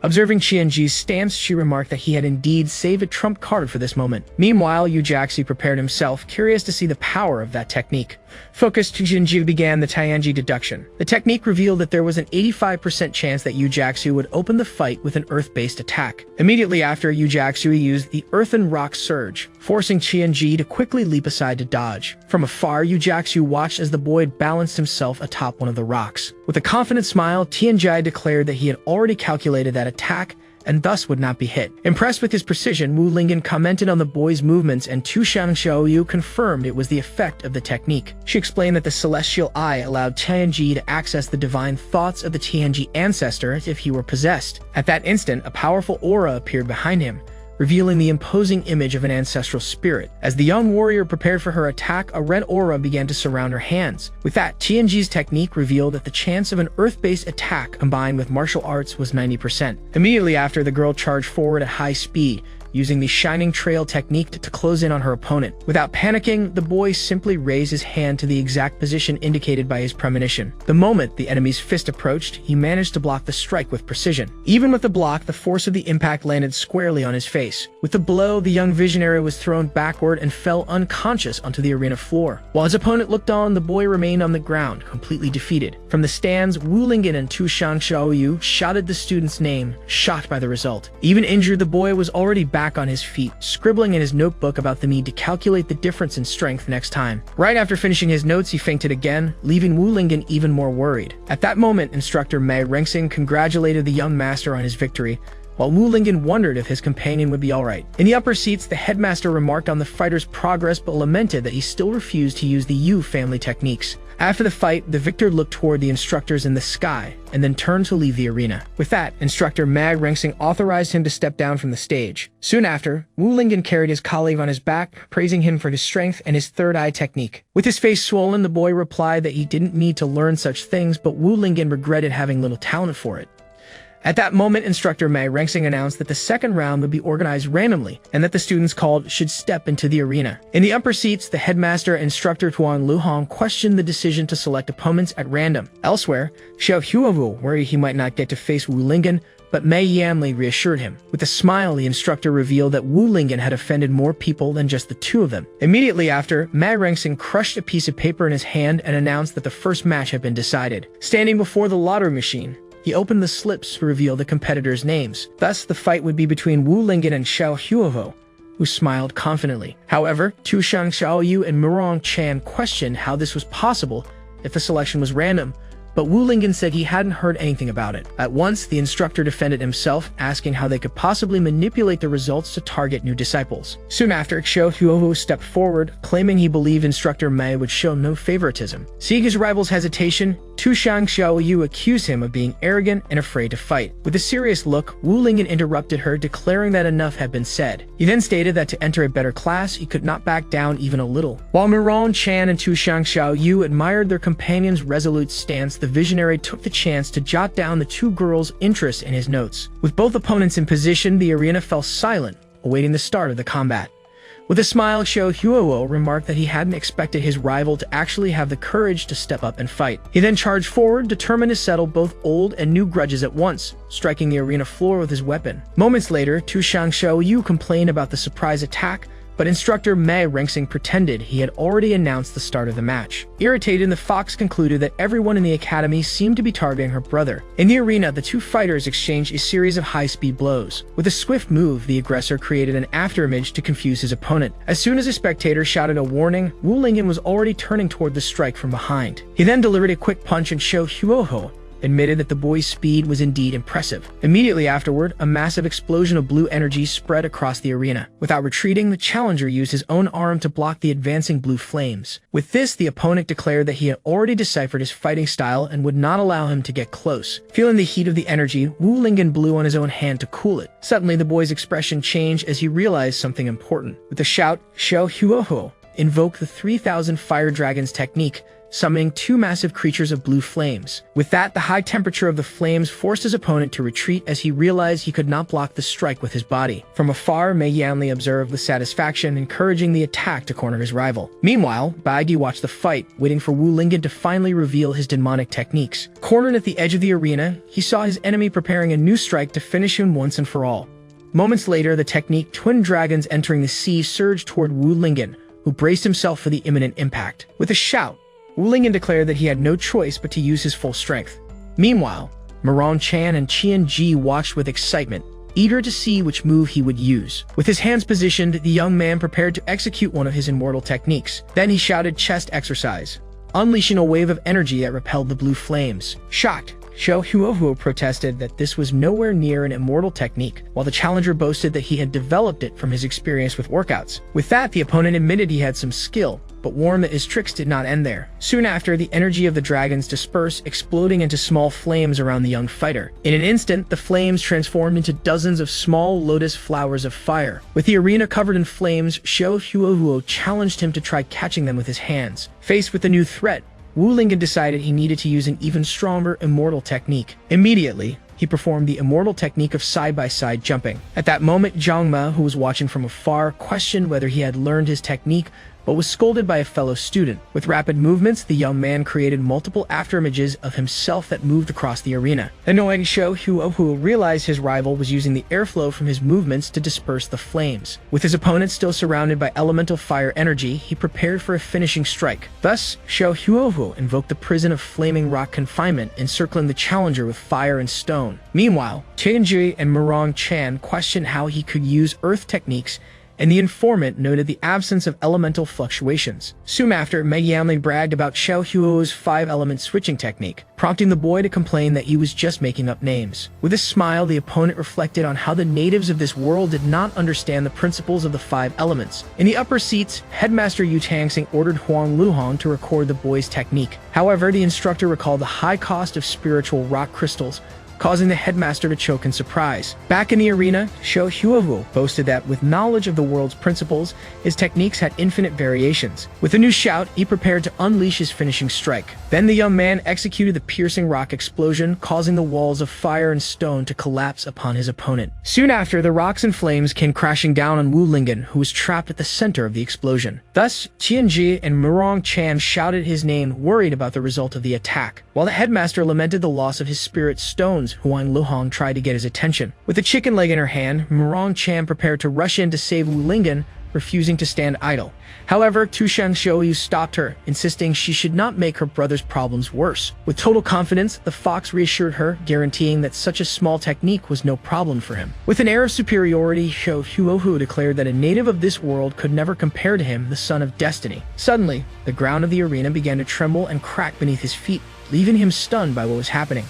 S1: Observing Chian Ji's stance, she remarked that he had indeed saved a trump card for this moment. Meanwhile, Yu Jaxi prepared himself, curious to see the power of that technique. Focused, Chian Ji began the Tianji deduction. The technique revealed that there was an 85% chance that Yu Jaxu would open the fight with an earth-based attack. Immediately after, Yu Jaxu used the Earth and Rock Surge, forcing Chian Ji to quickly leap aside to dodge. From afar, Yu Jaxu watched as the boy balanced himself atop one of the rocks. With a confident smile, Chian Ji declared that he had already calculated that attack and thus would not be hit. Impressed with his precision, Wu Lingan commented on the boy's movements, and Tu Shangshoyu confirmed it was the effect of the technique. She explained that the celestial eye allowed Chian Ji to access the divine thoughts of the Chian Ji ancestor as if he were possessed. At that instant, a powerful aura appeared behind him, revealing the imposing image of an ancestral spirit. As the young warrior prepared for her attack, a red aura began to surround her hands. With that, Chian Ji's technique revealed that the chance of an earth-based attack combined with martial arts was 90%. Immediately after, the girl charged forward at high speed, using the Shining Trail technique to close in on her opponent. Without panicking, the boy simply raised his hand to the exact position indicated by his premonition. The moment the enemy's fist approached, he managed to block the strike with precision. Even with the block, the force of the impact landed squarely on his face. With the blow, the young visionary was thrown backward and fell unconscious onto the arena floor. While his opponent looked on, the boy remained on the ground, completely defeated. From the stands, Wu Lingan and Tu Xiaoyu shouted the student's name, shocked by the result. Even injured, the boy was already back on his feet, scribbling in his notebook about the need to calculate the difference in strength next time. Right after finishing his notes, he fainted again, leaving Wu Lingan even more worried. At that moment, instructor Mei Rengsing congratulated the young master on his victory, while Wu Lingan wondered if his companion would be alright. In the upper seats, the headmaster remarked on the fighter's progress but lamented that he still refused to use the Yu family techniques. After the fight, the victor looked toward the instructors in the sky and then turned to leave the arena. With that, instructor Mag Rengsing authorized him to step down from the stage. Soon after, Wu Lingan carried his colleague on his back, praising him for his strength and his third eye technique. With his face swollen, the boy replied that he didn't need to learn such things, but Wu Lingan regretted having little talent for it. At that moment, instructor Mei Rengsing announced that the second round would be organized randomly and that the students called should step into the arena. In the upper seats, the headmaster, instructor Tuan Luhong, questioned the decision to select opponents at random. Elsewhere, Xiao Huowu worried he might not get to face Wu Lingan, but Mei Yanli reassured him. With a smile, the instructor revealed that Wu Lingan had offended more people than just the two of them. Immediately after, Mei Rengsing crushed a piece of paper in his hand and announced that the first match had been decided. Standing before the lottery machine, he opened the slips to reveal the competitors' names. Thus, the fight would be between Wu Lingan and Xiao Huoho, who smiled confidently. However, Tu Xiaoyu and Murong Chan questioned how this was possible if the selection was random, but Wu Lingan said he hadn't heard anything about it. At once, the instructor defended himself, asking how they could possibly manipulate the results to target new disciples. Soon after, Xiao Huohu stepped forward, claiming he believed instructor Mei would show no favoritism. Seeing his rival's hesitation, Tu Xiaoyu accused him of being arrogant and afraid to fight. With a serious look, Wu Lingan interrupted her, declaring that enough had been said. He then stated that to enter a better class, he could not back down even a little. While Murong Chan and Tu Xiaoyu admired their companion's resolute stance, the visionary took the chance to jot down the two girls' interest in his notes. With both opponents in position, the arena fell silent, awaiting the start of the combat. With a smile, Xiao Huowo remarked that he hadn't expected his rival to actually have the courage to step up and fight. He then charged forward, determined to settle both old and new grudges at once, striking the arena floor with his weapon. Moments later, Tu Xiaoyu complained about the surprise attack, but instructor Mei Rengsing pretended he had already announced the start of the match. Irritated, the fox concluded that everyone in the academy seemed to be targeting her brother. In the arena, the two fighters exchanged a series of high-speed blows. With a swift move, the aggressor created an afterimage to confuse his opponent. As soon as a spectator shouted a warning, Wu Lingan was already turning toward the strike from behind. He then delivered a quick punch and Xiao Huoho admitted that the boy's speed was indeed impressive. Immediately afterward, a massive explosion of blue energy spread across the arena. Without retreating, the challenger used his own arm to block the advancing blue flames. With this, the opponent declared that he had already deciphered his fighting style and would not allow him to get close. Feeling the heat of the energy, Wu Lingan blew on his own hand to cool it. Suddenly, the boy's expression changed as he realized something important. With a shout, Xiao Huoho invoked the 3000 Fire Dragons technique, summoning two massive creatures of blue flames. With that, the high temperature of the flames forced his opponent to retreat as he realized he could not block the strike with his body. From afar, Mei Yanli observed with satisfaction, encouraging the attack to corner his rival. Meanwhile, Baigi watched the fight, waiting for Wu Lingan to finally reveal his demonic techniques. Cornered at the edge of the arena, he saw his enemy preparing a new strike to finish him once and for all. Moments later, the technique Twin Dragons Entering the Sea surged toward Wu Lingan, who braced himself for the imminent impact. With a shout, Wu Lingan declared that he had no choice but to use his full strength. Meanwhile, Murong Chan and Chian Ji watched with excitement, eager to see which move he would use. With his hands positioned, the young man prepared to execute one of his immortal techniques. Then he shouted chest exercise, unleashing a wave of energy that repelled the blue flames. Shocked, Xiao Huohu protested that this was nowhere near an immortal technique, while the challenger boasted that he had developed it from his experience with workouts. With that, the opponent admitted he had some skill, but warned that his tricks did not end there. Soon after, the energy of the dragons dispersed, exploding into small flames around the young fighter. In an instant, the flames transformed into dozens of small lotus flowers of fire. With the arena covered in flames, Xiao Huohuo challenged him to try catching them with his hands. Faced with a new threat, Wu Lingan decided he needed to use an even stronger immortal technique. Immediately, he performed the immortal technique of side-by-side jumping. At that moment, Zhangma, who was watching from afar, questioned whether he had learned his technique, but was scolded by a fellow student. With rapid movements, the young man created multiple afterimages of himself that moved across the arena. Annoying Xiao Huohu realized his rival was using the airflow from his movements to disperse the flames. With his opponent still surrounded by elemental fire energy, he prepared for a finishing strike. Thus, Xiao Huohu invoked the prison of flaming rock confinement, encircling the challenger with fire and stone. Meanwhile, Chian Ji and Murong Chan questioned how he could use earth techniques, and the informant noted the absence of elemental fluctuations. Soon after, Meng bragged about Xiao Huo's 5-element switching technique, prompting the boy to complain that he was just making up names. With a smile, the opponent reflected on how the natives of this world did not understand the principles of the 5 elements. In the upper seats, Headmaster Yu Tangsing ordered Huang Luhong to record the boy's technique. However, the instructor recalled the high cost of spiritual rock crystals, causing the headmaster to choke in surprise. Back in the arena, Xiao Huohu boasted that with knowledge of the world's principles, his techniques had infinite variations. With a new shout, he prepared to unleash his finishing strike. Then the young man executed the piercing rock explosion, causing the walls of fire and stone to collapse upon his opponent. Soon after, the rocks and flames came crashing down on Wu Lingan, who was trapped at the center of the explosion. Thus, Chian Ji and Murong Chan shouted his name, worried about the result of the attack, while the headmaster lamented the loss of his spirit stones. Huang Luhong tried to get his attention. With a chicken leg in her hand, Murong Chan prepared to rush in to save Wu Lingan, refusing to stand idle. However, Tushang Xiaoyu stopped her, insisting she should not make her brother's problems worse. With total confidence, the fox reassured her, guaranteeing that such a small technique was no problem for him. With an air of superiority, Xiao Huohu declared that a native of this world could never compare to him, the son of destiny. Suddenly, the ground of the arena began to tremble and crack beneath his feet, leaving him stunned by what was happening.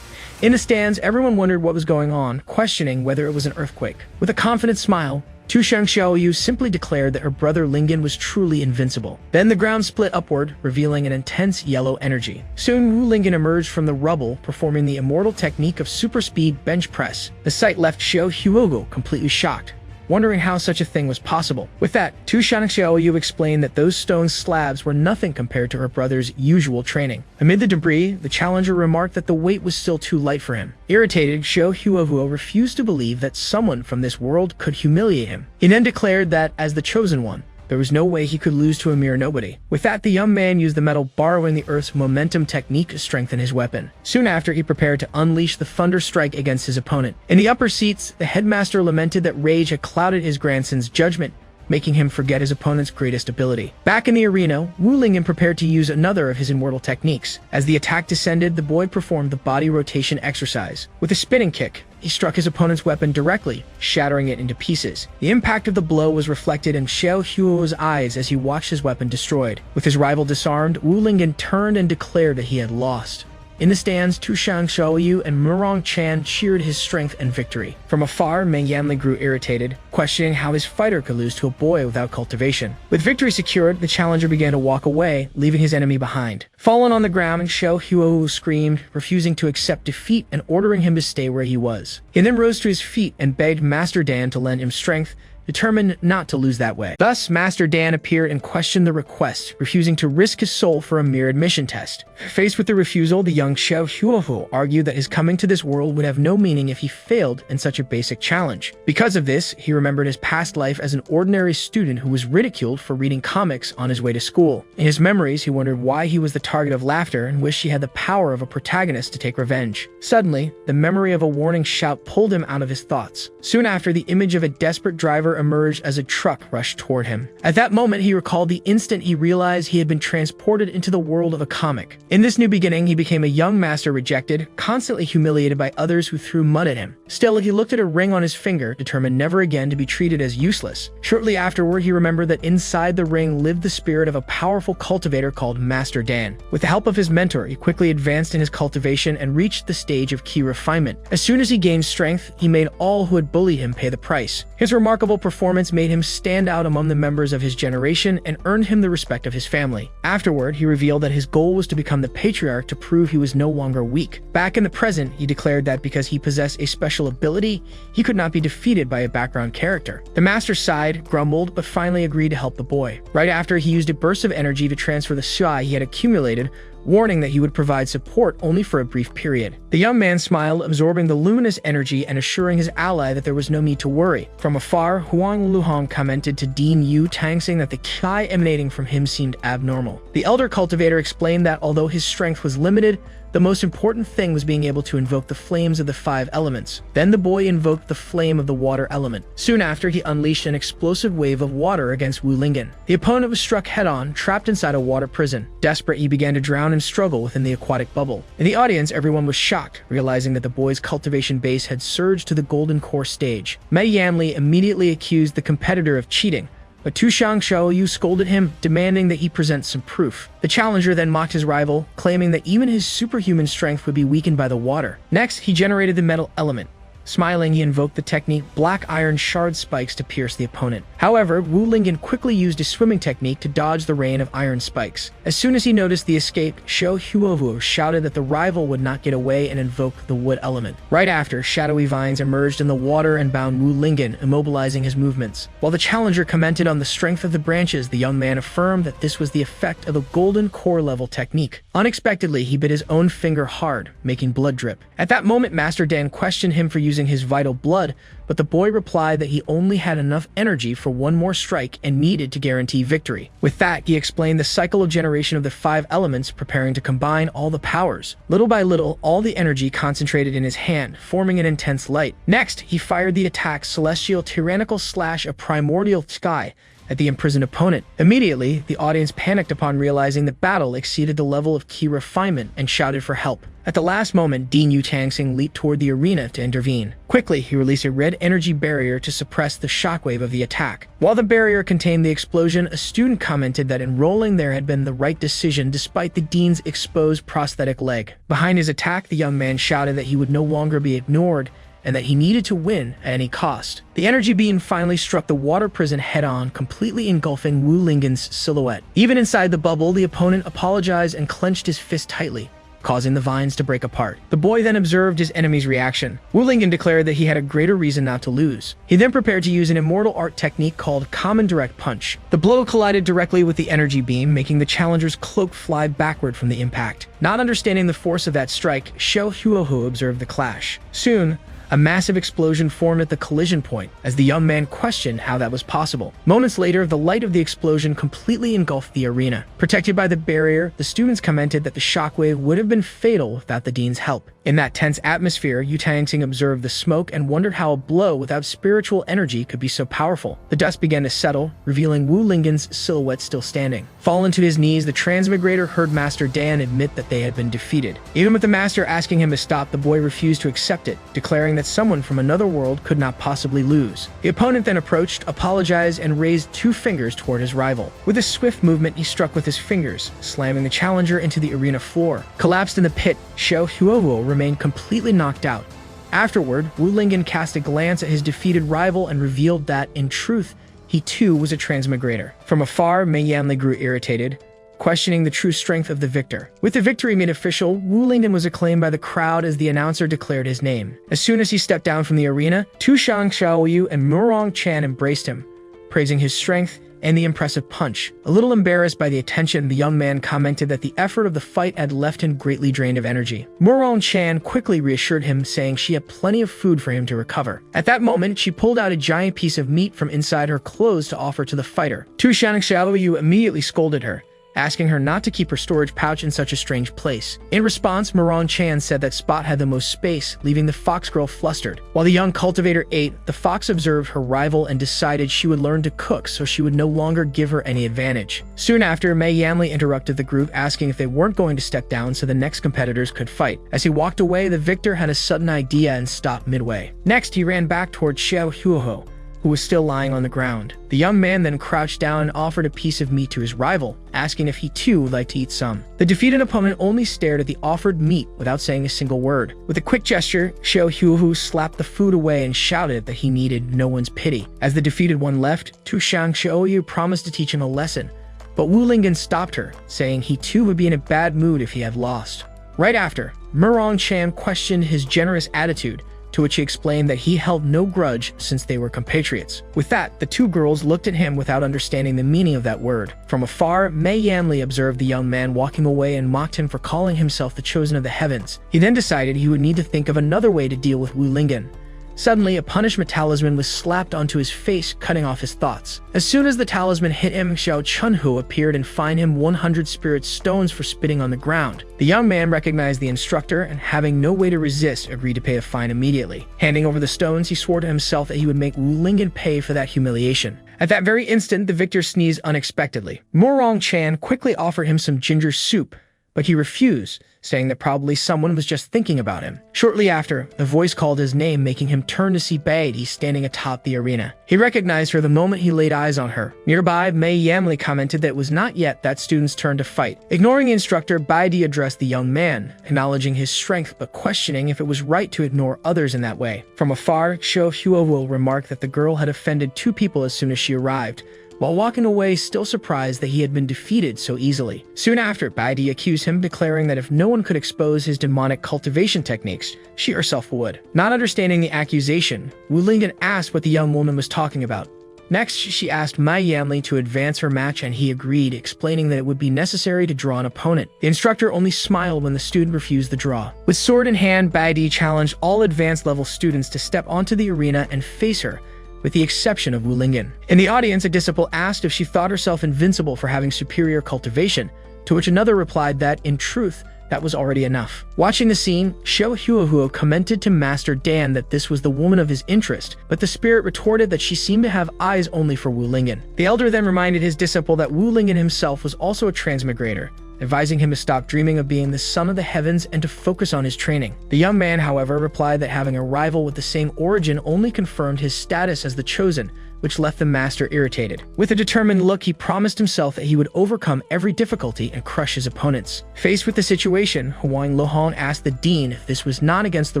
S1: In the stands, everyone wondered what was going on, questioning whether it was an earthquake. With a confident smile, Tushang Xiaoyu simply declared that her brother Lingan was truly invincible. Then the ground split upward, revealing an intense yellow energy. Soon Wu Lingan emerged from the rubble, performing the immortal technique of super speed bench press. The sight left Xiao Huogu completely shocked, wondering how such a thing was possible. With that, Tushang Xiaoyu explained that those stone slabs were nothing compared to her brother's usual training. Amid the debris, the challenger remarked that the weight was still too light for him. Irritated, Xiao Huohu refused to believe that someone from this world could humiliate him. He then declared that, as the chosen one, there was no way he could lose to a mere nobody. With that, the young man used the metal borrowing the Earth's momentum technique to strengthen his weapon. Soon after, he prepared to unleash the thunder strike against his opponent. In the upper seats, the headmaster lamented that rage had clouded his grandson's judgment, making him forget his opponent's greatest ability. Back in the arena, Wu Lingan prepared to use another of his immortal techniques. As the attack descended, the boy performed the body rotation exercise. With a spinning kick, he struck his opponent's weapon directly, shattering it into pieces. The impact of the blow was reflected in Xiao Huo's eyes as he watched his weapon destroyed. With his rival disarmed, Wu Lingan turned and declared that he had lost. In the stands, Tushang Xiaoyu and Murong Chan cheered his strength and victory. From afar, Meng Yanli grew irritated, questioning how his fighter could lose to a boy without cultivation. With victory secured, the challenger began to walk away, leaving his enemy behind. Fallen on the ground, Xiao Huohu screamed, refusing to accept defeat and ordering him to stay where he was. He then rose to his feet and begged Master Dan to lend him strength, determined not to lose that way. Thus, Master Dan appeared and questioned the request, refusing to risk his soul for a mere admission test. Faced with the refusal, the young Xiao Huohu argued that his coming to this world would have no meaning if he failed in such a basic challenge. Because of this, he remembered his past life as an ordinary student who was ridiculed for reading comics on his way to school. In his memories, he wondered why he was the target of laughter and wished he had the power of a protagonist to take revenge. Suddenly, the memory of a warning shout pulled him out of his thoughts. Soon after, the image of a desperate driver emerged as a truck rushed toward him. At that moment, he recalled the instant he realized he had been transported into the world of a comic. In this new beginning, he became a young master rejected, constantly humiliated by others who threw mud at him. Still, he looked at a ring on his finger, determined never again to be treated as useless. Shortly afterward, he remembered that inside the ring lived the spirit of a powerful cultivator called Master Dan. With the help of his mentor, he quickly advanced in his cultivation and reached the stage of key refinement. As soon as he gained strength, he made all who had bullied him pay the price. His remarkable performance made him stand out among the members of his generation and earned him the respect of his family. Afterward, he revealed that his goal was to become the patriarch to prove he was no longer weak. Back in the present, he declared that because he possessed a special ability, he could not be defeated by a background character. The master sighed, grumbled, but finally agreed to help the boy. Right after, he used a burst of energy to transfer the Shuai he had accumulated, warning that he would provide support only for a brief period. The young man smiled, absorbing the luminous energy and assuring his ally that there was no need to worry. From afar, Huang Luhong commented to Dean Yu Tang, saying that the chi emanating from him seemed abnormal. The elder cultivator explained that although his strength was limited, the most important thing was being able to invoke the flames of the 5 elements. Then the boy invoked the flame of the water element. Soon after, he unleashed an explosive wave of water against Wu Lingan. The opponent was struck head-on, trapped inside a water prison. Desperate, he began to drown and struggle within the aquatic bubble. In the audience, everyone was shocked, realizing that the boy's cultivation base had surged to the golden core stage. Mei Yanli immediately accused the competitor of cheating, but Tu Shang Xiaoyu scolded him, demanding that he present some proof. The challenger then mocked his rival, claiming that even his superhuman strength would be weakened by the water. Next, he generated the metal element. Smiling, he invoked the technique Black Iron Shard Spikes to pierce the opponent. However, Wu Lingan quickly used his swimming technique to dodge the rain of iron spikes. As soon as he noticed the escape, Xiao Huohu shouted that the rival would not get away and invoked the wood element. Right after, shadowy vines emerged in the water and bound Wu Lingan, immobilizing his movements. While the challenger commented on the strength of the branches, the young man affirmed that this was the effect of a golden core level technique. Unexpectedly, he bit his own finger hard, making blood drip. At that moment, Master Dan questioned him for using his vital blood, but the boy replied that he only had enough energy for one more strike and needed to guarantee victory. With that, he explained the cycle of generation of the 5 elements, preparing to combine all the powers. Little by little, all the energy concentrated in his hand, forming an intense light. Next, he fired the attack Celestial Tyrannical Slash of Primordial Sky at the imprisoned opponent. Immediately, the audience panicked upon realizing the battle exceeded the level of key refinement and shouted for help. At the last moment, Dean Yu Tangsing leaped toward the arena to intervene. Quickly, he released a red energy barrier to suppress the shockwave of the attack. While the barrier contained the explosion, a student commented that enrolling there had been the right decision despite the dean's exposed prosthetic leg. Behind his attack, the young man shouted that he would no longer be ignored and that he needed to win at any cost. The energy beam finally struck the water prison head-on, completely engulfing Wu Lingan's silhouette. Even inside the bubble, the opponent apologized and clenched his fist tightly, causing the vines to break apart. The boy then observed his enemy's reaction. Wu Lingan declared that he had a greater reason not to lose. He then prepared to use an immortal art technique called Common Direct Punch. The blow collided directly with the energy beam, making the challenger's cloak fly backward from the impact. Not understanding the force of that strike, Xiao Huohu observed the clash. Soon, a massive explosion formed at the collision point, as the young man questioned how that was possible. Moments later, the light of the explosion completely engulfed the arena. Protected by the barrier, the students commented that the shockwave would have been fatal without the dean's help. In that tense atmosphere, Yu Tangsing observed the smoke and wondered how a blow without spiritual energy could be so powerful. The dust began to settle, revealing Wu Lingan's silhouette still standing. Fallen to his knees, the transmigrator heard Master Dan admit that they had been defeated. Even with the master asking him to stop, the boy refused to accept it, declaring that someone from another world could not possibly lose. The opponent then approached, apologized, and raised 2 fingers toward his rival. With a swift movement, he struck with his fingers, slamming the challenger into the arena floor. Collapsed in the pit, Xiao Huohu remained completely knocked out. Afterward, Wu Lingan cast a glance at his defeated rival and revealed that, in truth, he too was a transmigrator. From afar, Mei Yanli grew irritated, questioning the true strength of the victor. With the victory made official, Wu Lingan was acclaimed by the crowd as the announcer declared his name. As soon as he stepped down from the arena, Tu Shang Xiaoyu and Murong Chan embraced him, praising his strength and the impressive punch. A little embarrassed by the attention, the young man commented that the effort of the fight had left him greatly drained of energy. Murong Chan quickly reassured him, saying she had plenty of food for him to recover. At that moment, she pulled out a giant piece of meat from inside her clothes to offer to the fighter. Tu Shang Xiaoyu immediately scolded her, asking her not to keep her storage pouch in such a strange place. In response, Murong Chan said that Spot had the most space, leaving the fox girl flustered. While the young cultivator ate, the fox observed her rival and decided she would learn to cook so she would no longer give her any advantage. Soon after, Mei Yanli interrupted the group, asking if they weren't going to step down so the next competitors could fight. As he walked away, the victor had a sudden idea and stopped midway. Next, he ran back toward Xiao Huohu, who was still lying on the ground. The young man then crouched down and offered a piece of meat to his rival, asking if he too would like to eat some. The defeated opponent only stared at the offered meat without saying a single word. With a quick gesture, Xiao Huohu slapped the food away and shouted that he needed no one's pity. As the defeated one left, Tu Shang Xiaoyu promised to teach him a lesson, but Wu Lingan stopped her, saying he too would be in a bad mood if he had lost. Right after, Murong Chan questioned his generous attitude, to which he explained that he held no grudge since they were compatriots. With that, the two girls looked at him without understanding the meaning of that word. From afar, Mei Yanli observed the young man walking away and mocked him for calling himself the chosen of the heavens. He then decided he would need to think of another way to deal with Wu Lingan. Suddenly, a punishment talisman was slapped onto his face, cutting off his thoughts. As soon as the talisman hit him, Xiao Chunhu appeared and fined him 100 spirit stones for spitting on the ground. The young man recognized the instructor and, having no way to resist, agreed to pay the fine immediately. Handing over the stones, he swore to himself that he would make Wu Lingan pay for that humiliation. At that very instant, the victor sneezed unexpectedly. Murong Chan quickly offered him some ginger soup, but he refused, saying that probably someone was just thinking about him. Shortly after, a voice called his name, making him turn to see Baidi standing atop the arena. He recognized her the moment he laid eyes on her. Nearby, Mei Yamli commented that it was not yet that student's turn to fight. Ignoring the instructor, Baidi addressed the young man, acknowledging his strength but questioning if it was right to ignore others in that way. From afar, Xiao Huo remarked that the girl had offended two people as soon as she arrived, while walking away still surprised that he had been defeated so easily. Soon after, Baidi accused him, declaring that if no one could expose his demonic cultivation techniques, she herself would. Not understanding the accusation, Wu Lingan asked what the young woman was talking about. Next, she asked Mei Yanli to advance her match and he agreed, explaining that it would be necessary to draw an opponent. The instructor only smiled when the student refused the draw. With sword in hand, Baidi challenged all advanced level students to step onto the arena and face her, with the exception of Wu Lingan. In the audience, a disciple asked if she thought herself invincible for having superior cultivation, to which another replied that, in truth, that was already enough. Watching the scene, Xiao Huohuo commented to Master Dan that this was the woman of his interest, but the spirit retorted that she seemed to have eyes only for Wu Lingan. The elder then reminded his disciple that Wu Lingan himself was also a transmigrator, advising him to stop dreaming of being the son of the heavens and to focus on his training. The young man, however, replied that having a rival with the same origin only confirmed his status as the chosen, which left the master irritated. With a determined look, he promised himself that he would overcome every difficulty and crush his opponents. Faced with the situation, Huang Lohong asked the dean if this was not against the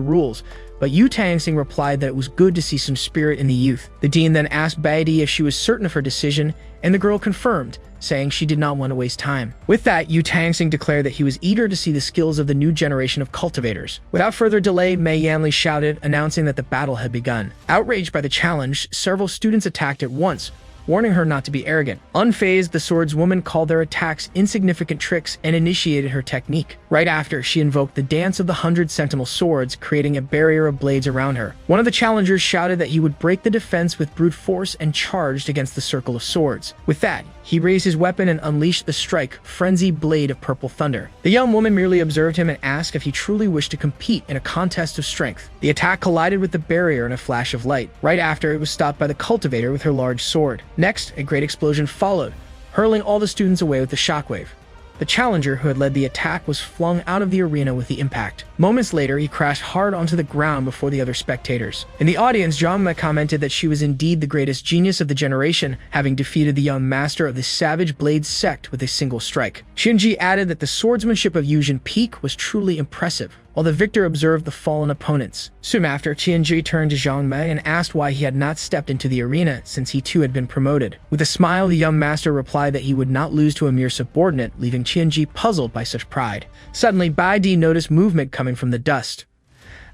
S1: rules, but Yu Tangsing replied that it was good to see some spirit in the youth. The dean then asked Baidi if she was certain of her decision, and the girl confirmed, saying she did not want to waste time. With that, Yu Tangsing declared that he was eager to see the skills of the new generation of cultivators. Without further delay, Mei Yanli shouted, announcing that the battle had begun. Outraged by the challenge, several students attacked at once, warning her not to be arrogant. Unfazed, the swordswoman called their attacks insignificant tricks and initiated her technique. Right after, she invoked the Dance of the 100 Sentinel Swords, creating a barrier of blades around her. One of the challengers shouted that he would break the defense with brute force and charged against the circle of swords. With that, he raised his weapon and unleashed the strike, Frenzy Blade of Purple Thunder. The young woman merely observed him and asked if he truly wished to compete in a contest of strength. The attack collided with the barrier in a flash of light. Right after, it was stopped by the cultivator with her large sword. Next, a great explosion followed, hurling all the students away with the shockwave. The challenger who had led the attack was flung out of the arena with the impact. Moments later, he crashed hard onto the ground before the other spectators. In the audience, Zhangme commented that she was indeed the greatest genius of the generation, having defeated the young master of the Savage Blade sect with a single strike. Chian Ji added that the swordsmanship of Yujin Peak was truly impressive, while the victor observed the fallen opponents. Soon after, Chian Ji turned to Zhang Mei and asked why he had not stepped into the arena since he too had been promoted. With a smile, the young master replied that he would not lose to a mere subordinate, leaving Chian Ji puzzled by such pride. Suddenly, Bai Di noticed movement coming from the dust.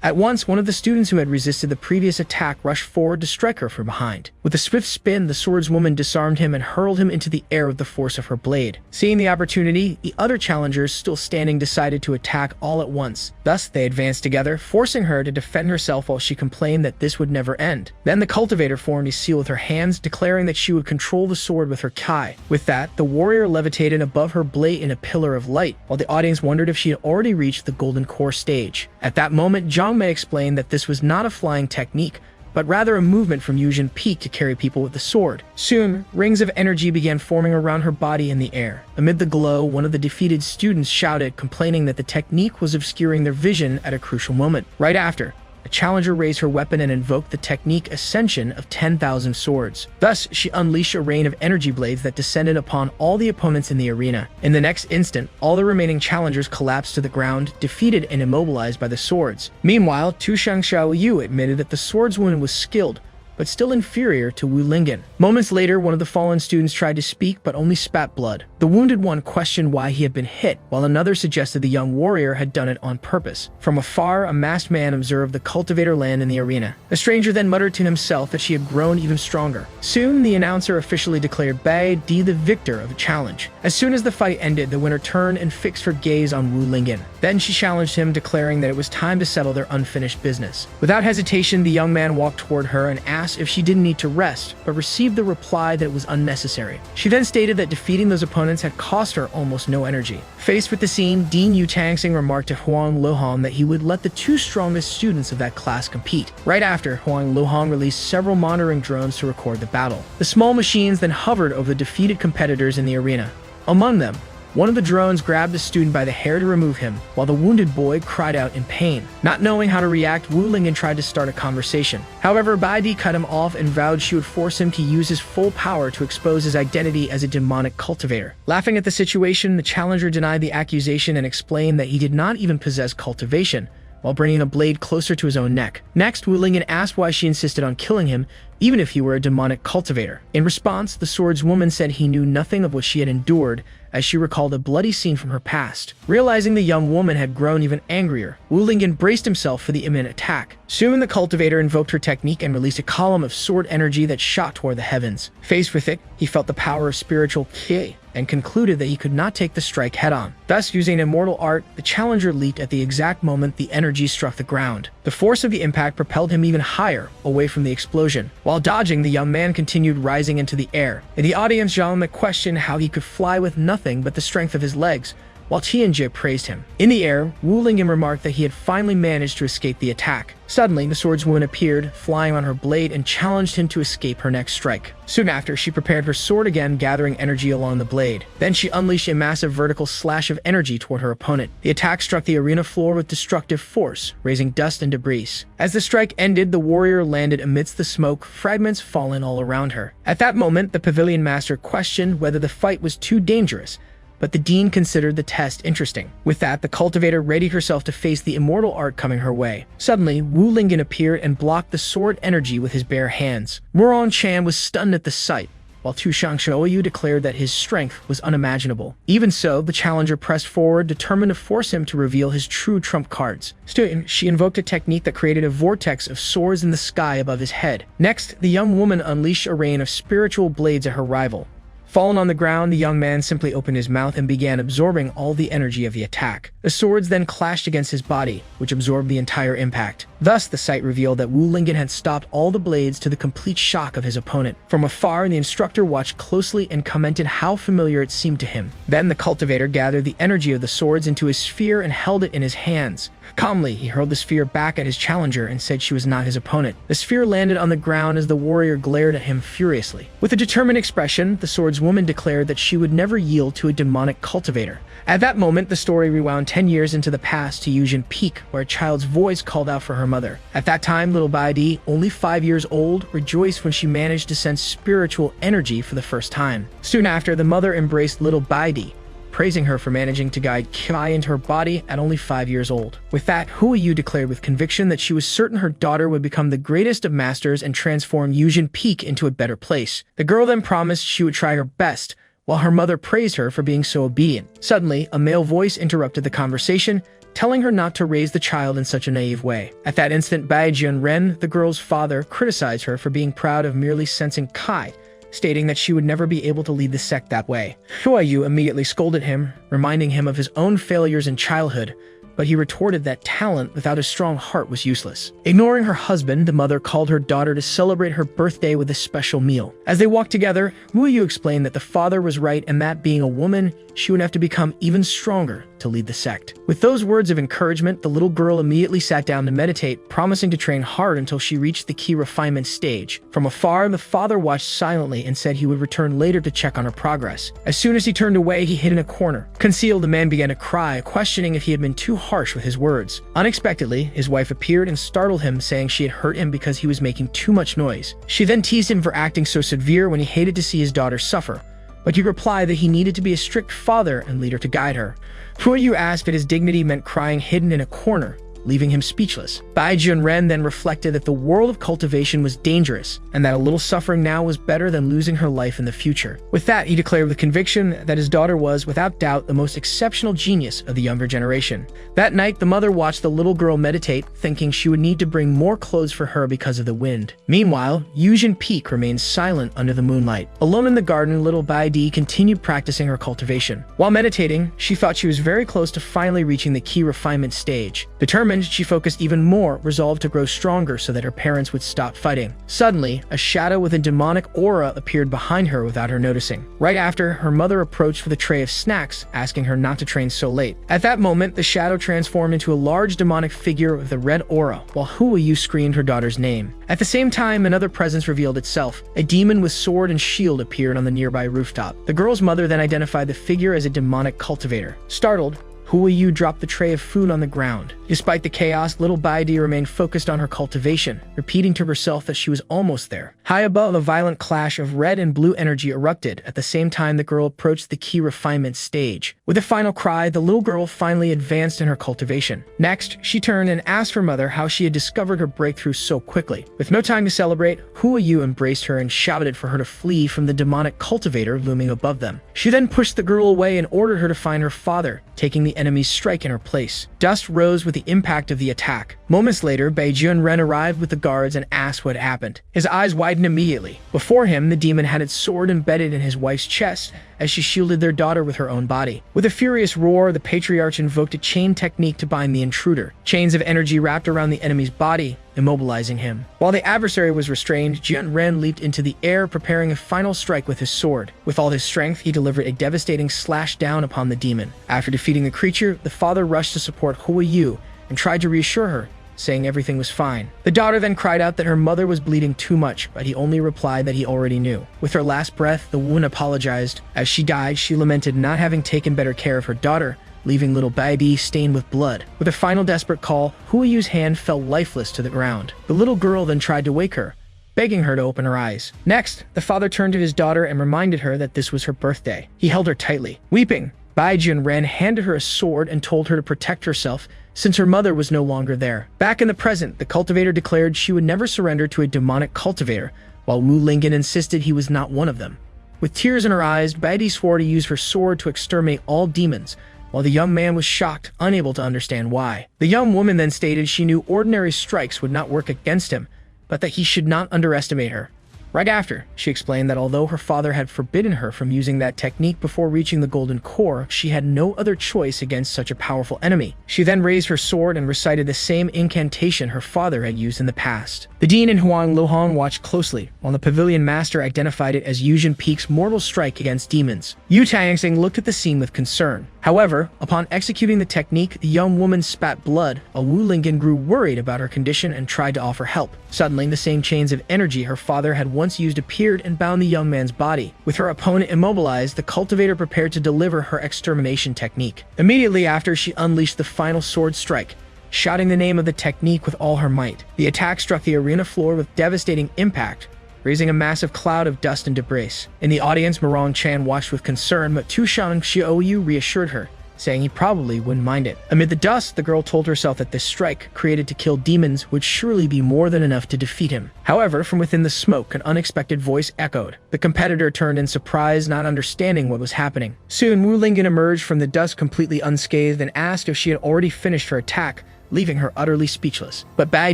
S1: At once, one of the students who had resisted the previous attack rushed forward to strike her from behind. With a swift spin, the swordswoman disarmed him and hurled him into the air with the force of her blade. Seeing the opportunity, the other challengers, still standing, decided to attack all at once. Thus, they advanced together, forcing her to defend herself while she complained that this would never end. Then the cultivator formed a seal with her hands, declaring that she would control the sword with her kai. With that, the warrior levitated above her blade in a pillar of light, while the audience wondered if she had already reached the golden core stage. At that moment, Zhang Mei explained that this was not a flying technique, but rather a movement from Yujin Peak to carry people with the sword. Soon, rings of energy began forming around her body in the air. Amid the glow, one of the defeated students shouted, complaining that the technique was obscuring their vision at a crucial moment. Right after, a challenger raised her weapon and invoked the technique Ascension of 10,000 Swords. Thus, she unleashed a rain of energy blades that descended upon all the opponents in the arena. In the next instant, all the remaining challengers collapsed to the ground, defeated and immobilized by the swords. Meanwhile, Tu Shang Xiao Yu admitted that the swordswoman was skilled, but still inferior to Wu Lingan. Moments later, one of the fallen students tried to speak but only spat blood. The wounded one questioned why he had been hit, while another suggested the young warrior had done it on purpose. From afar, a masked man observed the cultivator land in the arena. The stranger then muttered to himself that she had grown even stronger. Soon, the announcer officially declared Bai Di the victor of the challenge. As soon as the fight ended, the winner turned and fixed her gaze on Wu Lingan. Then she challenged him, declaring that it was time to settle their unfinished business. Without hesitation, the young man walked toward her and asked if she didn't need to rest, but received the reply that it was unnecessary. She then stated that defeating those opponents had cost her almost no energy. Faced with the scene, Dean Yu Tangsing remarked to Huang Lohong that he would let the two strongest students of that class compete. Right after, Huang Lohong released several monitoring drones to record the battle. The small machines then hovered over the defeated competitors in the arena. Among them, one of the drones grabbed the student by the hair to remove him, while the wounded boy cried out in pain. Not knowing how to react, Wu Lingan tried to start a conversation. However, Bai Di cut him off and vowed she would force him to use his full power to expose his identity as a demonic cultivator. Laughing at the situation, the challenger denied the accusation and explained that he did not even possess cultivation, while bringing a blade closer to his own neck. Next, Wu Lingan asked why she insisted on killing him, even if he were a demonic cultivator. In response, the swordswoman said he knew nothing of what she had endured, as she recalled a bloody scene from her past. Realizing the young woman had grown even angrier, Wu Lingan braced himself for the imminent attack. Soon, the cultivator invoked her technique and released a column of sword energy that shot toward the heavens. Faced with it, he felt the power of spiritual ki and concluded that he could not take the strike head-on. Thus, using an immortal art, the challenger leaped at the exact moment the energy struck the ground. The force of the impact propelled him even higher, away from the explosion. While dodging, the young man continued rising into the air. In the audience, Zhang questioned how he could fly with nothing but the strength of his legs, while Chian Ji praised him. In the air, Wu Lingan remarked that he had finally managed to escape the attack. Suddenly, the swordswoman appeared, flying on her blade, and challenged him to escape her next strike. Soon after, she prepared her sword again, gathering energy along the blade. Then she unleashed a massive vertical slash of energy toward her opponent. The attack struck the arena floor with destructive force, raising dust and debris. As the strike ended, the warrior landed amidst the smoke, fragments fallen all around her. At that moment, the pavilion master questioned whether the fight was too dangerous, but the dean considered the test interesting. With that, the cultivator readied herself to face the immortal art coming her way. Suddenly, Wu Lingan appeared and blocked the sword energy with his bare hands. Murong Chan was stunned at the sight, while Tu Shangshouyu declared that his strength was unimaginable. Even so, the challenger pressed forward, determined to force him to reveal his true trump cards. Soon, she invoked a technique that created a vortex of swords in the sky above his head. Next, the young woman unleashed a rain of spiritual blades at her rival. Fallen on the ground, the young man simply opened his mouth and began absorbing all the energy of the attack. The swords then clashed against his body, which absorbed the entire impact. Thus, the sight revealed that Wu Lingan had stopped all the blades, to the complete shock of his opponent. From afar, the instructor watched closely and commented how familiar it seemed to him. Then the cultivator gathered the energy of the swords into his sphere and held it in his hands. Calmly, he hurled the sphere back at his challenger and said she was not his opponent. The sphere landed on the ground as the warrior glared at him furiously. With a determined expression, the swordswoman declared that she would never yield to a demonic cultivator. At that moment, the story rewound 10 years into the past to Yujin Peak, where a child's voice called out for her mother. At that time, little Bai Di, only 5 years old, rejoiced when she managed to sense spiritual energy for the first time. Soon after, the mother embraced little Bai Di, praising her for managing to guide Ki into her body at only 5 years old. With that, Huiyu declared with conviction that she was certain her daughter would become the greatest of masters and transform Yujin Peak into a better place. The girl then promised she would try her best, while her mother praised her for being so obedient. Suddenly, a male voice interrupted the conversation, telling her not to raise the child in such a naive way. At that instant, Bai Jianren, the girl's father, criticized her for being proud of merely sensing Kai, stating that she would never be able to lead the sect that way. Huiyu immediately scolded him, reminding him of his own failures in childhood, but he retorted that talent without a strong heart was useless. Ignoring her husband, the mother called her daughter to celebrate her birthday with a special meal. As they walked together, Huiyu explained that the father was right and that being a woman, she would have to become even stronger to lead the sect. With those words of encouragement, the little girl immediately sat down to meditate, promising to train hard until she reached the key refinement stage. From afar, the father watched silently and said he would return later to check on her progress. As soon as he turned away, he hid in a corner. Concealed, the man began to cry, questioning if he had been too harsh with his words. Unexpectedly, his wife appeared and startled him, saying she had hurt him because he was making too much noise. She then teased him for acting so severe when he hated to see his daughter suffer, but he replied that he needed to be a strict father and leader to guide her. Huiyu asked if his dignity meant crying hidden in a corner, leaving him speechless. Bai Junren then reflected that the world of cultivation was dangerous, and that a little suffering now was better than losing her life in the future. With that, he declared with conviction that his daughter was, without doubt, the most exceptional genius of the younger generation. That night, the mother watched the little girl meditate, thinking she would need to bring more clothes for her because of the wind. Meanwhile, Yujin Peak remained silent under the moonlight. Alone in the garden, little Bai Di continued practicing her cultivation. While meditating, she thought she was very close to finally reaching the key refinement stage. Determined, she focused even more, resolved to grow stronger so that her parents would stop fighting. Suddenly, a shadow with a demonic aura appeared behind her without her noticing. Right after, her mother approached with a tray of snacks, asking her not to train so late. At that moment, the shadow transformed into a large demonic figure with a red aura, while Huayu screamed her daughter's name. At the same time, another presence revealed itself. A demon with sword and shield appeared on the nearby rooftop. The girl's mother then identified the figure as a demonic cultivator. Startled, Huayu dropped the tray of food on the ground. Despite the chaos, little Bai Di remained focused on her cultivation, repeating to herself that she was almost there. High above, a violent clash of red and blue energy erupted. At the same time, the girl approached the key refinement stage. With a final cry, the little girl finally advanced in her cultivation. Next, she turned and asked her mother how she had discovered her breakthrough so quickly. With no time to celebrate, Huayu embraced her and shouted for her to flee from the demonic cultivator looming above them. She then pushed the girl away and ordered her to find her father, taking the enemy's strike in her place. Dust rose with the impact of the attack. Moments later, Bai Junren arrived with the guards and asked what had happened. His eyes widened immediately. Before him, the demon had its sword embedded in his wife's chest as she shielded their daughter with her own body. With a furious roar, the patriarch invoked a chain technique to bind the intruder. Chains of energy wrapped around the enemy's body, immobilizing him. While the adversary was restrained, Junren leaped into the air, preparing a final strike with his sword. With all his strength, he delivered a devastating slash down upon the demon. After defeating the creature, the father rushed to support Huayu and tried to reassure her, saying everything was fine. The daughter then cried out that her mother was bleeding too much, but he only replied that he already knew. With her last breath, the woman apologized. As she died, she lamented not having taken better care of her daughter, leaving little Bai Di stained with blood. With a final desperate call, Huayu's hand fell lifeless to the ground. The little girl then tried to wake her, begging her to open her eyes. Next, the father turned to his daughter and reminded her that this was her birthday. He held her tightly. Weeping, Bai Junren handed her a sword and told her to protect herself since her mother was no longer there. Back in the present, the cultivator declared she would never surrender to a demonic cultivator, while Wu Lingan insisted he was not one of them. With tears in her eyes, Bai Di swore to use her sword to exterminate all demons, while the young man was shocked, unable to understand why. The young woman then stated she knew ordinary strikes would not work against him, but that he should not underestimate her. Right after, she explained that although her father had forbidden her from using that technique before reaching the golden core, she had no other choice against such a powerful enemy. She then raised her sword and recited the same incantation her father had used in the past. The dean and Huang Lohong watched closely, while the pavilion master identified it as Yujin Peak's mortal strike against demons. Yu Tangsing looked at the scene with concern. However, upon executing the technique, the young woman spat blood. Wu Lingan grew worried about her condition and tried to offer help. Suddenly, the same chains of energy her father had once used appeared and bound the young man's body. With her opponent immobilized, the cultivator prepared to deliver her extermination technique. Immediately after, she unleashed the final sword strike, shouting the name of the technique with all her might. The attack struck the arena floor with devastating impact, raising a massive cloud of dust and debris. In the audience, Murong Chan watched with concern, but Tushang Xiaoyu reassured her, saying he probably wouldn't mind it. Amid the dust, the girl told herself that this strike, created to kill demons, would surely be more than enough to defeat him. However, from within the smoke, an unexpected voice echoed. The competitor turned in surprise, not understanding what was happening. Soon, Wu Lingan emerged from the dust completely unscathed and asked if she had already finished her attack, leaving her utterly speechless. But Bai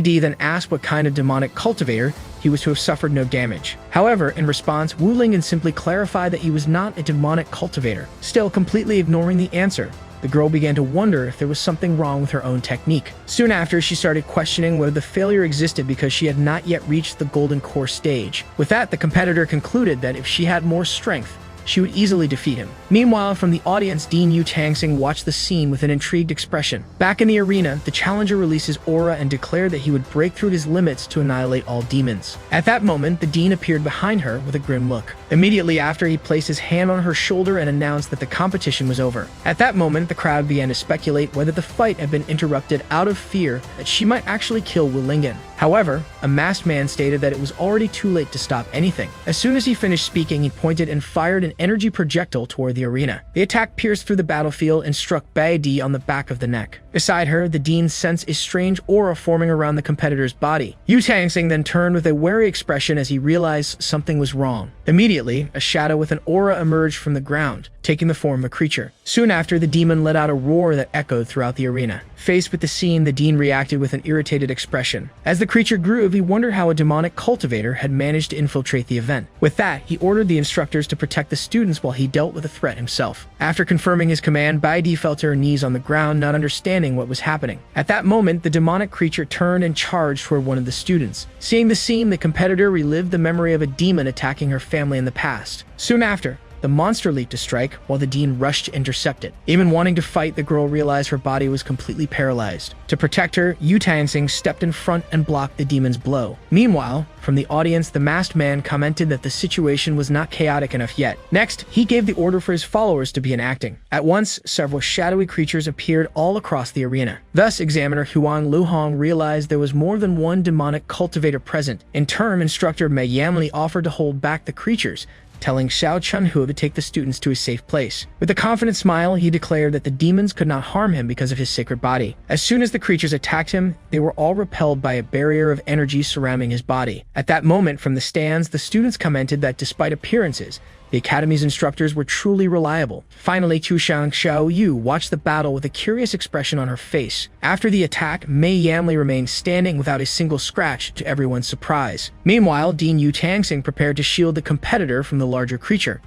S1: Di then asked what kind of demonic cultivator he was to have suffered no damage. However, in response, Wu Lingan simply clarified that he was not a demonic cultivator. Still completely ignoring the answer, the girl began to wonder if there was something wrong with her own technique. Soon after, she started questioning whether the failure existed because she had not yet reached the golden core stage. With that, the competitor concluded that if she had more strength, she would easily defeat him. Meanwhile, from the audience, Dean Yu Tangsing watched the scene with an intrigued expression. Back in the arena, the challenger released his aura and declared that he would break through his limits to annihilate all demons. At that moment, the dean appeared behind her with a grim look. Immediately after, he placed his hand on her shoulder and announced that the competition was over. At that moment, the crowd began to speculate whether the fight had been interrupted out of fear that she might actually kill Wu Lingan. However, a masked man stated that it was already too late to stop anything. As soon as he finished speaking, he pointed and fired an energy projectile toward the arena. The attack pierced through the battlefield and struck Bai Di on the back of the neck. Beside her, the dean sensed a strange aura forming around the competitor's body. Yu Tangsing then turned with a wary expression as he realized something was wrong. Immediately, a shadow with an aura emerged from the ground, taking the form of a creature. Soon after, the demon let out a roar that echoed throughout the arena. Faced with the scene, the dean reacted with an irritated expression. As the creature grew, he wondered how a demonic cultivator had managed to infiltrate the event. With that, he ordered the instructors to protect the students while he dealt with the threat himself. After confirming his command, Bai Di fell to her knees on the ground, not understanding what was happening. At that moment, the demonic creature turned and charged toward one of the students. Seeing the scene, the competitor relived the memory of a demon attacking her family in the past. Soon after, the monster leaped to strike, while the dean rushed to intercept it. Even wanting to fight, the girl realized her body was completely paralyzed. To protect her, Yu Tangsing stepped in front and blocked the demon's blow. Meanwhile, from the audience, the masked man commented that the situation was not chaotic enough yet. Next, he gave the order for his followers to begin acting. At once, several shadowy creatures appeared all across the arena. Thus, examiner Huang Luhong realized there was more than one demonic cultivator present. In turn, instructor Mei Yamli offered to hold back the creatures, telling Xiao Chunhu to take the students to a safe place. With a confident smile, he declared that the demons could not harm him because of his sacred body. As soon as the creatures attacked him, they were all repelled by a barrier of energy surrounding his body. At that moment, from the stands, the students commented that despite appearances, the Academy's instructors were truly reliable. Finally, Chushang Xiao Yu watched the battle with a curious expression on her face. After the attack, Mei Yamli remained standing without a single scratch, to everyone's surprise. Meanwhile, Dean Yu Tangsing prepared to shield the competitor from the larger creature.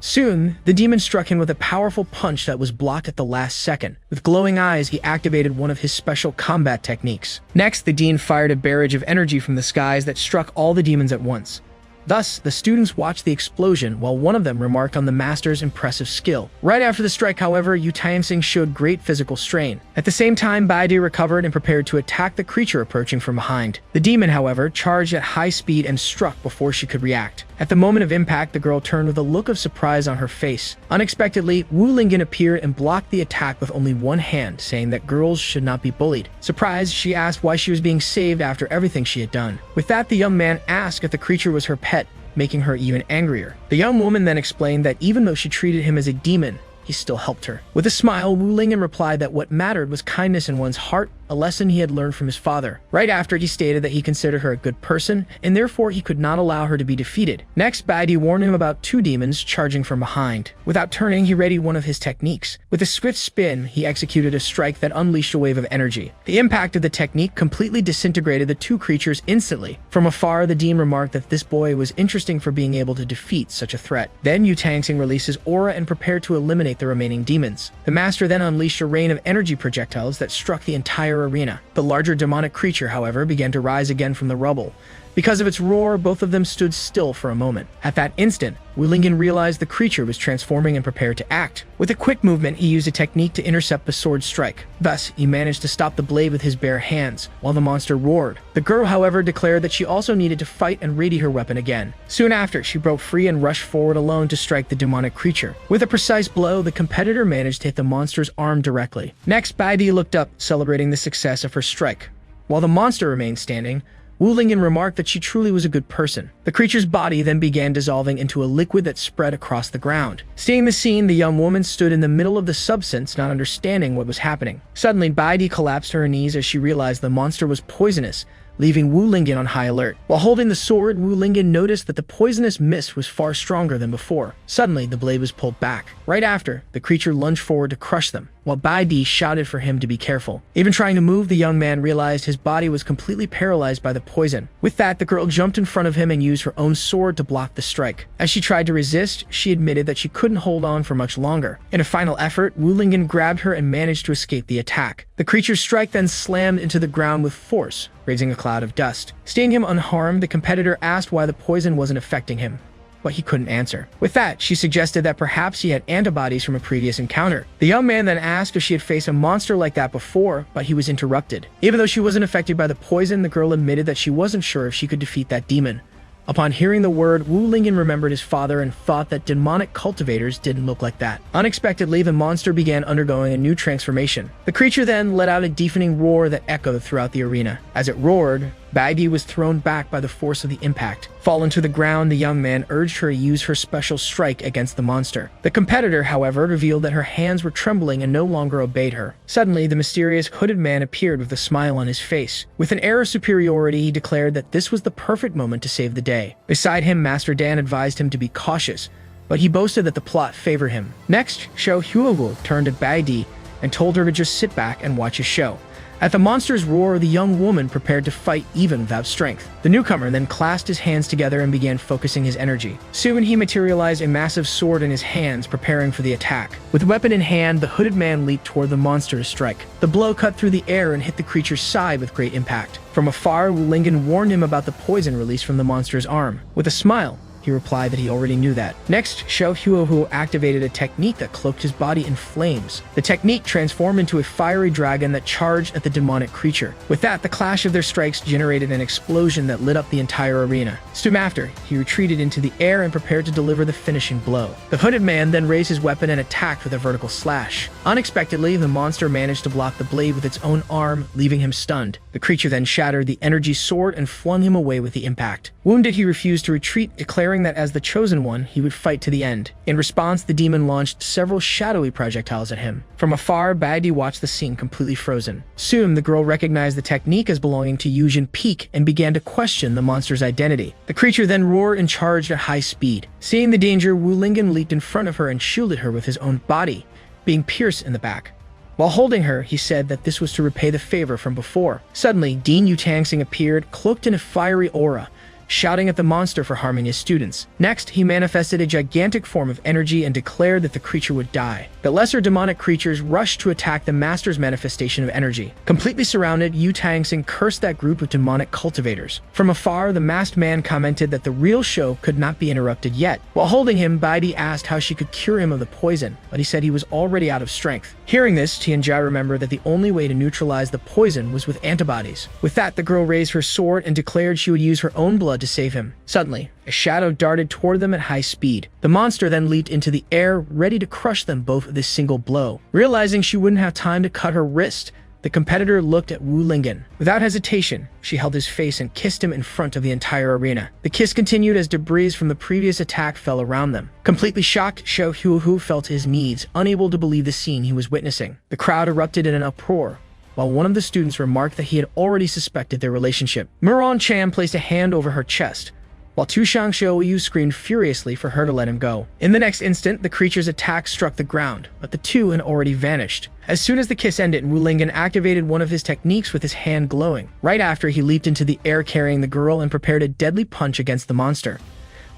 S1: Soon, the demon struck him with a powerful punch that was blocked at the last second. With glowing eyes, he activated one of his special combat techniques. Next, the dean fired a barrage of energy from the skies that struck all the demons at once. Thus, the students watched the explosion while one of them remarked on the master's impressive skill. Right after the strike, however, Yu Tangsing showed great physical strain. At the same time, Bai Di recovered and prepared to attack the creature approaching from behind. The demon, however, charged at high speed and struck before she could react. At the moment of impact, the girl turned with a look of surprise on her face. Unexpectedly, Wu Lingan appeared and blocked the attack with only one hand, saying that girls should not be bullied. Surprised, she asked why she was being saved after everything she had done. With that, the young man asked if the creature was her pet, making her even angrier. The young woman then explained that even though she treated him as a demon, he still helped her. With a smile, Wu Lingan replied that what mattered was kindness in one's heart, a lesson he had learned from his father. Right after, he stated that he considered her a good person, and therefore he could not allow her to be defeated. Next, Bai Di warned him about two demons charging from behind. Without turning, he readied one of his techniques. With a swift spin, he executed a strike that unleashed a wave of energy. The impact of the technique completely disintegrated the two creatures instantly. From afar, the dean remarked that this boy was interesting for being able to defeat such a threat. Then Yu Tangsing released his aura and prepared to eliminate the remaining demons. The master then unleashed a rain of energy projectiles that struck the entire arena. The larger demonic creature, however, began to rise again from the rubble. Because of its roar, both of them stood still for a moment. At that instant, Wu Lingan realized the creature was transforming and prepared to act. With a quick movement, he used a technique to intercept the sword strike. Thus, he managed to stop the blade with his bare hands, while the monster roared. The girl, however, declared that she also needed to fight and ready her weapon again. Soon after, she broke free and rushed forward alone to strike the demonic creature. With a precise blow, the competitor managed to hit the monster's arm directly. Next, Bai Di looked up, celebrating the success of her strike. While the monster remained standing, Wu Lingan remarked that she truly was a good person. The creature's body then began dissolving into a liquid that spread across the ground. Seeing the scene, the young woman stood in the middle of the substance, not understanding what was happening. Suddenly, Bai Di collapsed to her knees as she realized the monster was poisonous, leaving Wu Lingan on high alert. While holding the sword, Wu Lingan noticed that the poisonous mist was far stronger than before. Suddenly, the blade was pulled back. Right after, the creature lunged forward to crush them, while Bai Di shouted for him to be careful. Even trying to move, the young man realized his body was completely paralyzed by the poison. With that, the girl jumped in front of him and used her own sword to block the strike. As she tried to resist, she admitted that she couldn't hold on for much longer. In a final effort, Wu Lingan grabbed her and managed to escape the attack. The creature's strike then slammed into the ground with force, raising a cloud of dust. Seeing him unharmed, the competitor asked why the poison wasn't affecting him, but he couldn't answer. With that, she suggested that perhaps he had antibodies from a previous encounter. The young man then asked if she had faced a monster like that before, but he was interrupted. Even though she wasn't affected by the poison, the girl admitted that she wasn't sure if she could defeat that demon. Upon hearing the word, Wu Lingan remembered his father and thought that demonic cultivators didn't look like that. Unexpectedly, the monster began undergoing a new transformation. The creature then let out a deafening roar that echoed throughout the arena. As it roared, Baggy was thrown back by the force of the impact. Fallen to the ground, the young man urged her to use her special strike against the monster. The competitor, however, revealed that her hands were trembling and no longer obeyed her. Suddenly, the mysterious hooded man appeared with a smile on his face. With an air of superiority, he declared that this was the perfect moment to save the day. Beside him, Master Dan advised him to be cautious, but he boasted that the plot favored him. Next, Xiao Huogu turned to Bagdi and told her to just sit back and watch his show. At the monster's roar, the young woman prepared to fight even without strength. The newcomer then clasped his hands together and began focusing his energy. Soon he materialized a massive sword in his hands, preparing for the attack. With weapon in hand, the hooded man leaped toward the monster to strike. The blow cut through the air and hit the creature's side with great impact. From afar, Lingan warned him about the poison released from the monster's arm. With a smile, he replied that he already knew that. Next, Xiao Huohu activated a technique that cloaked his body in flames. The technique transformed into a fiery dragon that charged at the demonic creature. With that, the clash of their strikes generated an explosion that lit up the entire arena. Soon after, he retreated into the air and prepared to deliver the finishing blow. The hooded man then raised his weapon and attacked with a vertical slash. Unexpectedly, the monster managed to block the blade with its own arm, leaving him stunned. The creature then shattered the energy sword and flung him away with the impact. Wounded, he refused to retreat, declaring that as the chosen one, he would fight to the end. In response, the demon launched several shadowy projectiles at him. From afar, Bagdi watched the scene completely frozen. Soon, the girl recognized the technique as belonging to Yujin Peak and began to question the monster's identity. The creature then roared and charged at high speed. Seeing the danger, Wu Lingan leaped in front of her and shielded her with his own body, being pierced in the back. While holding her, he said that this was to repay the favor from before. Suddenly, Dean Yutangsing appeared, cloaked in a fiery aura, shouting at the monster for harming his students. Next, he manifested a gigantic form of energy and declared that the creature would die. The lesser demonic creatures rushed to attack the master's manifestation of energy. Completely surrounded, Yutangsing cursed that group of demonic cultivators. From afar, the masked man commented that the real show could not be interrupted yet. While holding him, Baidi asked how she could cure him of the poison, but he said he was already out of strength. Hearing this, Tian Ji remembered that the only way to neutralize the poison was with antibodies. With that, the girl raised her sword and declared she would use her own blood to save him. Suddenly, a shadow darted toward them at high speed. The monster then leaped into the air, ready to crush them both with this single blow. Realizing she wouldn't have time to cut her wrist, the competitor looked at Wu Lingan. Without hesitation, she held his face and kissed him in front of the entire arena. The kiss continued as debris from the previous attack fell around them. Completely shocked, Xiao Huohu fell to his knees, unable to believe the scene he was witnessing. The crowd erupted in an uproar, while one of the students remarked that he had already suspected their relationship. Murong Chan placed a hand over her chest, while Tushang Xiaoyu screamed furiously for her to let him go. In the next instant, the creature's attack struck the ground, but the two had already vanished. As soon as the kiss ended, Wu Lingan activated one of his techniques with his hand glowing. Right after, he leaped into the air carrying the girl and prepared a deadly punch against the monster.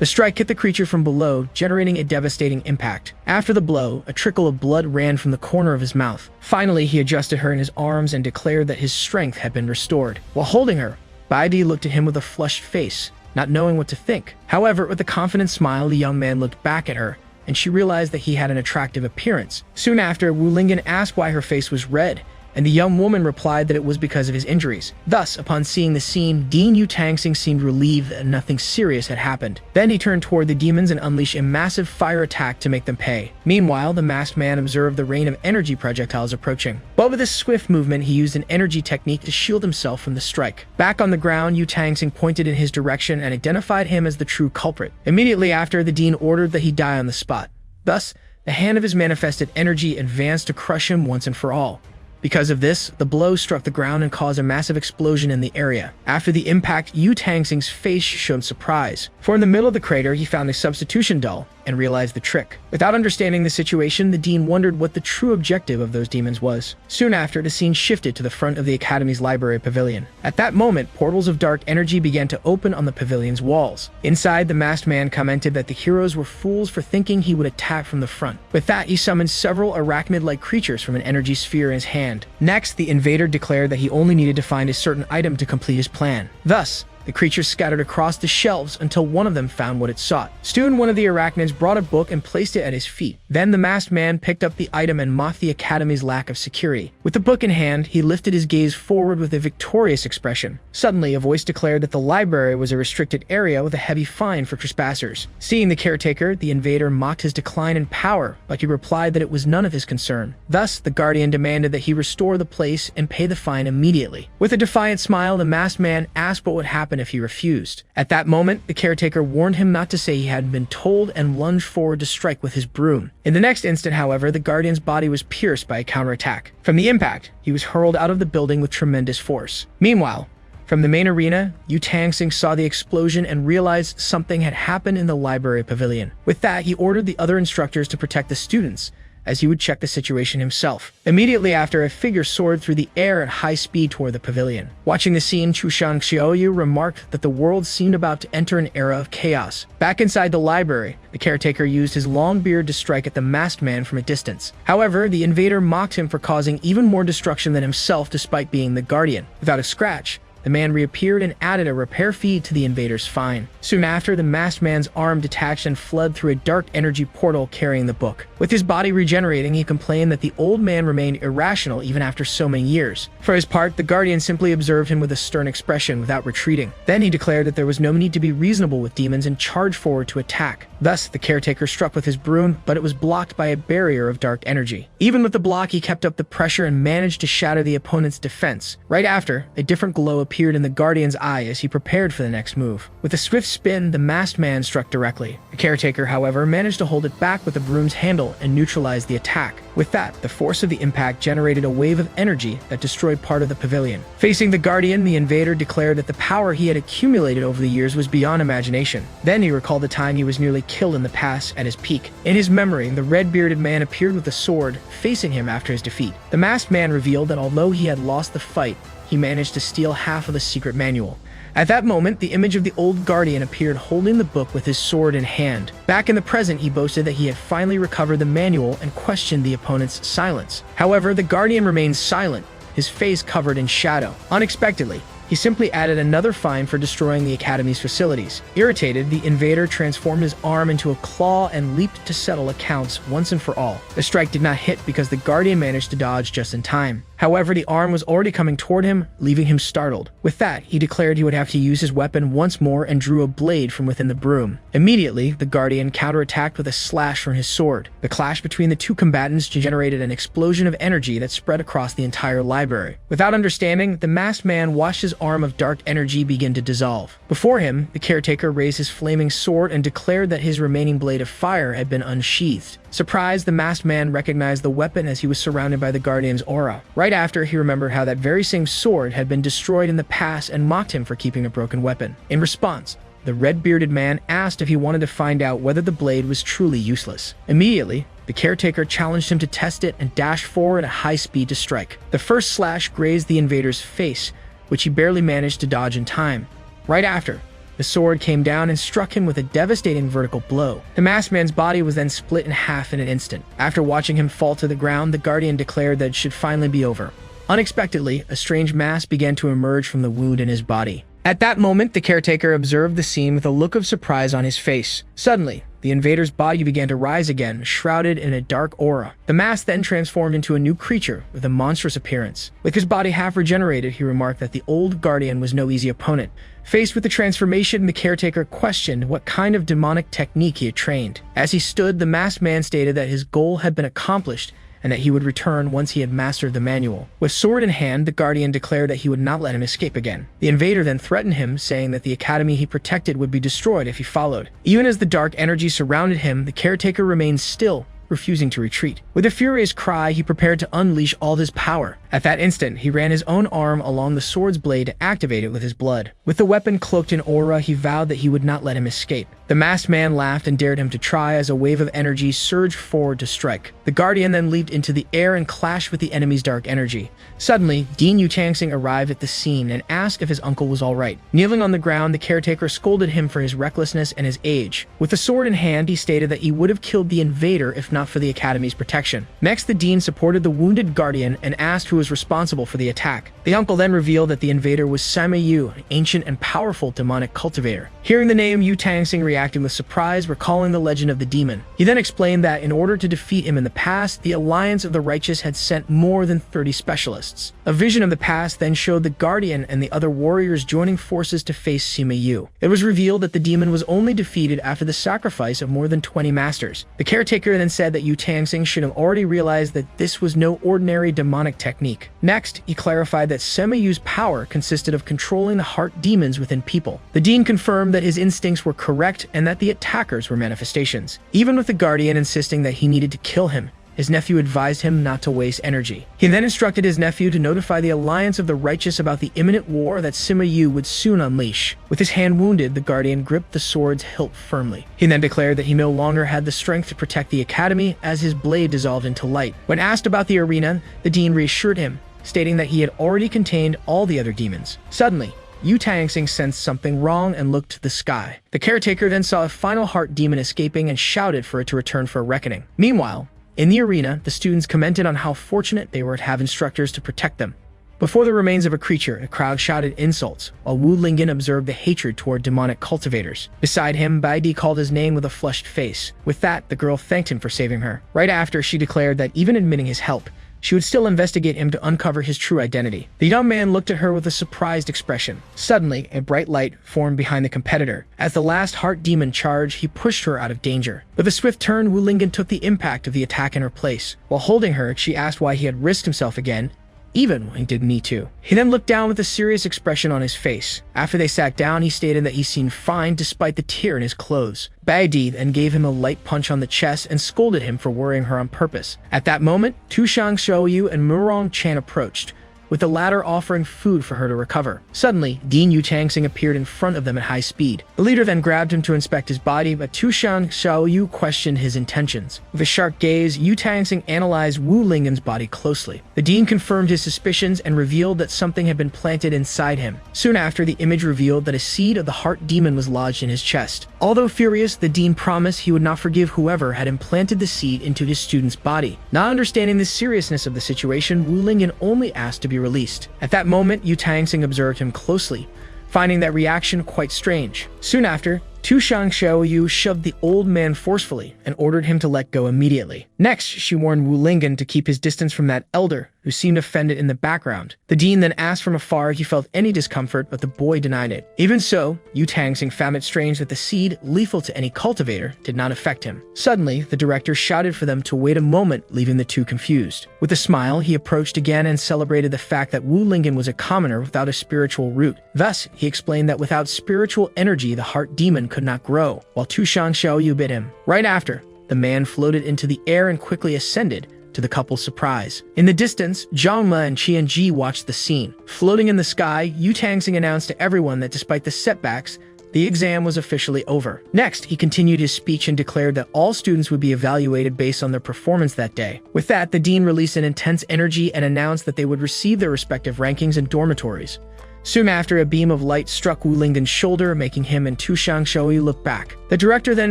S1: The strike hit the creature from below, generating a devastating impact. After the blow, a trickle of blood ran from the corner of his mouth. Finally, he adjusted her in his arms and declared that his strength had been restored. While holding her, Baidi looked at him with a flushed face, not knowing what to think. However, with a confident smile, the young man looked back at her, and she realized that he had an attractive appearance. Soon after, Wu Lingan asked why her face was red, and the young woman replied that it was because of his injuries. Thus, upon seeing the scene, Dean Yutangsing seemed relieved that nothing serious had happened. Then he turned toward the demons and unleashed a massive fire attack to make them pay. Meanwhile, the masked man observed the rain of energy projectiles approaching. But with this swift movement, he used an energy technique to shield himself from the strike. Back on the ground, Yutangsing pointed in his direction and identified him as the true culprit. Immediately after, the dean ordered that he die on the spot. Thus, the hand of his manifested energy advanced to crush him once and for all. Because of this, the blow struck the ground and caused a massive explosion in the area. After the impact, Yutangsing's face showed surprise, for in the middle of the crater he found a substitution doll and realized the trick. Without understanding the situation, the dean wondered what the true objective of those demons was. Soon after, the scene shifted to the front of the Academy's library pavilion. At that moment, portals of dark energy began to open on the pavilion's walls. Inside, the masked man commented that the heroes were fools for thinking he would attack from the front. With that, he summoned several arachnid-like creatures from an energy sphere in his hand. Next, the invader declared that he only needed to find a certain item to complete his plan. Thus, The creatures scattered across the shelves until one of them found what it sought. Soon, one of the arachnids brought a book and placed it at his feet. Then the masked man picked up the item and mocked the Academy's lack of security. With the book in hand, he lifted his gaze forward with a victorious expression. Suddenly, a voice declared that the library was a restricted area with a heavy fine for trespassers. Seeing the caretaker, the invader mocked his decline in power, but he replied that it was none of his concern. Thus, the guardian demanded that he restore the place and pay the fine immediately. With a defiant smile, the masked man asked what would happen if he refused. At that moment, the caretaker warned him not to say he hadn't been told and lunged forward to strike with his broom. In the next instant, however, the guardian's body was pierced by a counterattack. From the impact, he was hurled out of the building with tremendous force. Meanwhile, from the main arena, Yu Tangsing saw the explosion and realized something had happened in the library pavilion. With that, he ordered the other instructors to protect the students, as he would check the situation himself. Immediately after, a figure soared through the air at high speed toward the pavilion. Watching the scene, Chushan Xiaoyu remarked that the world seemed about to enter an era of chaos. Back inside the library, the caretaker used his long beard to strike at the masked man from a distance. However, the invader mocked him for causing even more destruction than himself despite being the guardian. Without a scratch, the man reappeared and added a repair fee to the invader's fine. Soon after, the masked man's arm detached and fled through a dark energy portal carrying the book. With his body regenerating, he complained that the old man remained irrational even after so many years. For his part, the guardian simply observed him with a stern expression without retreating. Then he declared that there was no need to be reasonable with demons and charged forward to attack. Thus, the caretaker struck with his broom, but it was blocked by a barrier of dark energy. Even with the block, he kept up the pressure and managed to shatter the opponent's defense. Right after, a different glow appeared in the guardian's eye as he prepared for the next move. With a swift spin, the masked man struck directly. The caretaker, however, managed to hold it back with the broom's handle and neutralize the attack. With that, the force of the impact generated a wave of energy that destroyed part of the pavilion. Facing the guardian, the invader declared that the power he had accumulated over the years was beyond imagination. Then he recalled the time he was nearly killed in the past at his peak. In his memory, the red-bearded man appeared with a sword, facing him after his defeat. The masked man revealed that although he had lost the fight, he managed to steal half of the secret manual. At that moment, the image of the old guardian appeared holding the book with his sword in hand. Back in the present, he boasted that he had finally recovered the manual and questioned the opponent's silence. However, the guardian remained silent, his face covered in shadow. Unexpectedly, he simply added another fine for destroying the Academy's facilities. Irritated, the invader transformed his arm into a claw and leaped to settle accounts once and for all. The strike did not hit because the guardian managed to dodge just in time. However, the arm was already coming toward him, leaving him startled. With that, he declared he would have to use his weapon once more and drew a blade from within the broom. Immediately, the guardian counterattacked with a slash from his sword. The clash between the two combatants generated an explosion of energy that spread across the entire library. Without understanding, the masked man watched his arm of dark energy begin to dissolve. Before him, the caretaker raised his flaming sword and declared that his remaining blade of fire had been unsheathed. Surprised, the masked man recognized the weapon as he was surrounded by the guardian's aura. Right after, he remembered how that very same sword had been destroyed in the past and mocked him for keeping a broken weapon. In response, the red-bearded man asked if he wanted to find out whether the blade was truly useless. Immediately, the caretaker challenged him to test it and dashed forward at high speed to strike. The first slash grazed the invader's face, which he barely managed to dodge in time. Right after, the sword came down and struck him with a devastating vertical blow. The masked man's body was then split in half in an instant. After watching him fall to the ground, the guardian declared that it should finally be over. Unexpectedly, a strange mass began to emerge from the wound in his body. At that moment, the caretaker observed the scene with a look of surprise on his face. Suddenly, the invader's body began to rise again, shrouded in a dark aura. The mask then transformed into a new creature with a monstrous appearance. With his body half regenerated, he remarked that the old guardian was no easy opponent. Faced with the transformation, the caretaker questioned what kind of demonic technique he had trained. As he stood, the masked man stated that his goal had been accomplished and that he would return once he had mastered the manual. With sword in hand, the guardian declared that he would not let him escape again. The invader then threatened him, saying that the academy he protected would be destroyed if he followed. Even as the dark energy surrounded him, the caretaker remained still, refusing to retreat. With a furious cry, he prepared to unleash all his power. At that instant, he ran his own arm along the sword's blade to activate it with his blood. With the weapon cloaked in aura, he vowed that he would not let him escape. The masked man laughed and dared him to try as a wave of energy surged forward to strike. The guardian then leaped into the air and clashed with the enemy's dark energy. Suddenly, Dean Yu Tangsing arrived at the scene and asked if his uncle was all right. Kneeling on the ground, the caretaker scolded him for his recklessness and his age. With the sword in hand, he stated that he would have killed the invader if not enough for the Academy's protection. Next, the dean supported the wounded guardian and asked who was responsible for the attack. The uncle then revealed that the invader was Sima Yu, an ancient and powerful demonic cultivator. Hearing the name, Yu Tangxing reacted with surprise, recalling the legend of the demon. He then explained that in order to defeat him in the past, the Alliance of the Righteous had sent more than 30 specialists. A vision of the past then showed the guardian and the other warriors joining forces to face Sima Yu. It was revealed that the demon was only defeated after the sacrifice of more than 20 masters. The caretaker then said that Yu Tangxing should have already realized that this was no ordinary demonic technique. Next, he clarified that Sima Yu's power consisted of controlling the heart demons within people. The dean confirmed that his instincts were correct and that the attackers were manifestations. Even with the guardian insisting that he needed to kill him, his nephew advised him not to waste energy. He then instructed his nephew to notify the Alliance of the Righteous about the imminent war that Sima Yu would soon unleash. With his hand wounded, the guardian gripped the sword's hilt firmly. He then declared that he no longer had the strength to protect the Academy as his blade dissolved into light. When asked about the arena, the dean reassured him, stating that he had already contained all the other demons. Suddenly, Yu Tangxing sensed something wrong and looked to the sky. The caretaker then saw a final heart demon escaping and shouted for it to return for a reckoning. Meanwhile, in the arena, the students commented on how fortunate they were to have instructors to protect them. Before the remains of a creature, a crowd shouted insults, while Wu Lingan observed the hatred toward demonic cultivators. Beside him, Baidi called his name with a flushed face. With that, the girl thanked him for saving her. Right after, she declared that even admitting his help, she would still investigate him to uncover his true identity. The young man looked at her with a surprised expression. Suddenly, a bright light formed behind the competitor. As the last heart demon charged, he pushed her out of danger. With a swift turn, Wu Lingan took the impact of the attack in her place. While holding her, she asked why he had risked himself again, even when he didn't need to. He then looked down with a serious expression on his face. After they sat down, he stated that he seemed fine despite the tear in his clothes. Baidi then gave him a light punch on the chest and scolded him for worrying her on purpose. At that moment, Tushang Xiaoyu and Murong Chan approached, with the latter offering food for her to recover. Suddenly, Dean Yu Tangxing appeared in front of them at high speed. The leader then grabbed him to inspect his body, but Tushang Xiaoyu questioned his intentions. With a sharp gaze, Yu Tangxing analyzed Wu Lingan's body closely. The dean confirmed his suspicions and revealed that something had been planted inside him. Soon after, the image revealed that a seed of the heart demon was lodged in his chest. Although furious, the dean promised he would not forgive whoever had implanted the seed into his student's body. Not understanding the seriousness of the situation, Wu Lingan only asked to be released. At that moment, Yu Tangxing observed him closely, finding that reaction quite strange. Soon after, Tushang Xiaoyu shoved the old man forcefully and ordered him to let go immediately. Next, she warned Wu Lingan to keep his distance from that elder, who seemed offended in the background. The dean then asked from afar if he felt any discomfort, but the boy denied it. Even so, Yu Tangxing found it strange that the seed, lethal to any cultivator, did not affect him. Suddenly, the director shouted for them to wait a moment, leaving the two confused. With a smile, he approached again and celebrated the fact that Wu Lingan was a commoner without a spiritual root. Thus, he explained that without spiritual energy, the heart demon could not grow, while Tushang Xiaoyu bit him. Right after, the man floated into the air and quickly ascended, to the couple's surprise. In the distance, Zhangma and Chian Ji watched the scene. Floating in the sky, Yu Tangxing announced to everyone that despite the setbacks, the exam was officially over. Next, he continued his speech and declared that all students would be evaluated based on their performance that day. With that, the dean released an intense energy and announced that they would receive their respective rankings in dormitories. Soon after, a beam of light struck Wu Lingan's shoulder, making him and Tushang Xiaoyu look back. The director then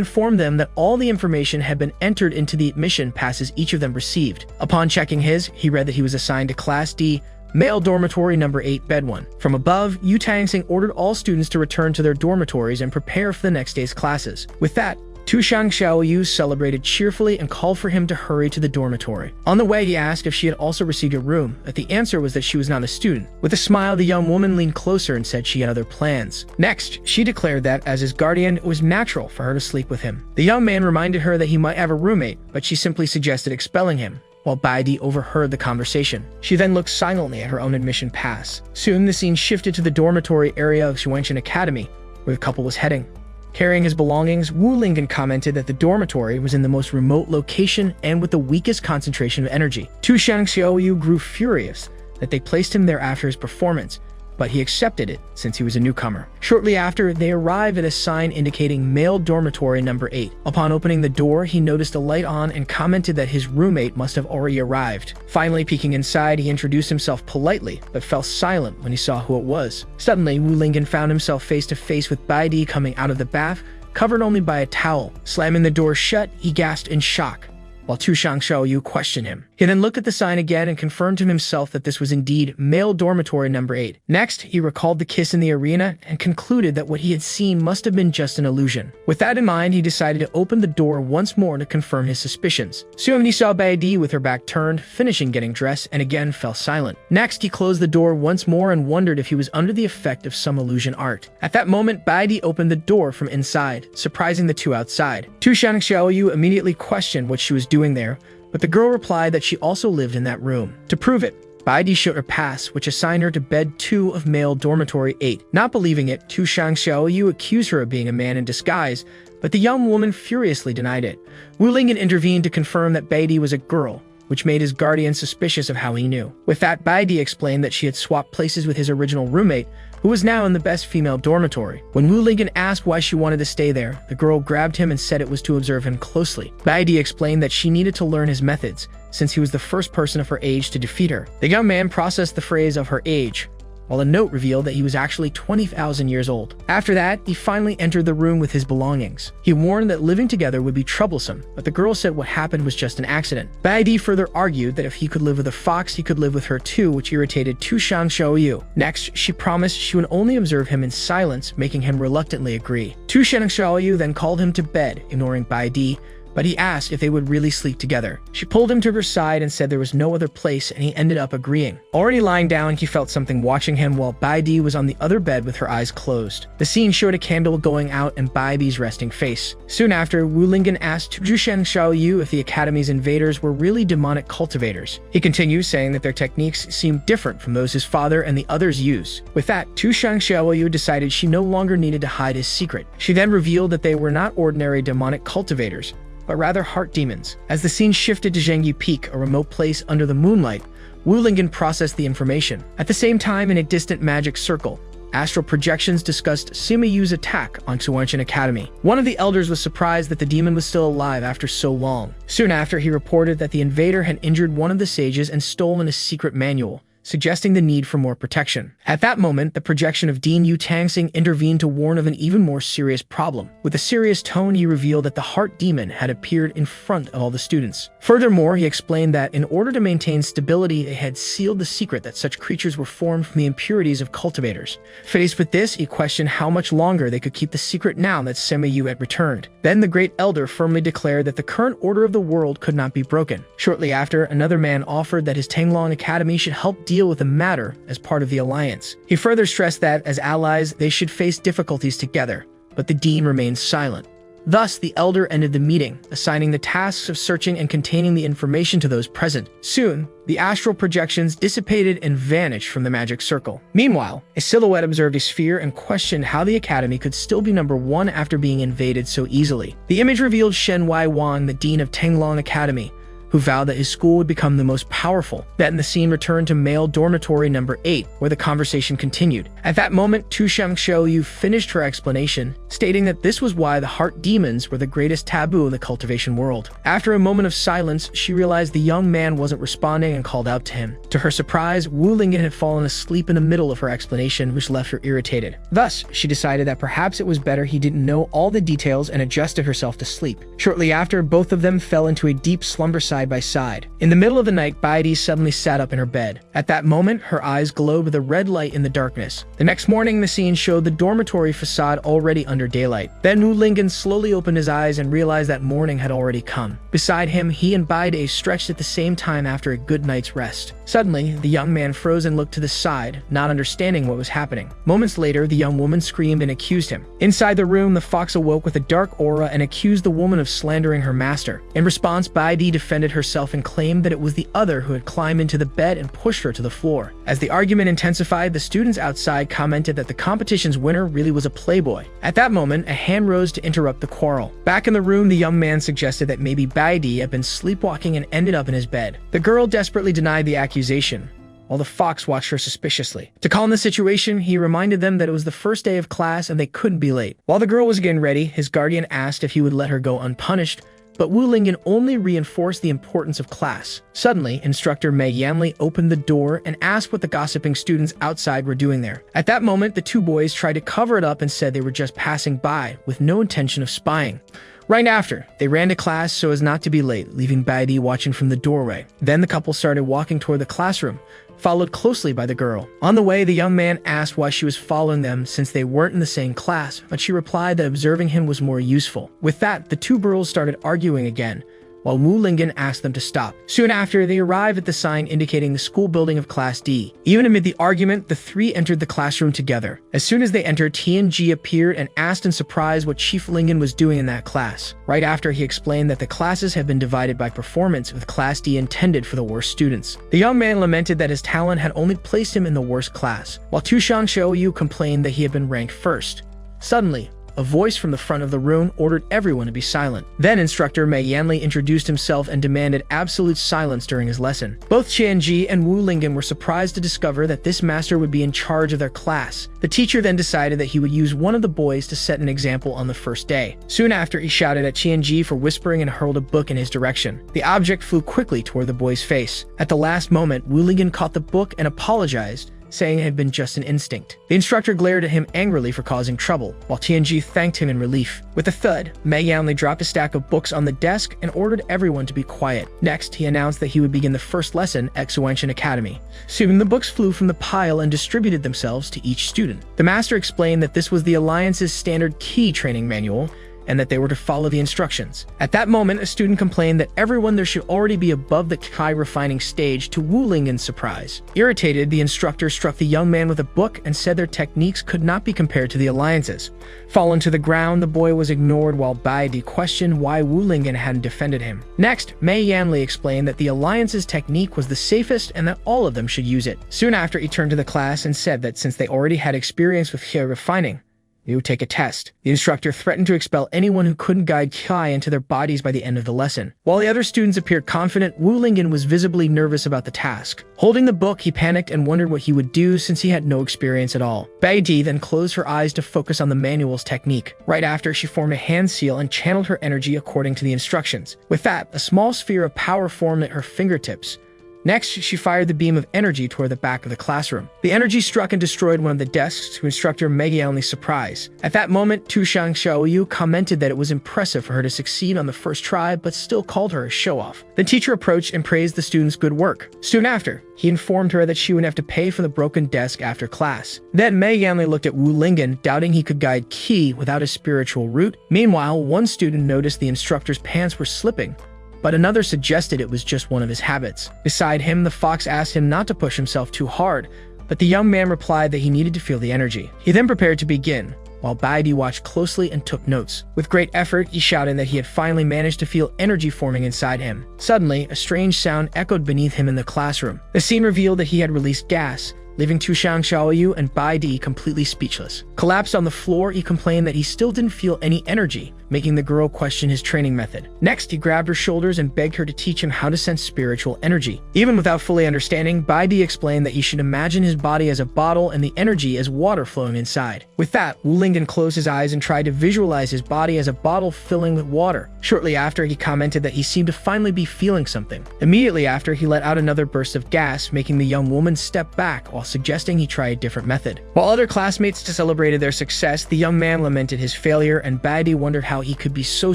S1: informed them that all the information had been entered into the admission passes each of them received. Upon checking his, he read that he was assigned to Class D, Male Dormitory Number 8, Bed 1. From above, Yu Tangxing ordered all students to return to their dormitories and prepare for the next day's classes. With that, Tushang Xiaoyu celebrated cheerfully and called for him to hurry to the dormitory. On the way, he asked if she had also received a room, but the answer was that she was not a student. With a smile, the young woman leaned closer and said she had other plans. Next, she declared that, as his guardian, it was natural for her to sleep with him. The young man reminded her that he might have a roommate, but she simply suggested expelling him, while Baidi overheard the conversation. She then looked silently at her own admission pass. Soon, the scene shifted to the dormitory area of Xuanchen Academy, where the couple was heading. Carrying his belongings, Wu Lingan commented that the dormitory was in the most remote location and with the weakest concentration of energy. Tushang Xiaoyu grew furious that they placed him there after his performance, but he accepted it since he was a newcomer. Shortly after, they arrived at a sign indicating Male Dormitory Number 8. Upon opening the door, he noticed a light on and commented that his roommate must have already arrived. Finally, peeking inside, he introduced himself politely, but fell silent when he saw who it was. Suddenly, Wu Lingan found himself face to face with Baidi coming out of the bath, covered only by a towel. Slamming the door shut, he gasped in shock. while Tu Shangxiaoyu questioned him. He then looked at the sign again and confirmed to himself that this was indeed male dormitory number 8. Next, he recalled the kiss in the arena and concluded that what he had seen must have been just an illusion. With that in mind, he decided to open the door once more to confirm his suspicions. Soon he saw Baidi with her back turned, finishing getting dressed, and again fell silent. Next, he closed the door once more and wondered if he was under the effect of some illusion art. At that moment, Baidi opened the door from inside, surprising the two outside. Tu Shangxiaoyu immediately questioned what she was doing there, but the girl replied that she also lived in that room. To prove it, Baidi showed her pass, which assigned her to bed 2 of male dormitory 8. Not believing it, Tu Shangxiaoyu accused her of being a man in disguise, but the young woman furiously denied it. Wu Lingan intervened to confirm that Baidi was a girl, which made his guardian suspicious of how he knew. With that, Baidi explained that she had swapped places with his original roommate, who was now in the best female dormitory. When Wu Lingan asked why she wanted to stay there, the girl grabbed him and said it was to observe him closely. Baidi explained that she needed to learn his methods, since he was the first person of her age to defeat her. The young man processed the phrase of her age, while a note revealed that he was actually 20,000 years old. After that, he finally entered the room with his belongings. He warned that living together would be troublesome, but the girl said what happened was just an accident. Baidi further argued that if he could live with a fox, he could live with her too, which irritated Tu Shangxiaoyu. Next, she promised she would only observe him in silence, making him reluctantly agree. Tu Shangxiaoyu then called him to bed, ignoring Baidi, but he asked if they would really sleep together. She pulled him to her side and said there was no other place, and he ended up agreeing. Already lying down, he felt something watching him while Baidi was on the other bed with her eyes closed. The scene showed a candle going out and Baidi's resting face. Soon after, Wu Lingan asked Tu Shangxiaoyu if the Academy's invaders were really demonic cultivators. He continued, saying that their techniques seemed different from those his father and the others used. With that, Tu Shangxiaoyu decided she no longer needed to hide his secret. She then revealed that they were not ordinary demonic cultivators, but rather heart demons. As the scene shifted to Zhengyu Peak, a remote place under the moonlight, Wu Lingan processed the information. At the same time, in a distant magic circle, astral projections discussed Sima Yu's attack on Xuanchen Academy. One of the elders was surprised that the demon was still alive after so long. Soon after, he reported that the invader had injured one of the sages and stolen a secret manual, suggesting the need for more protection. At that moment, the projection of Dean Yu Tangsing intervened to warn of an even more serious problem. With a serious tone, he revealed that the heart demon had appeared in front of all the students. Furthermore, he explained that in order to maintain stability, they had sealed the secret that such creatures were formed from the impurities of cultivators. Faced with this, he questioned how much longer they could keep the secret now that Sima Yu had returned. Then the great elder firmly declared that the current order of the world could not be broken. Shortly after, another man offered that his Tanglong Academy should help deal with the matter as part of the alliance. He further stressed that, as allies, they should face difficulties together, but the dean remained silent. Thus, the elder ended the meeting, assigning the tasks of searching and containing the information to those present. Soon, the astral projections dissipated and vanished from the magic circle. Meanwhile, a silhouette observed a sphere and questioned how the academy could still be number 1 after being invaded so easily. The image revealed Shen Wai Wan, the dean of Tanglong Academy, who vowed that his school would become the most powerful. Then the scene returned to male dormitory number 8, where the conversation continued. At that moment, Tu Shangxiaoyu finished her explanation, stating that this was why the heart demons were the greatest taboo in the cultivation world. After a moment of silence, she realized the young man wasn't responding and called out to him. To her surprise, Wu Lingan had fallen asleep in the middle of her explanation, which left her irritated. Thus, she decided that perhaps it was better he didn't know all the details and adjusted herself to sleep. Shortly after, both of them fell into a deep slumber side by side. In the middle of the night, Baidi suddenly sat up in her bed. At that moment, her eyes glowed with a red light in the darkness. The next morning, the scene showed the dormitory facade already under daylight. Then Wu Lingan slowly opened his eyes and realized that morning had already come. Beside him, he and Baidi stretched at the same time after a good night's rest. Suddenly, the young man froze and looked to the side, not understanding what was happening. Moments later, the young woman screamed and accused him. Inside the room, the fox awoke with a dark aura and accused the woman of slandering her master. In response, Baidi defended herself and claimed that it was the other who had climbed into the bed and pushed her to the floor. As the argument intensified, the students outside commented that the competition's winner really was a playboy. At that moment, a hand rose to interrupt the quarrel. Back in the room, the young man suggested that maybe Baidi had been sleepwalking and ended up in his bed. The girl desperately denied the accusation, while the fox watched her suspiciously. To calm the situation, he reminded them that it was the first day of class and they couldn't be late. While the girl was getting ready, his guardian asked if he would let her go unpunished, but Wu Lingan only reinforced the importance of class. Suddenly, instructor Mei Yanli opened the door and asked what the gossiping students outside were doing there. At that moment, the two boys tried to cover it up and said they were just passing by, with no intention of spying. Right after, they ran to class so as not to be late, leaving Baidi watching from the doorway. Then the couple started walking toward the classroom, followed closely by the girl. On the way, the young man asked why she was following them since they weren't in the same class, but she replied that observing him was more useful. With that, the two girls started arguing again, while Lingan asked them to stop. Soon after, they arrived at the sign indicating the school building of Class D. Even amid the argument, the three entered the classroom together. As soon as they entered, Chian Ji appeared and asked in surprise what Chief Lingan was doing in that class. Right after, he explained that the classes have been divided by performance, with Class D intended for the worst students. The young man lamented that his talent had only placed him in the worst class, while Tushang Xiaoyu complained that he had been ranked first. Suddenly, a voice from the front of the room ordered everyone to be silent. Then instructor Mei Yanli introduced himself and demanded absolute silence during his lesson. Both Chian Ji and Lingan were surprised to discover that this master would be in charge of their class. The teacher then decided that he would use one of the boys to set an example on the first day. Soon after, he shouted at Chian Ji for whispering and hurled a book in his direction. The object flew quickly toward the boy's face. At the last moment, Lingan caught the book and apologized, saying it had been just an instinct. The instructor glared at him angrily for causing trouble, while Chian Ji thanked him in relief. With a thud, Mei Yanli dropped a stack of books on the desk and ordered everyone to be quiet. Next, he announced that he would begin the first lesson at Xuanchen Academy. Soon, the books flew from the pile and distributed themselves to each student. The master explained that this was the Alliance's standard key training manual, and that they were to follow the instructions. At that moment, a student complained that everyone there should already be above the Kai refining stage, to Lingan's surprise. Irritated, the instructor struck the young man with a book and said their techniques could not be compared to the Alliance's. Fallen to the ground, the boy was ignored while Baidi questioned why Lingan hadn't defended him. Next, Mei Yanli explained that the Alliance's technique was the safest and that all of them should use it. Soon after, he turned to the class and said that since they already had experience with Kai refining, they would take a test. The instructor threatened to expel anyone who couldn't guide Kai into their bodies by the end of the lesson. While the other students appeared confident, Lingan was visibly nervous about the task. Holding the book, he panicked and wondered what he would do since he had no experience at all. Baidi then closed her eyes to focus on the manual's technique. Right after, she formed a hand seal and channeled her energy according to the instructions. With that, a small sphere of power formed at her fingertips. Next, she fired the beam of energy toward the back of the classroom. The energy struck and destroyed one of the desks, to instructor Mei Yanli's surprise. At that moment, Tushang Xiaoyu commented that it was impressive for her to succeed on the first try, but still called her a show-off. The teacher approached and praised the student's good work. Soon after, he informed her that she would have to pay for the broken desk after class. Then Mei Yanli looked at Lingan, doubting he could guide Qi without a spiritual root. Meanwhile, one student noticed the instructor's pants were slipping, but another suggested it was just one of his habits. Beside him, the fox asked him not to push himself too hard, but the young man replied that he needed to feel the energy. He then prepared to begin, while Baidi watched closely and took notes. With great effort, he shouted that he had finally managed to feel energy forming inside him. Suddenly, a strange sound echoed beneath him in the classroom. The scene revealed that he had released gas, leaving Tushang Xiaoyu and Baidi completely speechless. Collapsed on the floor, he complained that he still didn't feel any energy, making the girl question his training method. Next, he grabbed her shoulders and begged her to teach him how to sense spiritual energy. Even without fully understanding, Baidi explained that he should imagine his body as a bottle and the energy as water flowing inside. With that, Lingan closed his eyes and tried to visualize his body as a bottle filling with water. Shortly after, he commented that he seemed to finally be feeling something. Immediately after, he let out another burst of gas, making the young woman step back while suggesting he try a different method. While other classmates celebrated their success, the young man lamented his failure, and Baidi wondered how he could be so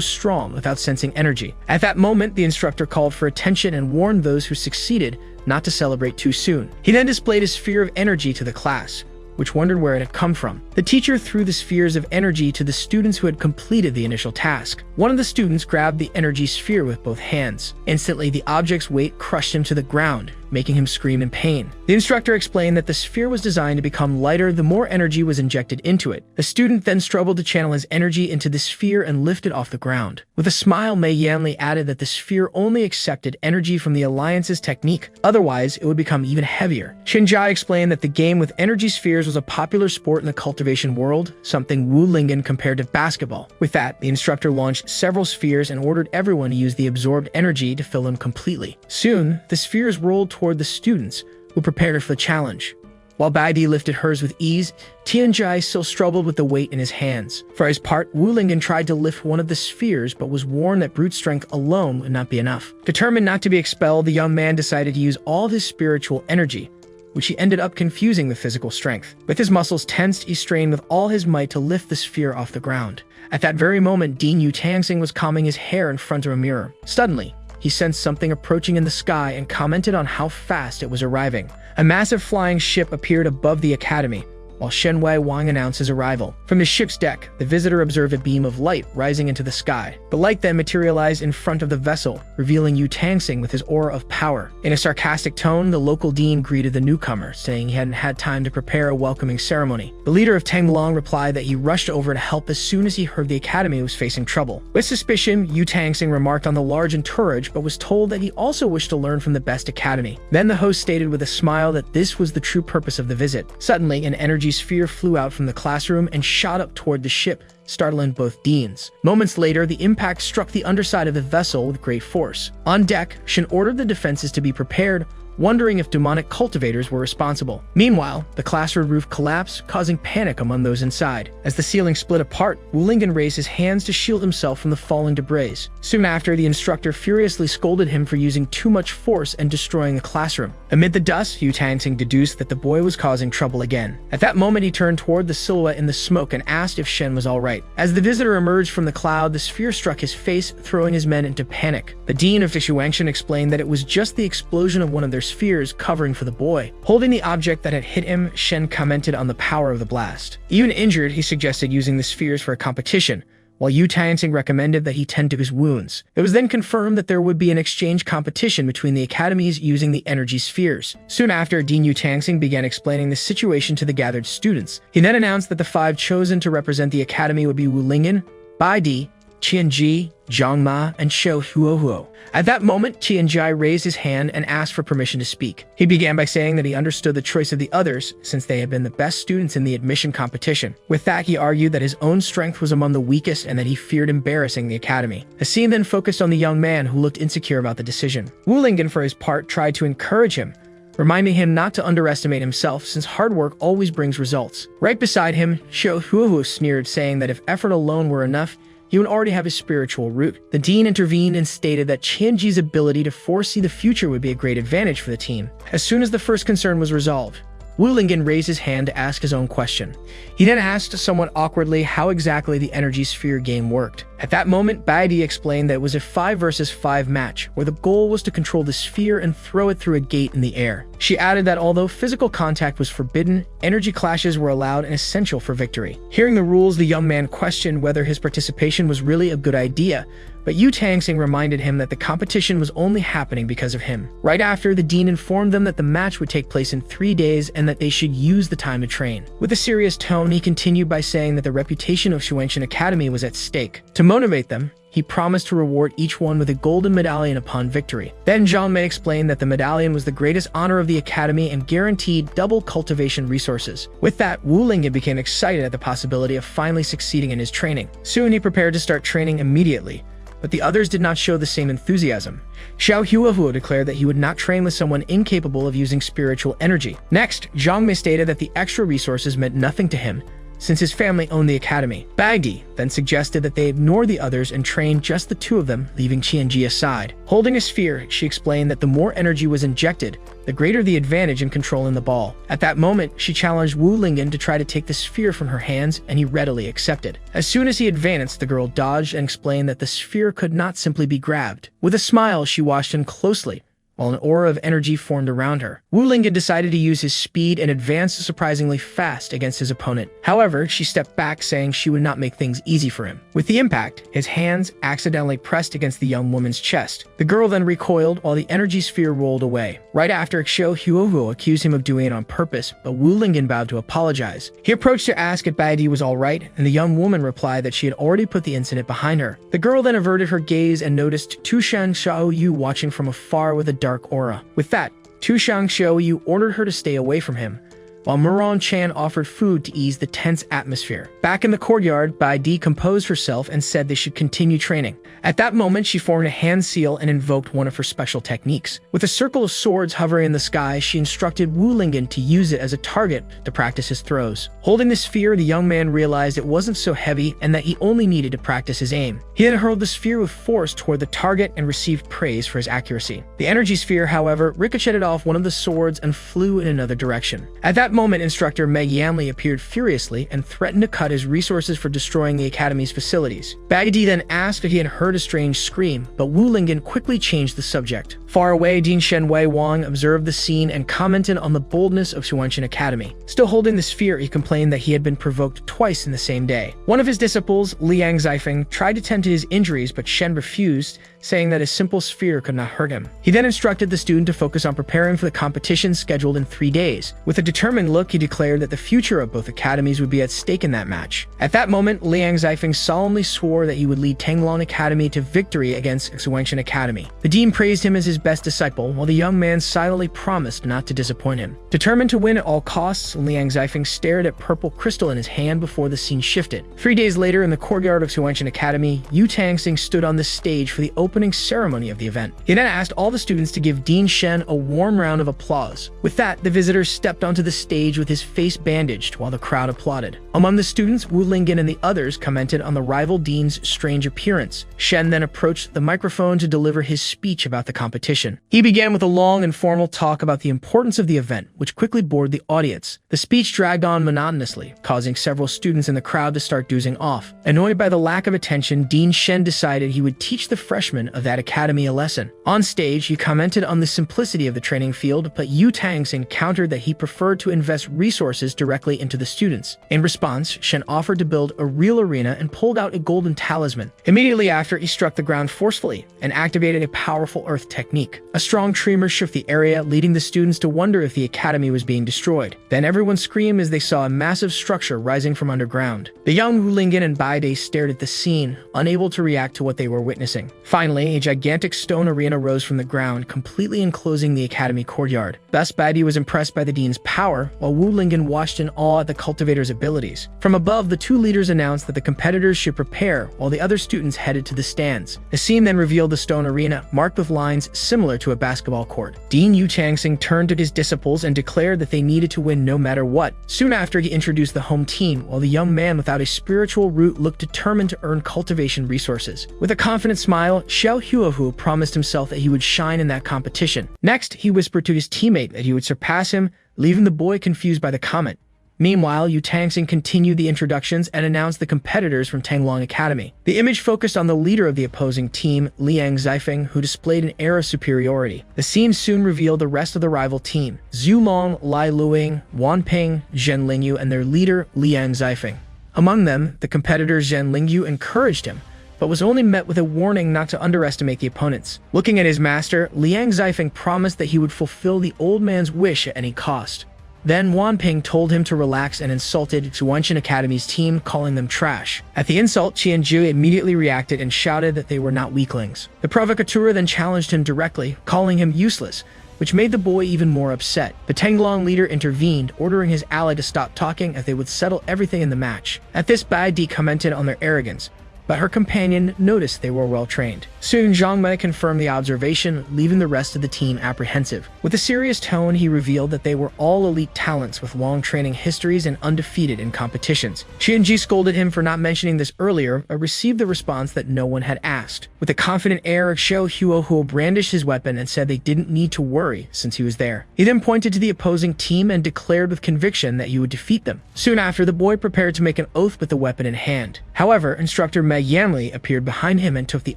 S1: strong without sensing energy. At that moment, the instructor called for attention and warned those who succeeded not to celebrate too soon. He then displayed a sphere of energy to the class, which wondered where it had come from. The teacher threw the spheres of energy to the students who had completed the initial task. One of the students grabbed the energy sphere with both hands. Instantly, the object's weight crushed him to the ground, making him scream in pain. The instructor explained that the sphere was designed to become lighter the more energy was injected into it. The student then struggled to channel his energy into the sphere and lift it off the ground. With a smile, Mei Yanli added that the sphere only accepted energy from the Alliance's technique, otherwise it would become even heavier. Chian Ji explained that the game with energy spheres was a popular sport in the cultivation world, something Lingan compared to basketball. With that, the instructor launched several spheres and ordered everyone to use the absorbed energy to fill them completely. Soon, the spheres rolled toward the students, who prepared for the challenge. While Baidi lifted hers with ease, Chian Ji still struggled with the weight in his hands. For his part, Lingan tried to lift one of the spheres, but was warned that brute strength alone would not be enough. Determined not to be expelled, the young man decided to use all of his spiritual energy, which he ended up confusing with physical strength. With his muscles tensed, he strained with all his might to lift the sphere off the ground. At that very moment, Dean Yu Tangsing was combing his hair in front of a mirror. Suddenly, he sensed something approaching in the sky and commented on how fast it was arriving. A massive flying ship appeared above the academy, while Shen Wei Wang announced his arrival. From the ship's deck, the visitor observed a beam of light rising into the sky. The light then materialized in front of the vessel, revealing Yu Tangsing with his aura of power. In a sarcastic tone, the local dean greeted the newcomer, saying he hadn't had time to prepare a welcoming ceremony. The leader of Tenglong replied that he rushed over to help as soon as he heard the academy was facing trouble. With suspicion, Yu Tangsing remarked on the large entourage, but was told that he also wished to learn from the best academy. Then the host stated with a smile that this was the true purpose of the visit. Suddenly, an energy sphere flew out from the classroom and shot up toward the ship, startling both deans. Moments later, the impact struck the underside of the vessel with great force. On deck, Shen ordered the defenses to be prepared, wondering if demonic cultivators were responsible. Meanwhile, the classroom roof collapsed, causing panic among those inside. As the ceiling split apart, Wu Lingan raised his hands to shield himself from the falling debris. Soon after, the instructor furiously scolded him for using too much force and destroying the classroom. Amid the dust, Yu Tangsing deduced that the boy was causing trouble again. At that moment, he turned toward the silhouette in the smoke and asked if Shen was all right. As the visitor emerged from the cloud, the sphere struck his face, throwing his men into panic. The dean of Shuangshan explained that it was just the explosion of one of their spheres covering for the boy. Holding the object that had hit him, Shen commented on the power of the blast. Even injured, he suggested using the spheres for a competition, while Yu Tangsing recommended that he tend to his wounds. It was then confirmed that there would be an exchange competition between the academies using the energy spheres. Soon after, Dean Yu Tangsing began explaining the situation to the gathered students. He then announced that the 5 chosen to represent the academy would be Wu Lingan, Bai Di, Chian Ji, Zhang Ma, and Shou Huohuo. At that moment, Chian Ji raised his hand and asked for permission to speak. He began by saying that he understood the choice of the others since they had been the best students in the admission competition. With that, he argued that his own strength was among the weakest and that he feared embarrassing the academy. The scene then focused on the young man who looked insecure about the decision. Wu Lingan, for his part, tried to encourage him, reminding him not to underestimate himself since hard work always brings results. Right beside him, Shou Huohuo sneered, saying that if effort alone were enough, he would already have his spiritual root. The dean intervened and stated that Chian Ji's ability to foresee the future would be a great advantage for the team. As soon as the first concern was resolved, Wu Lingan raised his hand to ask his own question. He then asked somewhat awkwardly how exactly the energy sphere game worked. At that moment, Bai Di explained that it was a 5 versus 5 match, where the goal was to control the sphere and throw it through a gate in the air. She added that although physical contact was forbidden, energy clashes were allowed and essential for victory. Hearing the rules, the young man questioned whether his participation was really a good idea, but Yu Tangsing reminded him that the competition was only happening because of him. Right after, the dean informed them that the match would take place in 3 days and that they should use the time to train. With a serious tone, he continued by saying that the reputation of Shuangshan Academy was at stake. To motivate them, he promised to reward each one with a golden medallion upon victory. Then Zhang Mei explained that the medallion was the greatest honor of the academy and guaranteed double cultivation resources. With that, Wu Lingan became excited at the possibility of finally succeeding in his training. Soon he prepared to start training immediately, but the others did not show the same enthusiasm. Shou Huohuo declared that he would not train with someone incapable of using spiritual energy. Next, Zhang Mei stated that the extra resources meant nothing to him, since his family owned the academy. Bai Di then suggested that they ignore the others and train just the 2 of them, leaving Chian Ji aside. Holding a sphere, she explained that the more energy was injected, the greater the advantage in controlling the ball. At that moment, she challenged Wu Lingan to try to take the sphere from her hands, and he readily accepted. As soon as he advanced, the girl dodged and explained that the sphere could not simply be grabbed. With a smile, she watched him closely, while an aura of energy formed around her. Wu Lingan decided to use his speed and advanced surprisingly fast against his opponent. However, she stepped back, saying she would not make things easy for him. With the impact, his hands accidentally pressed against the young woman's chest. The girl then recoiled while the energy sphere rolled away. Right after, Shou Huohuo accused him of doing it on purpose, but Wu Lingan bowed to apologize. He approached to ask if Bai Di was alright, and the young woman replied that she had already put the incident behind her. The girl then averted her gaze and noticed Tushan Xiaoyu watching from afar with a dark aura. With that, Tushan Xiaoyu ordered her to stay away from him, while Murong Chan offered food to ease the tense atmosphere. Back in the courtyard, Bai Di composed herself and said they should continue training. At that moment, she formed a hand seal and invoked one of her special techniques. With a circle of swords hovering in the sky, she instructed Wu Lingan to use it as a target to practice his throws. Holding the sphere, the young man realized it wasn't so heavy and that he only needed to practice his aim. He then hurled the sphere with force toward the target and received praise for his accuracy. The energy sphere, however, ricocheted off one of the swords and flew in another direction. At that moment, instructor Meg Yanli appeared furiously and threatened to cut his resources for destroying the academy's facilities. Bagadi then asked if he had heard a strange scream, but Wu Lingan quickly changed the subject. Far away, Dean Shenwei Wang observed the scene and commented on the boldness of Xuanchen Academy. Still holding the sphere, he complained that he had been provoked twice in the same day. One of his disciples, Liang Zifeng, tried to tend to his injuries, but Shen refused, saying that a simple sphere could not hurt him. He then instructed the student to focus on preparing for the competition scheduled in 3 days. With a determined look, he declared that the future of both academies would be at stake in that match. At that moment, Liang Zifeng solemnly swore that he would lead Tanglong Academy to victory against Xuanchen Academy. The dean praised him as his best disciple, while the young man silently promised not to disappoint him. Determined to win at all costs, Liang Zifeng stared at purple crystal in his hand before the scene shifted. 3 days later, in the courtyard of Xuanchen Academy, Yu Tangsing stood on the stage for the opening ceremony of the event. He then asked all the students to give Dean Shen a warm round of applause. With that, the visitor stepped onto the stage with his face bandaged while the crowd applauded. Among the students, Wu Lingan and the others commented on the rival dean's strange appearance. Shen then approached the microphone to deliver his speech about the competition. He began with a long and formal talk about the importance of the event, which quickly bored the audience. The speech dragged on monotonously, causing several students in the crowd to start dozing off. Annoyed by the lack of attention, Dean Shen decided he would teach the freshmen of that academy a lesson. On stage, he commented on the simplicity of the training field, but Yu Tangsing countered that he preferred to invest resources directly into the students. In response, Shen offered to build a real arena and pulled out a golden talisman. Immediately after, he struck the ground forcefully and activated a powerful earth technique. A strong tremor shook the area, leading the students to wonder if the academy was being destroyed. Then everyone screamed as they saw a massive structure rising from underground. The young Wu Lingan and Bai Dai stared at the scene, unable to react to what they were witnessing. Finally, a gigantic stone arena rose from the ground, completely enclosing the academy courtyard. Thus, Bai Dai was impressed by the dean's power, while Wu Lingan watched in awe at the cultivator's abilities. From above, the two leaders announced that the competitors should prepare, while the other students headed to the stands. The scene then revealed the stone arena, marked with lines similar to a basketball court. Dean Yu Tangsing turned to his disciples and declared that they needed to win no matter what. Soon after, he introduced the home team, while the young man without a spiritual root looked determined to earn cultivation resources. With a confident smile, Xiao Huahu promised himself that he would shine in that competition. Next, he whispered to his teammate that he would surpass him, leaving the boy confused by the comment. Meanwhile, Yu Tangsing continued the introductions and announced the competitors from Tanglong Academy. The image focused on the leader of the opposing team, Liang Zifeng, who displayed an air of superiority. The scene soon revealed the rest of the rival team, Zhu Long, Lai Luing, Wan Ping, Zhen Lingyu, and their leader, Liang Zifeng. Among them, the competitor Zhen Lingyu encouraged him, but was only met with a warning not to underestimate the opponents. Looking at his master, Liang Zifeng promised that he would fulfill the old man's wish at any cost. Then Wan Ping told him to relax and insulted Xuanchen Academy's team, calling them trash. At the insult, Chian Ji immediately reacted and shouted that they were not weaklings. The provocateur then challenged him directly, calling him useless, which made the boy even more upset. The Tanglong leader intervened, ordering his ally to stop talking as they would settle everything in the match. At this, Bai Di commented on their arrogance, but her companion noticed they were well trained. Soon, Zhang Mei confirmed the observation, leaving the rest of the team apprehensive. With a serious tone, he revealed that they were all elite talents with long training histories and undefeated in competitions. Chian Ji scolded him for not mentioning this earlier, but received the response that no one had asked. With a confident air, Xiao Huohuo brandished his weapon and said they didn't need to worry since he was there. He then pointed to the opposing team and declared with conviction that he would defeat them. Soon after, the boy prepared to make an oath with the weapon in hand. However, instructor Meg Yanli appeared behind him and took the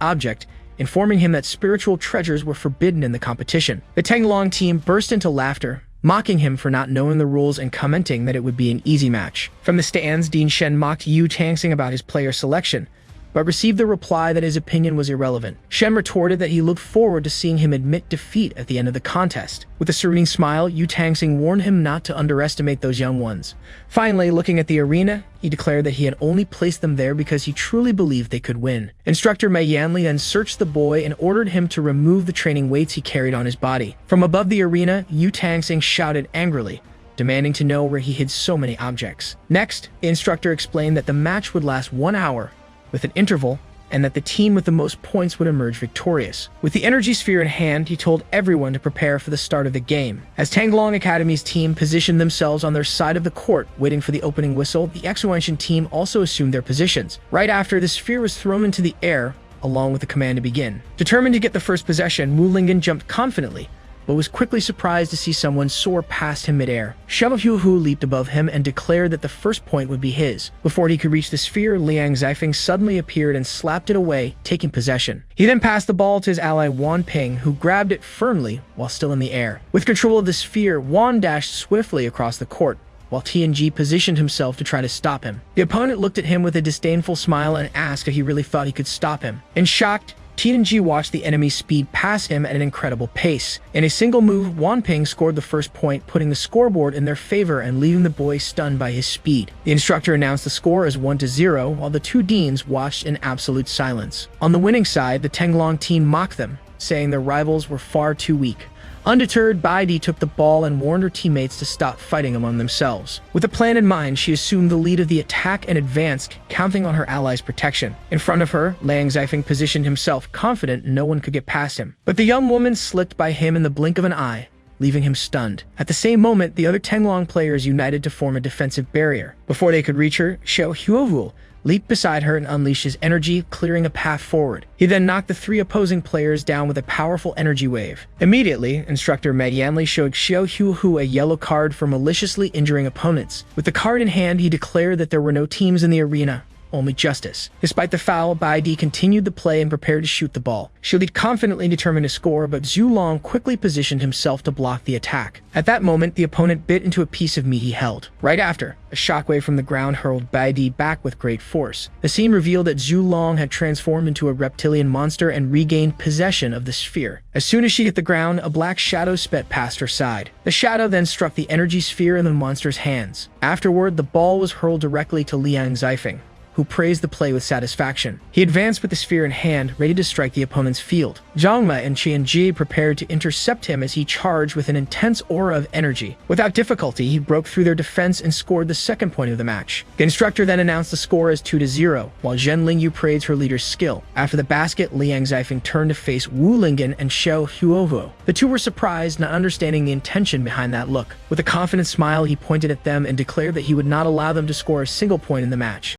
S1: object, informing him that spiritual treasures were forbidden in the competition. The Tanglong team burst into laughter, mocking him for not knowing the rules and commenting that it would be an easy match. From the stands, Dean Shen mocked Yu Tangsing about his player selection, but received the reply that his opinion was irrelevant. Shen retorted that he looked forward to seeing him admit defeat at the end of the contest. With a serene smile, Yu Tangsing warned him not to underestimate those young ones. Finally, looking at the arena, he declared that he had only placed them there because he truly believed they could win. Instructor Mei Yanli then searched the boy and ordered him to remove the training weights he carried on his body. From above the arena, Yu Tangsing shouted angrily, demanding to know where he hid so many objects. Next, the instructor explained that the match would last 1 hour, with an interval, and that the team with the most points would emerge victorious. With the energy sphere in hand, he told everyone to prepare for the start of the game. As Tanglong Academy's team positioned themselves on their side of the court, waiting for the opening whistle, the Exoancient team also assumed their positions. Right after, the sphere was thrown into the air, along with the command to begin. Determined to get the first possession, Lingan jumped confidently, but was quickly surprised to see someone soar past him midair. Hu leaped above him and declared that the first point would be his. Before he could reach the sphere, Liang Zifeng suddenly appeared and slapped it away, taking possession. He then passed the ball to his ally Wan Ping, who grabbed it firmly while still in the air. With control of the sphere, Wan dashed swiftly across the court, while Chian Ji positioned himself to try to stop him. The opponent looked at him with a disdainful smile and asked if he really thought he could stop him. In shock, Chian Ji watched the enemy's speed pass him at an incredible pace. In a single move, Wan Ping scored the first point, putting the scoreboard in their favor and leaving the boys stunned by his speed. The instructor announced the score as 1-0, while the two deans watched in absolute silence. On the winning side, the Tanglong team mocked them, saying their rivals were far too weak. Undeterred, Baidi took the ball and warned her teammates to stop fighting among themselves. With a plan in mind, she assumed the lead of the attack and advanced, counting on her allies' protection. In front of her, Liang Zifeng positioned himself, confident no one could get past him. But the young woman slipped by him in the blink of an eye, leaving him stunned. At the same moment, the other Tanglong players united to form a defensive barrier. Before they could reach her, Xiao Huovu leaped beside her and unleashed his energy, clearing a path forward. He then knocked the three opposing players down with a powerful energy wave. Immediately, instructor Meg Yanli showed Xiao Huohu a yellow card for maliciously injuring opponents. With the card in hand, he declared that there were no teams in the arena, only justice. Despite the foul, Baidi continued the play and prepared to shoot the ball. She leaped confidently determined to score, but Zhu Long quickly positioned himself to block the attack. At that moment, the opponent bit into a piece of meat he held. Right after, a shockwave from the ground hurled Baidi back with great force. The scene revealed that Zhu Long had transformed into a reptilian monster and regained possession of the sphere. As soon as she hit the ground, a black shadow sped past her side. The shadow then struck the energy sphere in the monster's hands. Afterward, the ball was hurled directly to Liang Zifeng, who praised the play with satisfaction. He advanced with the sphere in hand, ready to strike the opponent's field. Zhang Me and Chian Ji prepared to intercept him as he charged with an intense aura of energy. Without difficulty, he broke through their defense and scored the second point of the match. The instructor then announced the score as 2-0, while Zhen Lingyu praised her leader's skill. After the basket, Liang Zifeng turned to face Wu Lingan and Xiao Huovo. The two were surprised, not understanding the intention behind that look. With a confident smile, he pointed at them and declared that he would not allow them to score a single point in the match.